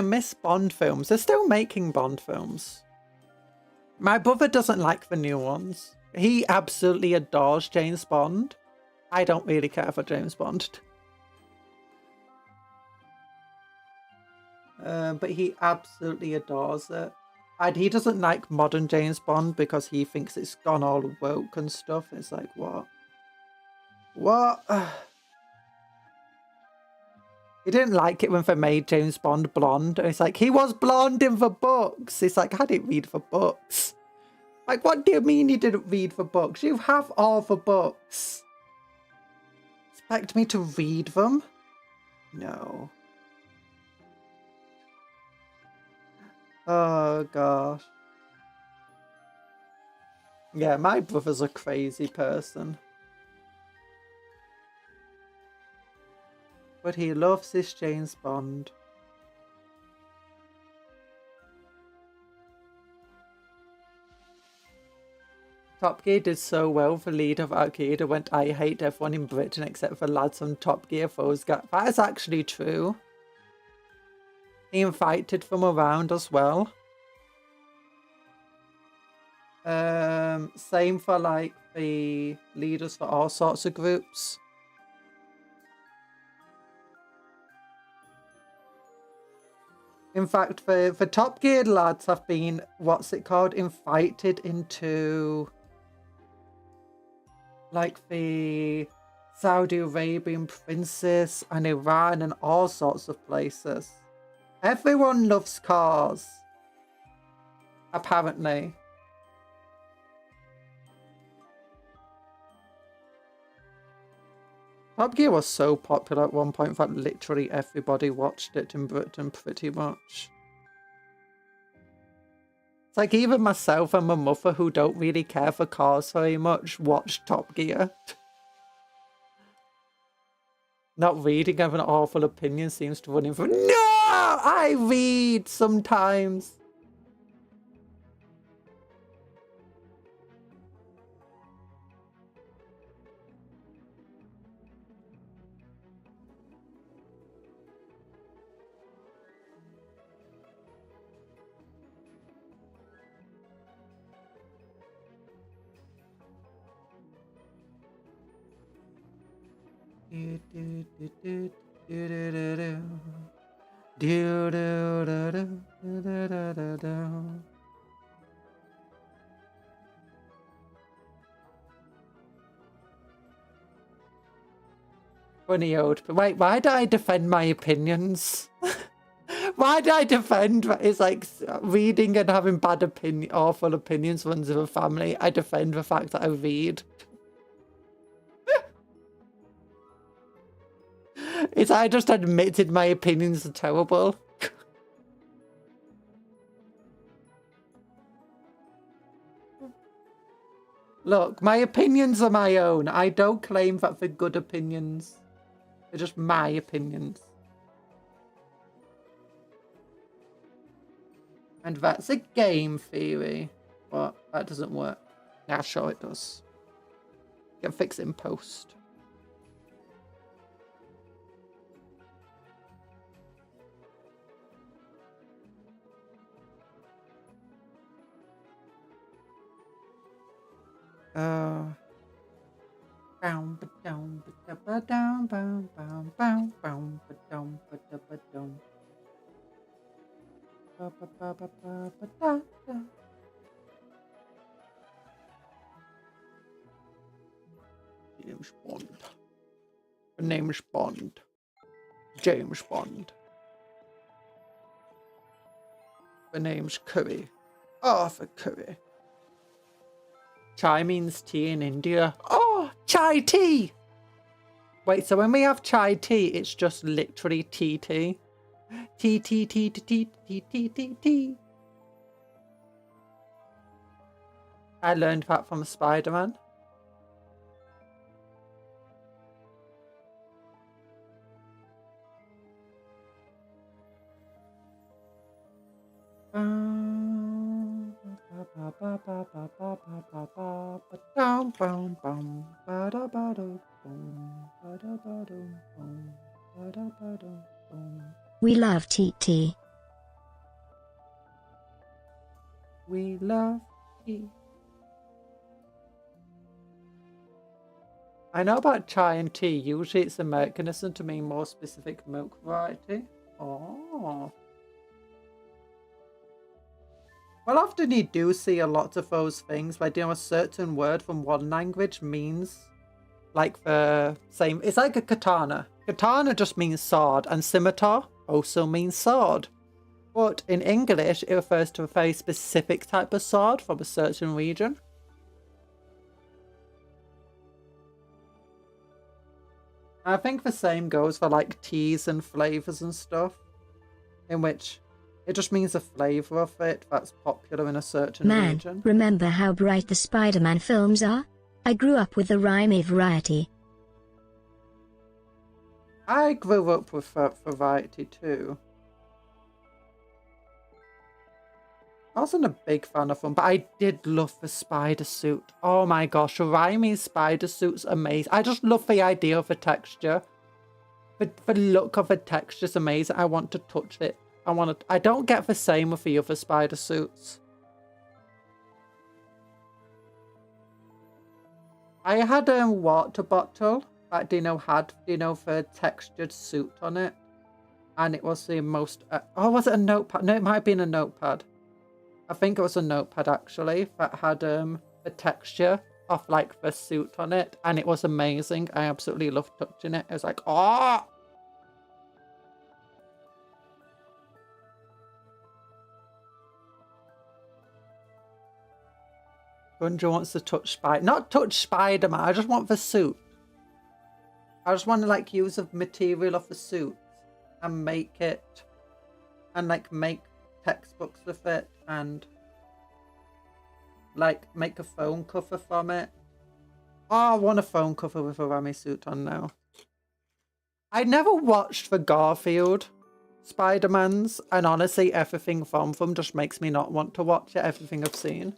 miss Bond films. They're still making Bond films. My brother doesn't like the new ones. He absolutely adores James Bond. I don't really care for James Bond. But he absolutely adores it. And he doesn't like modern James Bond because he thinks it's gone all woke and stuff. It's like, what? What? He didn't like it when they made James Bond blonde. And it's like, he was blonde in the books. It's like, I didn't read the books. Like, what do you mean you didn't read the books? You have all the books. Expect me to read them? No. Oh, gosh. Yeah, my brother's a crazy person. But he loves this James Bond. Top Gear did so well. The leader of Al-Qaeda went, I hate everyone in Britain except for lads on Top Gear foes. That is actually true. He invited them around as well. Same for like the leaders for all sorts of groups. In fact, the Top Gear lads have been, what's it called, invited into like the Saudi Arabian princes and Iran and all sorts of places. Everyone loves cars. Apparently. Top Gear was so popular at one point that literally everybody watched it in Britain pretty much. It's like even myself and my mother, who don't really care for cars very much, watch Top Gear. Not reading, having an awful opinion seems to run in for. No! I read sometimes. Funny old. Wait, why did I defend my opinions? Why did I defend? It's like reading and having bad awful opinions runs in the family. I defend the fact that I read. It's I just admitted my opinions are terrible. Look, my opinions are my own. I don't claim that they're good opinions. They're just my opinions. And that's a game theory. But that doesn't work. Now, sure it does. You can fix it in post. James Bond. The name's Bond. James Bond. The name's Curry. Arthur Curry. Chai means tea in India. Oh, chai tea! Wait, so when we have chai tea, it's just literally tea tea. Tea, tea, tea, tea, tea, tea, tea, tea, tea. I learned that from Spider-Man. We love TT. We love tea. I know about chai and tea. Usually it's Americanism to mean more specific milk variety. Oh. Well, often you do see a lot of those things where, a certain word from one language means like the same. It's like a katana. Katana just means sword, and scimitar also means sword. But in English, it refers to a very specific type of sword from a certain region. I think the same goes for like teas and flavors and stuff, in which it just means a flavor of it that's popular in a certain region. Remember how bright the Spider-Man films are? I grew up with the rhyme variety. I grew up with variety too. I wasn't a big fan of them, but I did love the spider suit. Oh my gosh, Raimi's spider suit's amazing. I just love the idea of the texture. The look of the texture's amazing. I want to touch it. I don't get the same with the other spider suits. I had a water bottle that Dino had, the textured suit on it. And it was the most... oh, was it a notepad? No, it might have been a notepad. I think it was a notepad actually that had the texture of like the suit on it, and it was amazing. I absolutely loved touching it. It was like, oh! Gunja wants to touch not touch Spider-Man. I just want the suit. I just want to like use the material of the suit and make it, and like make textbooks with it, and like make a phone cover from it. Oh, I want a phone cover with a Rami suit on now. I never watched the Garfield Spider-Mans, and honestly everything from them just makes me not want to watch it, everything I've seen.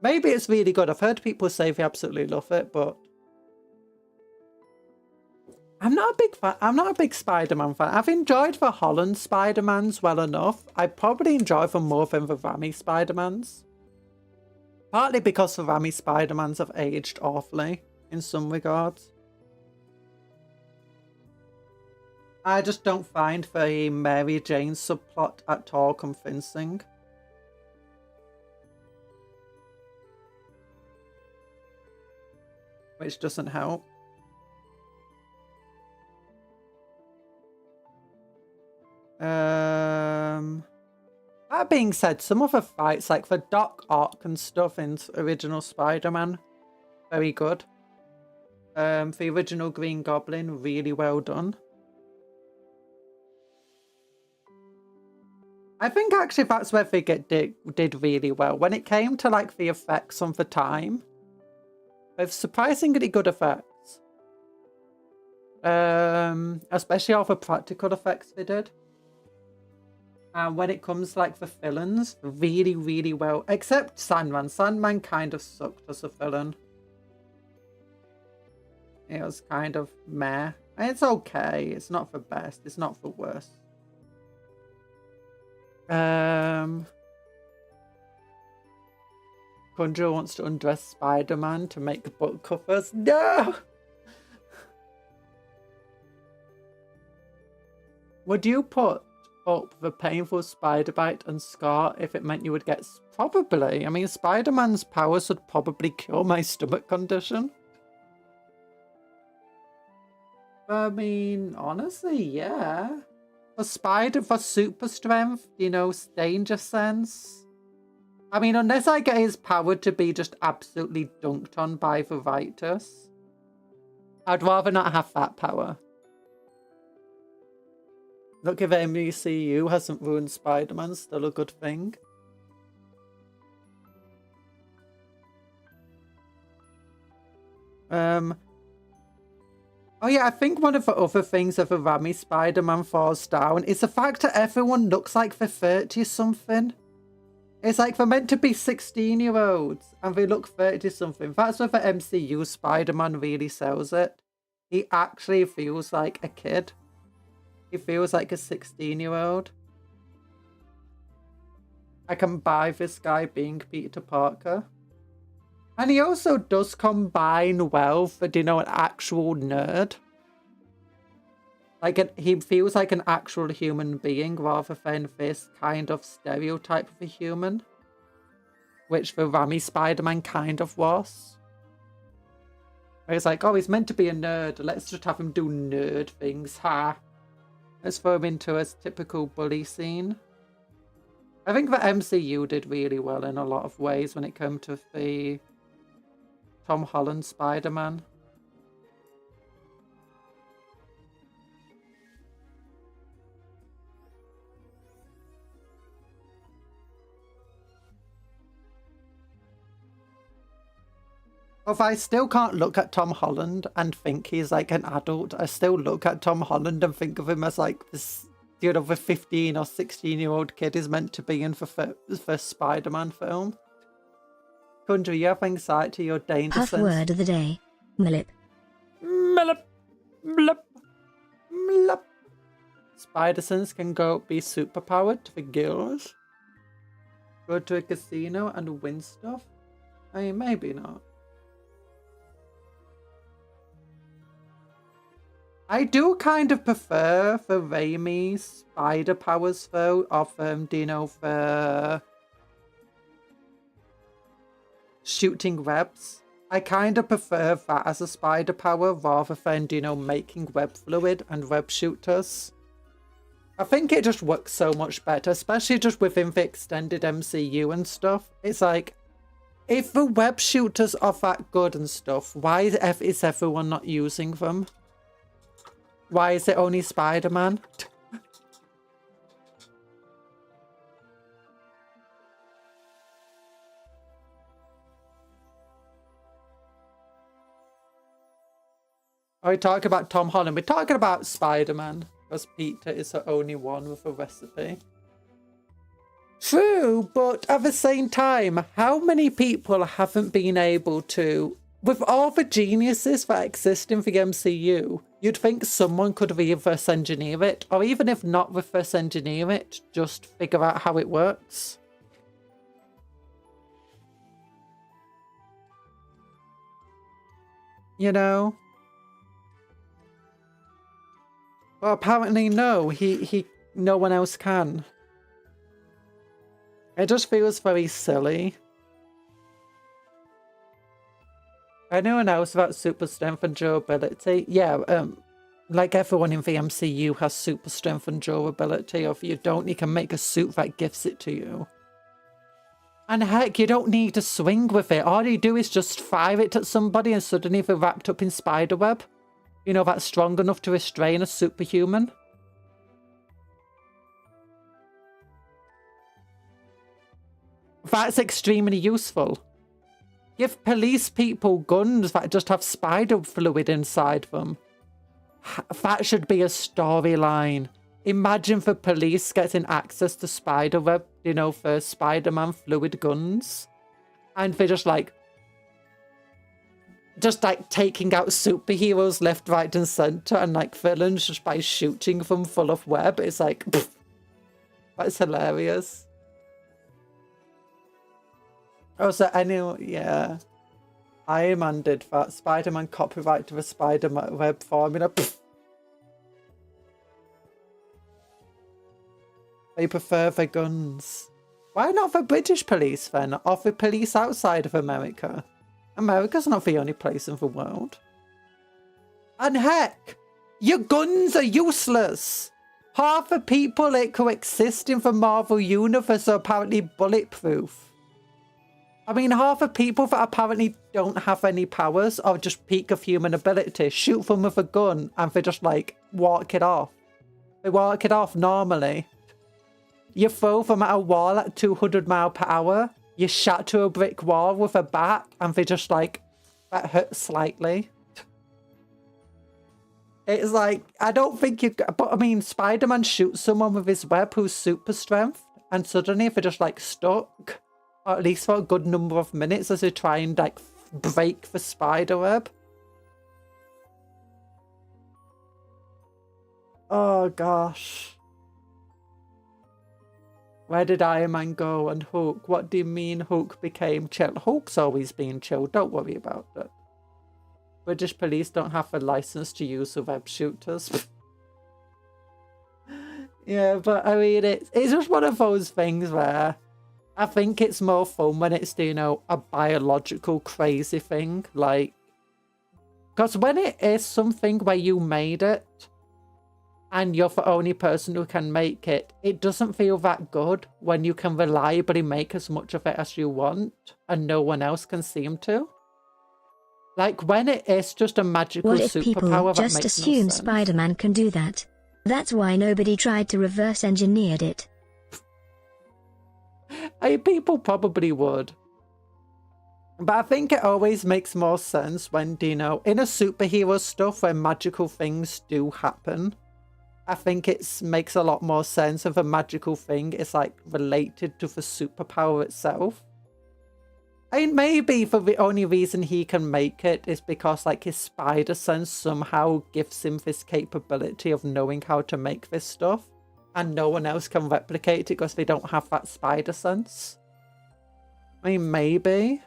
Maybe it's really good. I've heard people say they absolutely love it, but I'm not a big fan. I'm not a big Spider-Man fan. I've enjoyed the Holland Spider-Mans well enough. I probably enjoy them more than the Rami Spider-Mans. Partly because the Rami Spider-Mans have aged awfully in some regards. I just don't find the Mary Jane subplot at all convincing. Which doesn't help. That being said, some of the fights, like the Doc Ock and stuff in original Spider-Man, very good. The original Green Goblin, really well done. I think actually that's where they did really well. When it came to like the effects on the time, they've surprisingly good effects. Especially all the practical effects they did. And when it comes to like the villains, really, really well. Except Sandman. Sandman kind of sucked as a villain. It was kind of meh. It's okay. It's not the best. It's not the worst. Conjuror wants to undress Spider-Man to make book covers. No! Would you put up the painful spider bite and scar if it meant you would get... Probably. I mean, Spider-Man's powers would probably cure my stomach condition. I mean, honestly, yeah. For super strength, danger sense. I mean, unless I get his power to be just absolutely dunked on by the writers, I'd rather not have that power. Look, if MCU hasn't ruined Spider-Man, still a good thing. Oh yeah, I think one of the other things that the Rami Spider-Man falls down is the fact that everyone looks like they're 30-something. It's like they're meant to be 16-year-olds and they look 30-something. That's where the MCU Spider-Man really sells it. He actually feels like a kid. He feels like a 16-year-old. I can buy this guy being Peter Parker. And he also does combine well for, you know, an actual nerd. Like, he feels like an actual human being rather than this kind of stereotype of a human. Which the Rami Spider-Man kind of was. Where it's like, oh, he's meant to be a nerd. Let's just have him do nerd things. Ha! Let's throw him into a typical bully scene. I think the MCU did really well in a lot of ways when it came to the Tom Holland Spider-Man. If I still can't look at Tom Holland and think he's like an adult, I still look at Tom Holland and think of him as like this, you know, the 15 or 16-year-old kid is meant to be in the first Spider-Man film. Conjuror, you have anxiety or danger sense. Word of the day. Millip. Millip. Millip. Millip. Spider sense can be superpowered for girls. Go to a casino and win stuff? I mean, maybe not. I do kind of prefer the Raimi spider powers though, of do you know, the shooting webs. I kind of prefer that as a spider power rather than, you know, making web fluid and web shooters. I think it just works so much better, especially just within the extended MCU and stuff. It's like, if the web shooters are that good and stuff, why is everyone not using them? Why is it only Spider-Man? Are we talking about Tom Holland? We're talking about Spider-Man, because Peter is the only one with a recipe. True, but at the same time, how many people haven't been able to... With all the geniuses that exist in the MCU, you'd think someone could reverse engineer it, or even if not reverse engineer it, just figure out how it works. You know? Well, apparently no, no one else can. It just feels very silly. Anyone else about super strength and durability? Yeah, like everyone in the MCU has super strength and durability, or if you don't, you can make a suit that gives it to you. And heck, you don't need to swing with it. All you do is just fire it at somebody and suddenly they're wrapped up in spiderweb. You know, that's strong enough to restrain a superhuman. That's extremely useful. Give police people guns that just have spider fluid inside them. That should be a storyline. Imagine the police getting access to spiderweb, you know, for Spider-Man fluid guns. And they're just like taking out superheroes left, right and centre and like villains just by shooting them full of web. It's like, pfft, that's hilarious. Oh, so anyway, yeah. Iron Man did that. Spider-Man copyright to the Spider-Web formula. Pfft. They prefer the guns. Why not the British police then? Or the police outside of America? America's not the only place in the world. And heck, your guns are useless. Half the people that coexist in the Marvel Universe are apparently bulletproof. I mean, half of people that apparently don't have any powers or just peak of human ability shoot them with a gun and they just like walk it off. They walk it off normally. You throw them at a wall at 200 miles per hour. You shatter a brick wall with a bat and they just like, that hurts slightly. It's like, I don't think you... But I mean, Spider-Man shoots someone with his web who's super strength and suddenly they're just like stuck. Or at least for a good number of minutes as they try and like break the spider web. Oh gosh. Where did Iron Man go and Hulk? What do you mean Hulk became chill? Hulk's always been chill, don't worry about it. British police don't have a license to use the web shooters. Yeah, but I mean, it's just one of those things where I think it's more fun when it's, you know, a biological crazy thing. Like, because when it is something where you made it and you're the only person who can make it, it doesn't feel that good when you can reliably make as much of it as you want and no one else can seem to. Like, when it is just a magical What if superpower, people that just makes assume no sense. Spider-Man can do that? That's why nobody tried to reverse engineered it. People probably would. But I think it always makes more sense when, you know, in a superhero stuff where magical things do happen, I think it makes a lot more sense if a magical thing is like related to the superpower itself. I mean, maybe for the only reason he can make it is because like his spider sense somehow gives him this capability of knowing how to make this stuff. And no one else can replicate it because they don't have that spider sense. I mean, maybe.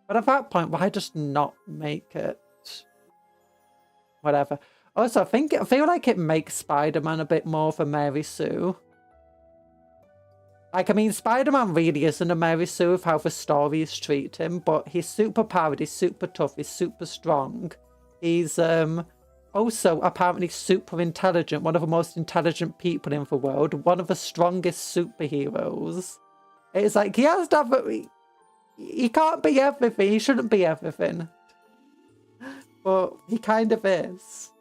But at that point, why just not make it? Whatever. Also, I feel like it makes Spider-Man a bit more of a Mary Sue. Like, I mean, Spider-Man really isn't a Mary Sue with how the stories treat him, but he's super powered, he's super tough, he's super strong. He's, also apparently super intelligent, one of the most intelligent people in the world, one of the strongest superheroes. It's like, he has to have he can't be everything, he shouldn't be everything. But he kind of is.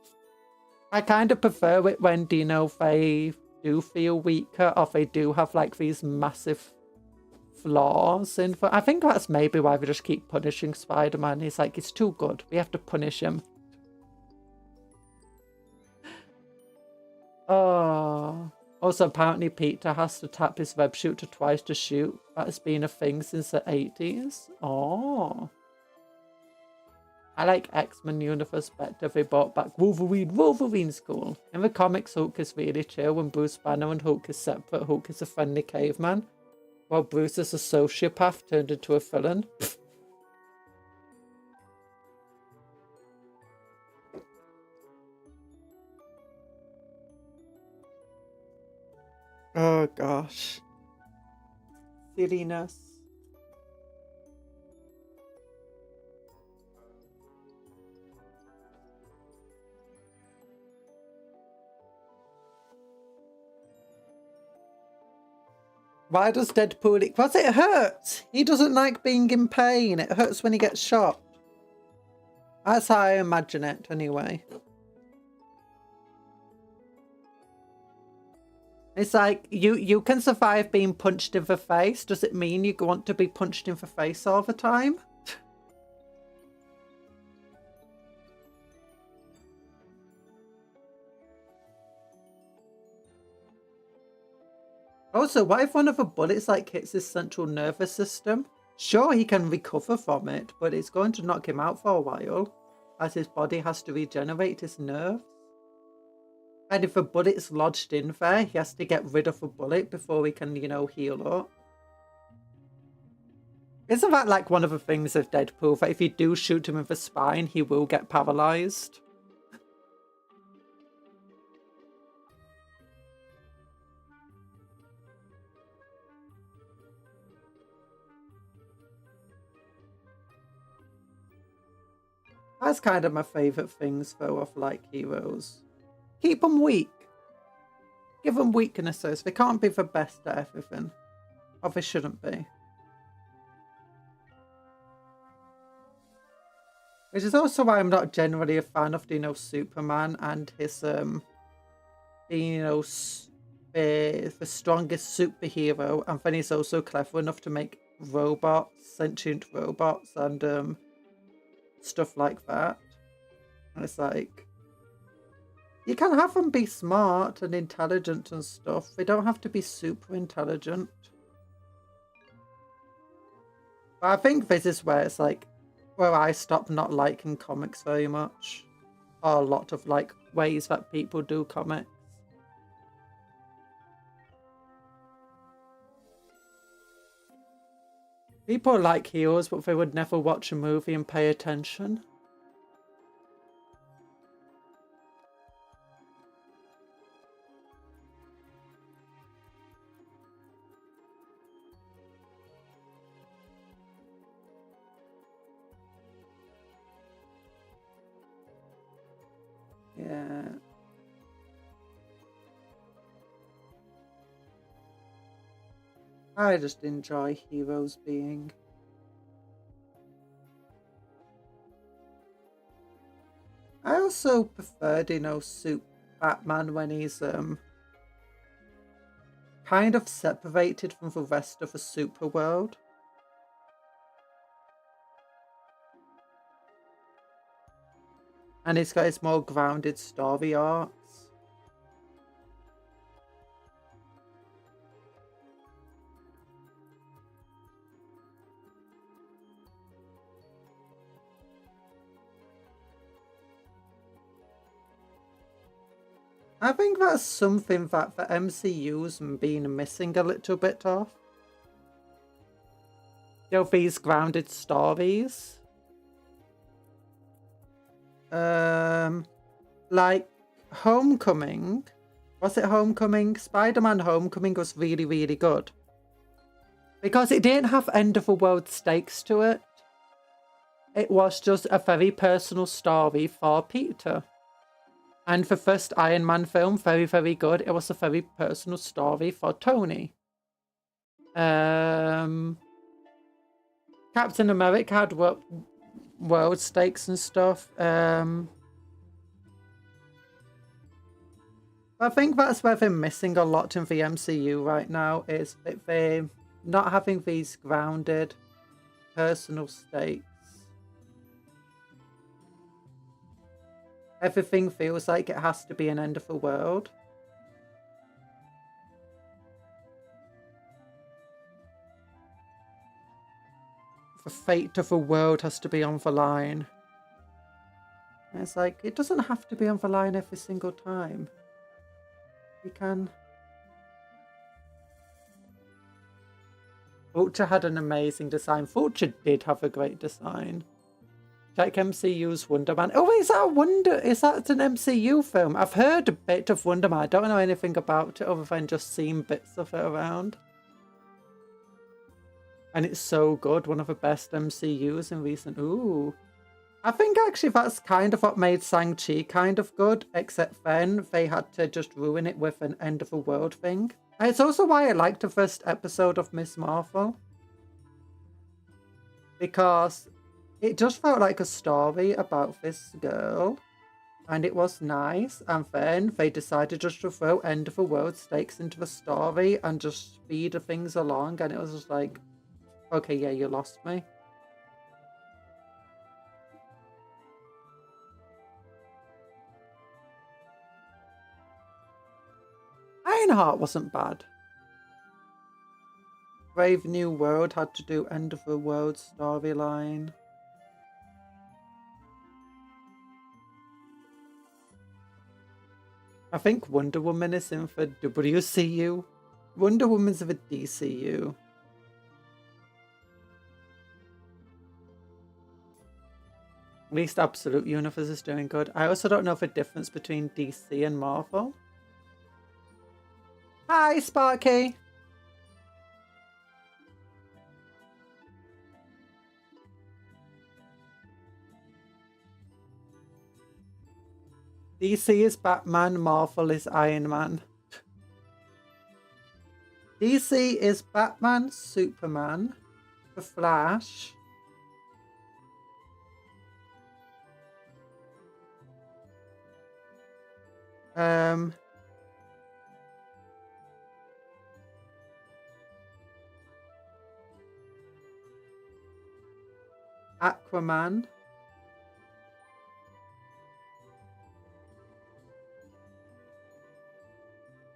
I kind of prefer it when, you know, they do feel weaker or they do have like these massive flaws in. I think that's maybe why we just keep punishing Spider-Man. He's like, it's too good, we have to punish him. Oh. Also, apparently Peter has to tap his web shooter twice to shoot. That has been a thing since the 80s. Oh. I like X-Men universe better. They brought back Wolverine. Wolverine's cool. In the comics, Hulk is really chill. When Bruce Banner and Hulk is separate, Hulk is a friendly caveman, while Bruce is a sociopath turned into a villain. Oh gosh. Silliness. Why does Deadpool... Because it hurts! He doesn't like being in pain. It hurts when he gets shot. That's how I imagine it, anyway. It's like, you can survive being punched in the face. Does it mean you want to be punched in the face all the time? Also, what if one of the bullets like hits his central nervous system? Sure, he can recover from it, but it's going to knock him out for a while, as his body has to regenerate his nerves. And if a bullet's lodged in there, he has to get rid of the bullet before he can, you know, heal up. Isn't that like one of the things of Deadpool, that if you do shoot him in the spine, he will get paralyzed? That's kind of my favourite things, though, of, like, heroes. Keep them weak. Give them weaknesses. They can't be the best at everything. Or they shouldn't be. Which is also why I'm not generally a fan of, you know, Superman and his, being, you know, the strongest superhero. And then he's also clever enough to make robots, sentient robots, and stuff like that. And it's like, you can have them be smart and intelligent and stuff. They don't have to be super intelligent. But I think this is where it's like, where I stop not liking comics very much. Or a lot of like ways that people do comics. People like heroes, but they would never watch a movie and pay attention. Yeah. I just enjoy heroes being. I also preferred, you know, Batman when he's kind of separated from the rest of the super world. And he's got his more grounded story arcs. I think that's something that the MCU's been missing a little bit of. You know, these grounded stories. Like Homecoming. Was it Homecoming? Spider-Man Homecoming was really, really good. Because it didn't have end of the world stakes to it. It was just a very personal story for Peter. And the first Iron Man film, very, very good. It was a very personal story for Tony. Captain America had world stakes and stuff. I think that's where they're missing a lot in the MCU right now, is that they're not having these grounded personal stakes. Everything feels like it has to be an end of the world. The fate of the world has to be on the line. And it's like, it doesn't have to be on the line every single time. You can. Vulture had an amazing design. Vulture did have a great design. Like MCU's Wonder Man. Oh, is that an MCU film? I've heard a bit of Wonder Man. I don't know anything about it other than just seeing bits of it around. And it's so good. One of the best MCUs in recent. Ooh. I think actually that's kind of what made Shang-Chi kind of good, except then they had to just ruin it with an end of the world thing. And it's also why I liked the first episode of Miss Marvel. Because it just felt like a story about this girl. And it was nice. And then they decided just to throw end of the world stakes into the story and just speed things along. And it was just like, okay, yeah, you lost me. Ironheart wasn't bad. Brave New World had to do end of the world storyline. I think Wonder Woman is in for WCU. Wonder Woman's for DCU. At least Absolute Universe is doing good. I also don't know the difference between DC and Marvel. Hi, Sparky! DC is Batman, Marvel is Iron Man. DC is Batman, Superman, The Flash, Aquaman.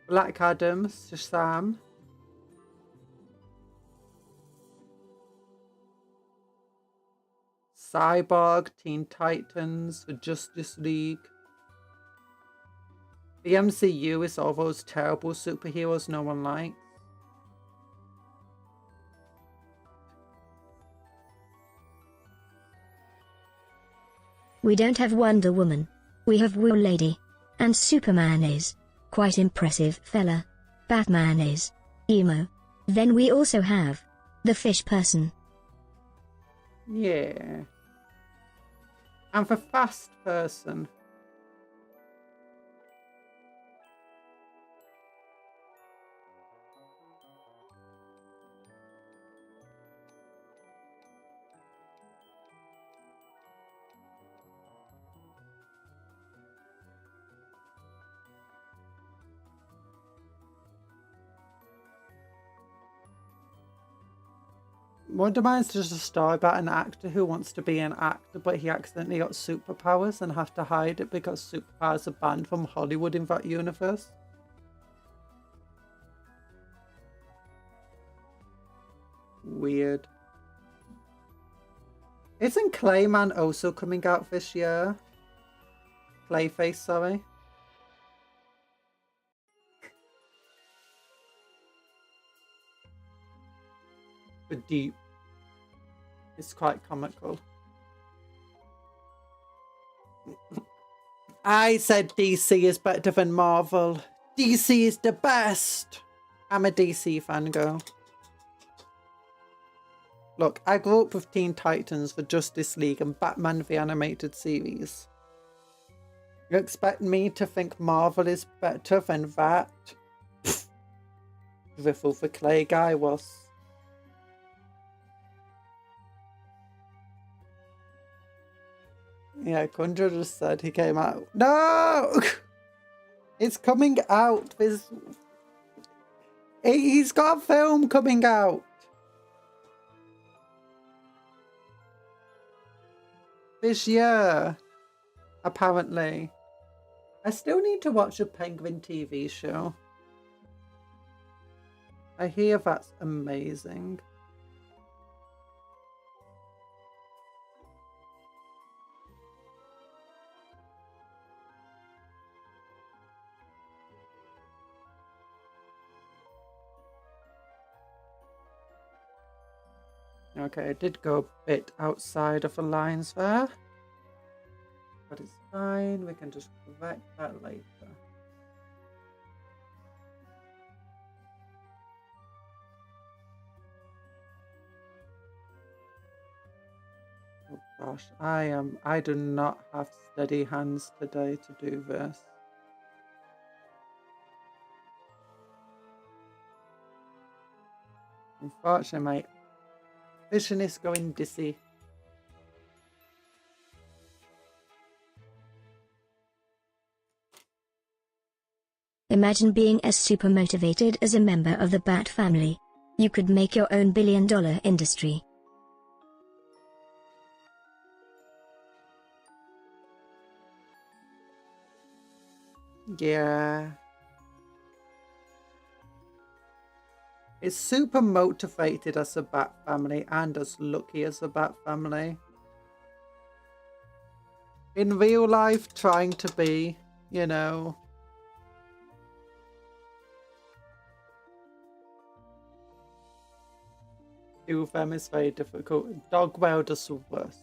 Black Adam, Shazam. Cyborg, Teen Titans, the Justice League. The MCU is all those terrible superheroes no one likes. We don't have Wonder Woman. We have Wool Lady. And Superman is quite impressive fella. Batman is emo. Then we also have the Fish Person. Yeah. And for Fast Person. Wonder Woman's just a story about an actor who wants to be an actor, but he accidentally got superpowers and has to hide it because superpowers are banned from Hollywood in that universe. Weird. Isn't Clayman also coming out this year? Clayface, sorry. The Deep. It's quite comical. I said DC is better than Marvel. DC is the best. I'm a DC fangirl. Look, I grew up with Teen Titans, the Justice League, and Batman the Animated Series. You expect me to think Marvel is better than that? Riffle the Clay guy was. Yeah, Conjuror just said he came out. No! It's coming out. He's got a film coming out. This year. Apparently. I still need to watch a Penguin TV show. I hear that's amazing. Okay, I did go a bit outside of the lines there. But it's fine, we can just correct that later. Oh gosh, I do not have steady hands today to do this. Unfortunately, my vision is going dizzy. Imagine being as super motivated as a member of the Bat family. You could make your own billion-dollar industry. Yeah. It's super motivated as a Bat family and as lucky as a Bat family. In real life, trying to be, you know... two of them is very difficult. Dogwell does the worst.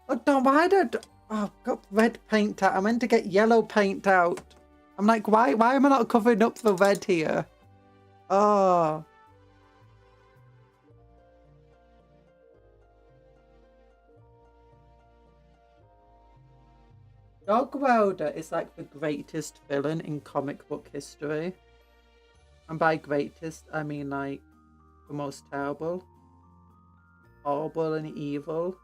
Oh no, why did... Oh, I've got red paint out. I meant to get yellow paint out. I'm like, why am I not covering up the red here? Oh... Dog Wilder is like the greatest villain in comic book history. And by greatest, I mean like the most terrible, horrible and evil.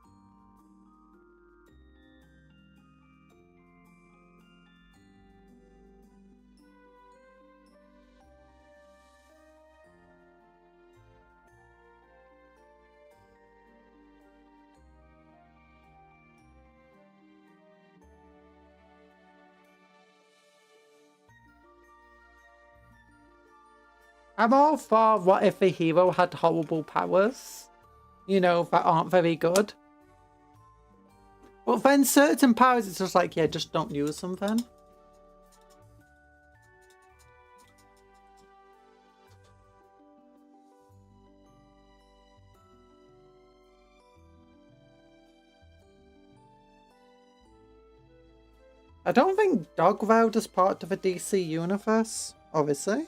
I'm all for what if a hero had horrible powers, you know, that aren't very good. But then certain powers, it's just like, yeah, just don't use them then. I don't think Dogveld is part of a DC universe, obviously.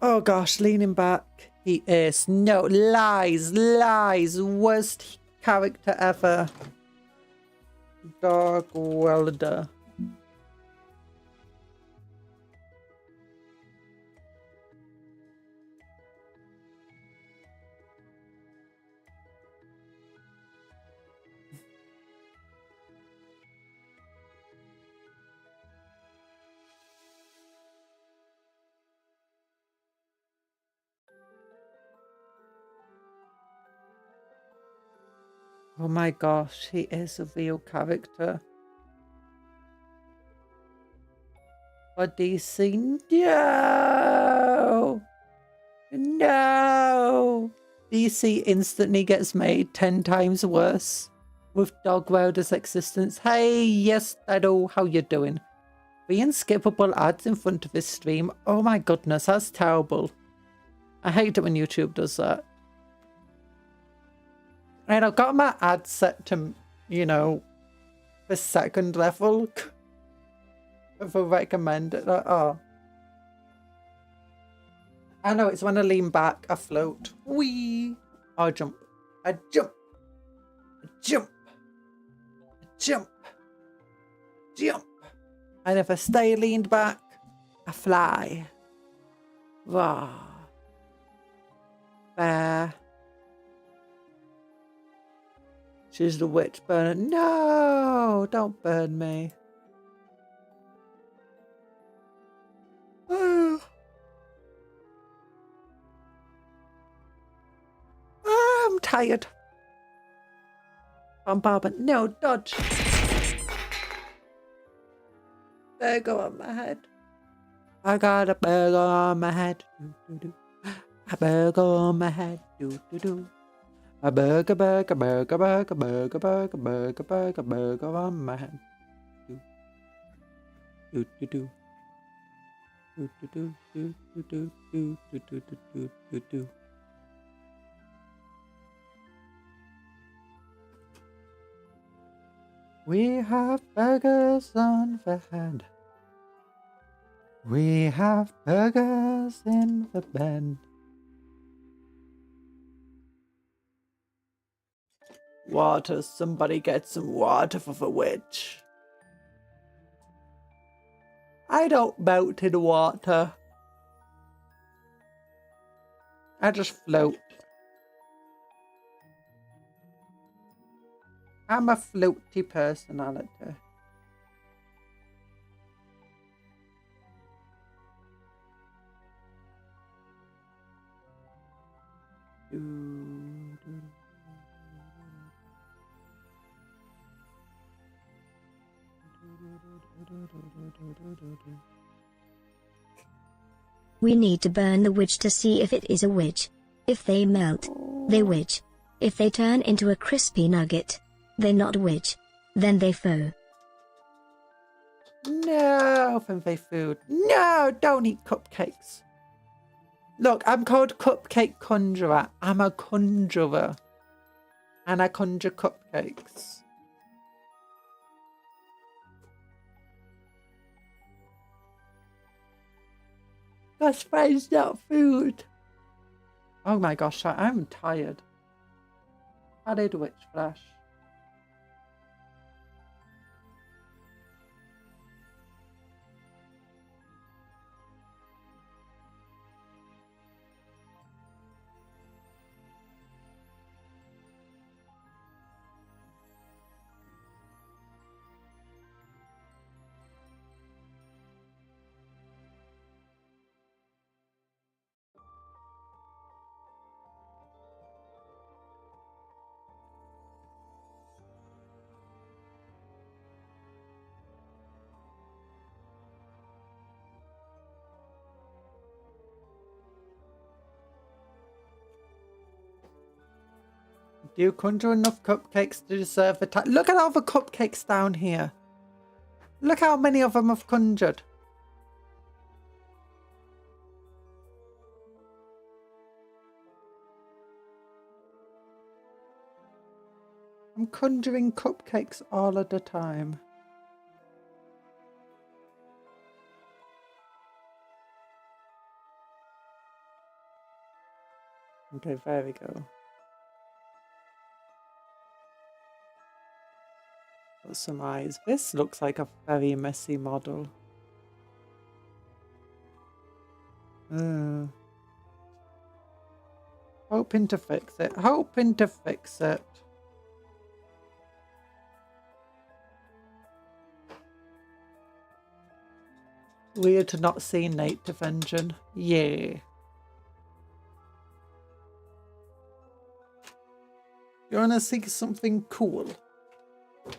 Oh gosh, leaning back. He is. No, lies, lies. Worst character ever. Dog welder. Oh my gosh, he is a real character. For DC, no! No! DC instantly gets made 10 times worse with Dog Welder's existence. Hey, yes, Dado, how you doing? 3 unskippable ads in front of his stream. Oh my goodness, that's terrible. I hate it when YouTube does that. And I've got my ad set to, you know, the 2nd level for recommended. Oh. I know, it's when I lean back, I float. Whee! I jump. I jump. I jump. I jump. Jump. And if I stay leaned back, I fly. Wow. Bear. She's the witch burner. No! Don't burn me. Oh. I'm tired. Bombardment. No, dodge. Burger on my head. I got a burger on my head. Do, do, do. A burger on my head. Do, do, do. A burger, burger, burger, burger, burger, burger, burger, burger, burger on my head. Do, do, do, do. Do, do, do, do, do, do, do, do, do, do, do, do. We have burgers on the head. We have burgers in the bed. Water, somebody get some water for the witch. I don't melt in water. I just float. I'm a floaty personality. We need to burn the witch to see if it is a witch. If they melt, they witch. If they turn into a crispy nugget, they not witch. Then they foe. No, then they food. No, don't eat cupcakes. Look, I'm called Cupcake Conjuror. I'm a conjurer. And I conjure cupcakes. That's why it's not food. Oh my gosh, I'm tired. Added witch flesh. Do you conjure enough cupcakes to deserve the time? Look at all the cupcakes down here. Look how many of them I've conjured. I'm conjuring cupcakes all of the time. Okay, there we go. Got some eyes. This looks like a very messy model. Hoping to fix it. Hoping to fix it. Weird to not see native engine. Yeah. You wanna see something cool?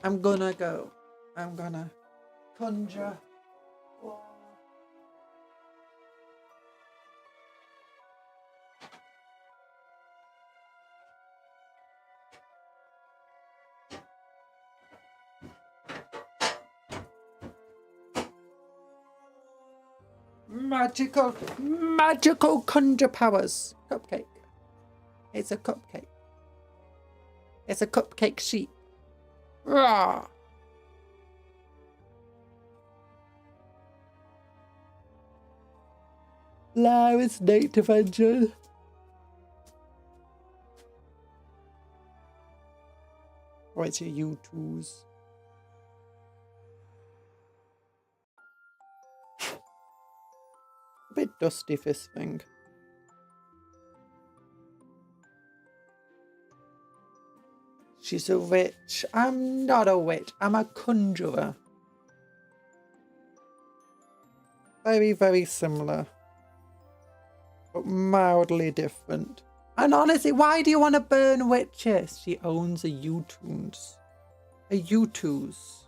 I'm gonna conjure. Magical conjure powers. Cupcake. It's a cupcake. It's a cupcake sheep. Rah! Now it's native engine. Or it's your U2s. A bit dusty, this thing. She's a witch. I'm not a witch. I'm a conjurer. Very, very similar. But mildly different. And honestly, why do you want to burn witches? She owns a U-Tunes. A U2s.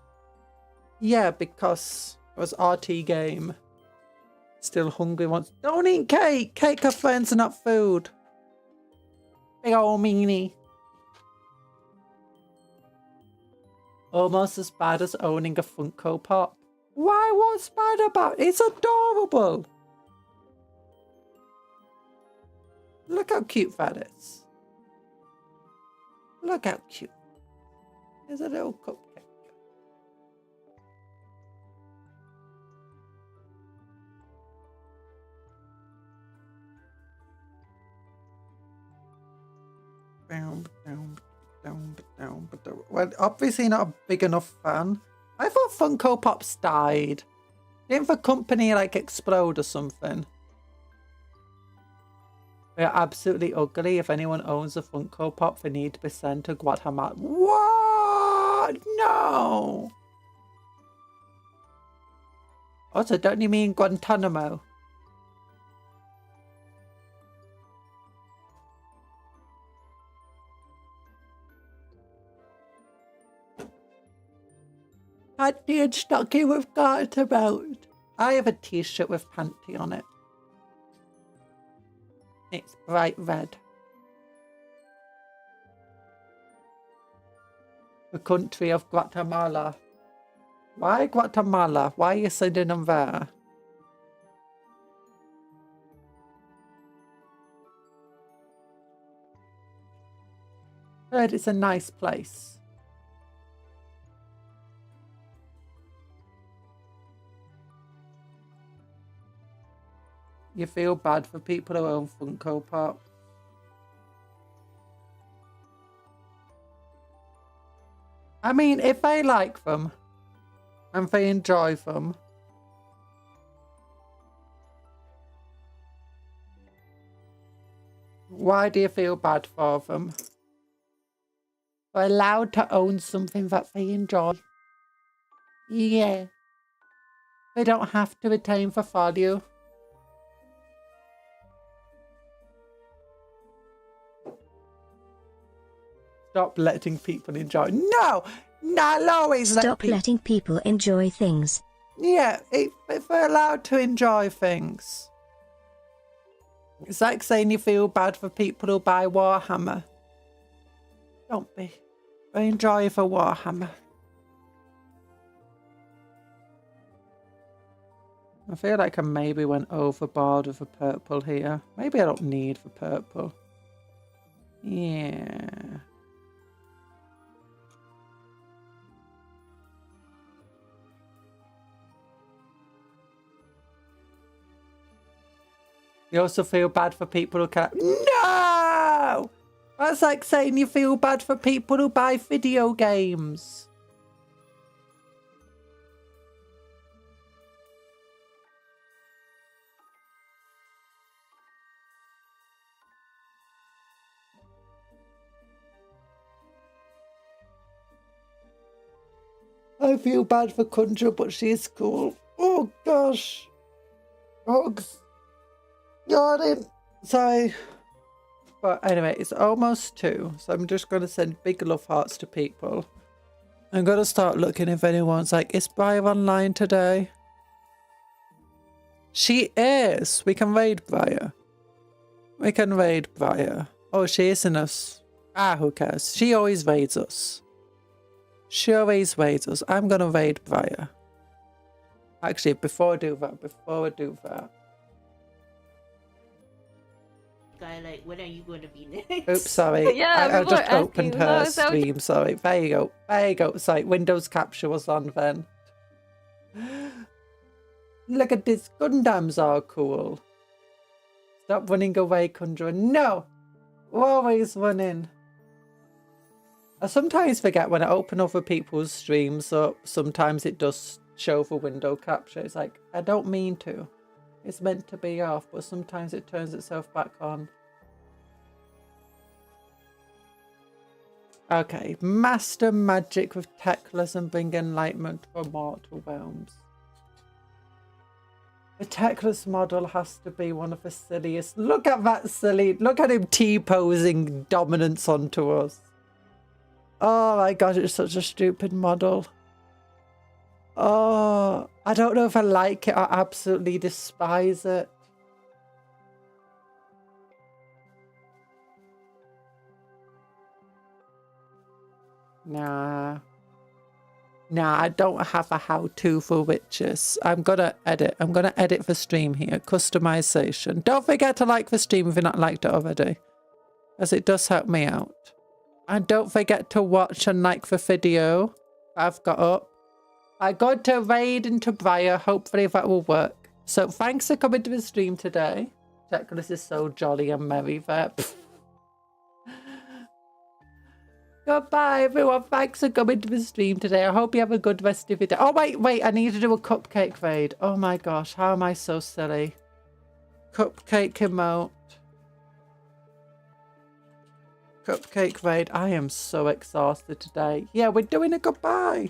Yeah, because it was RT game. Still hungry once. Don't eat cake! Cake are friends, not food. Big ol' meanie. Almost as bad as owning a Funko Pop. Why? What's bad about it? It's adorable. Look how cute that is. Look how cute. There's a little cupcake. Well, obviously not a big enough fan. I thought Funko Pops died. Didn't the company like explode or something? They're absolutely ugly. If anyone owns a Funko Pop, they need to be sent to Guatemala. What? No! Also, don't you mean Guantanamo? Panty and stocking with garter belt. I have a t-shirt with panty on it. It's bright red. The country of Guatemala. Why Guatemala? Why are you sending them there? Heard it's a nice place. You feel bad for people who own Funko Pop. I mean, if they like them and they enjoy them, why do you feel bad for them? They're allowed to own something that they enjoy. Yeah. They don't have to attain for value. Stop letting people enjoy. No! Not always Stop letting people enjoy things. Yeah, if they're allowed to enjoy things. It's like saying you feel bad for people who buy Warhammer. Don't be. They enjoy the Warhammer. I feel like I maybe went overboard with the purple here. Maybe I don't need the purple. Yeah. You also feel bad for people who can't... No! That's like saying you feel bad for people who buy video games. I feel bad for Conjuror, but she's cool. Oh, gosh. Hugs. Got it. Sorry. But anyway, it's almost 2, so I'm just going to send big love hearts to people. I'm going to start looking if anyone's like, is Briar online today? She is. We can raid Briar. We can raid Briar. Oh, she isn't us. Ah, who cares? She always raids us. She always raids us. I'm going to raid Briar. Actually, before I do that. Guy, like, when are you going to be next? Oops, sorry. Yeah, I just asking, opened her stream. Sorry. There you go. There you go. Sorry. Windows capture was on then. Look at this. Gundams are cool. Stop running away, Conjuror. No! We're always running. I sometimes forget when I open other people's streams up. Sometimes it does show for window capture. It's like, I don't mean to. It's meant to be off, but sometimes it turns itself back on. Okay, master magic with techless and bring enlightenment for mortal realms. The techless model has to be one of the silliest. Look at that silly. Look at him T-posing dominance onto us. Oh my god, it's such a stupid model. Oh, I don't know if I like it or absolutely despise it. Nah, I don't have a how-to for witches. I'm gonna edit the stream here. Customization. Don't forget to like the stream if you're not liked it already, as it does help me out. And don't forget to watch and like the video I've got up. I got to raid into Briar. Hopefully that will work. So thanks for coming to the stream today. Techless is so jolly and merry there. Goodbye everyone. Thanks for coming to the stream today. I hope you have a good rest of your day. Oh wait. I need to do a cupcake raid. Oh my gosh. How am I so silly? Cupcake emote. Cupcake raid. I am so exhausted today. Yeah, we're doing a goodbye.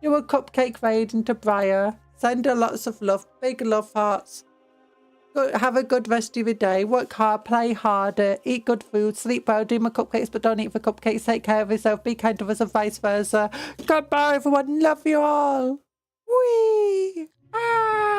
Do a cupcake raid into Briar. Send her lots of love. Big love hearts. Have a good rest of your day. Work hard. Play harder. Eat good food. Sleep well. Do my cupcakes, but don't eat the cupcakes. Take care of yourself. Be kind to us and vice versa. Goodbye, everyone. Love you all. Whee! Ah!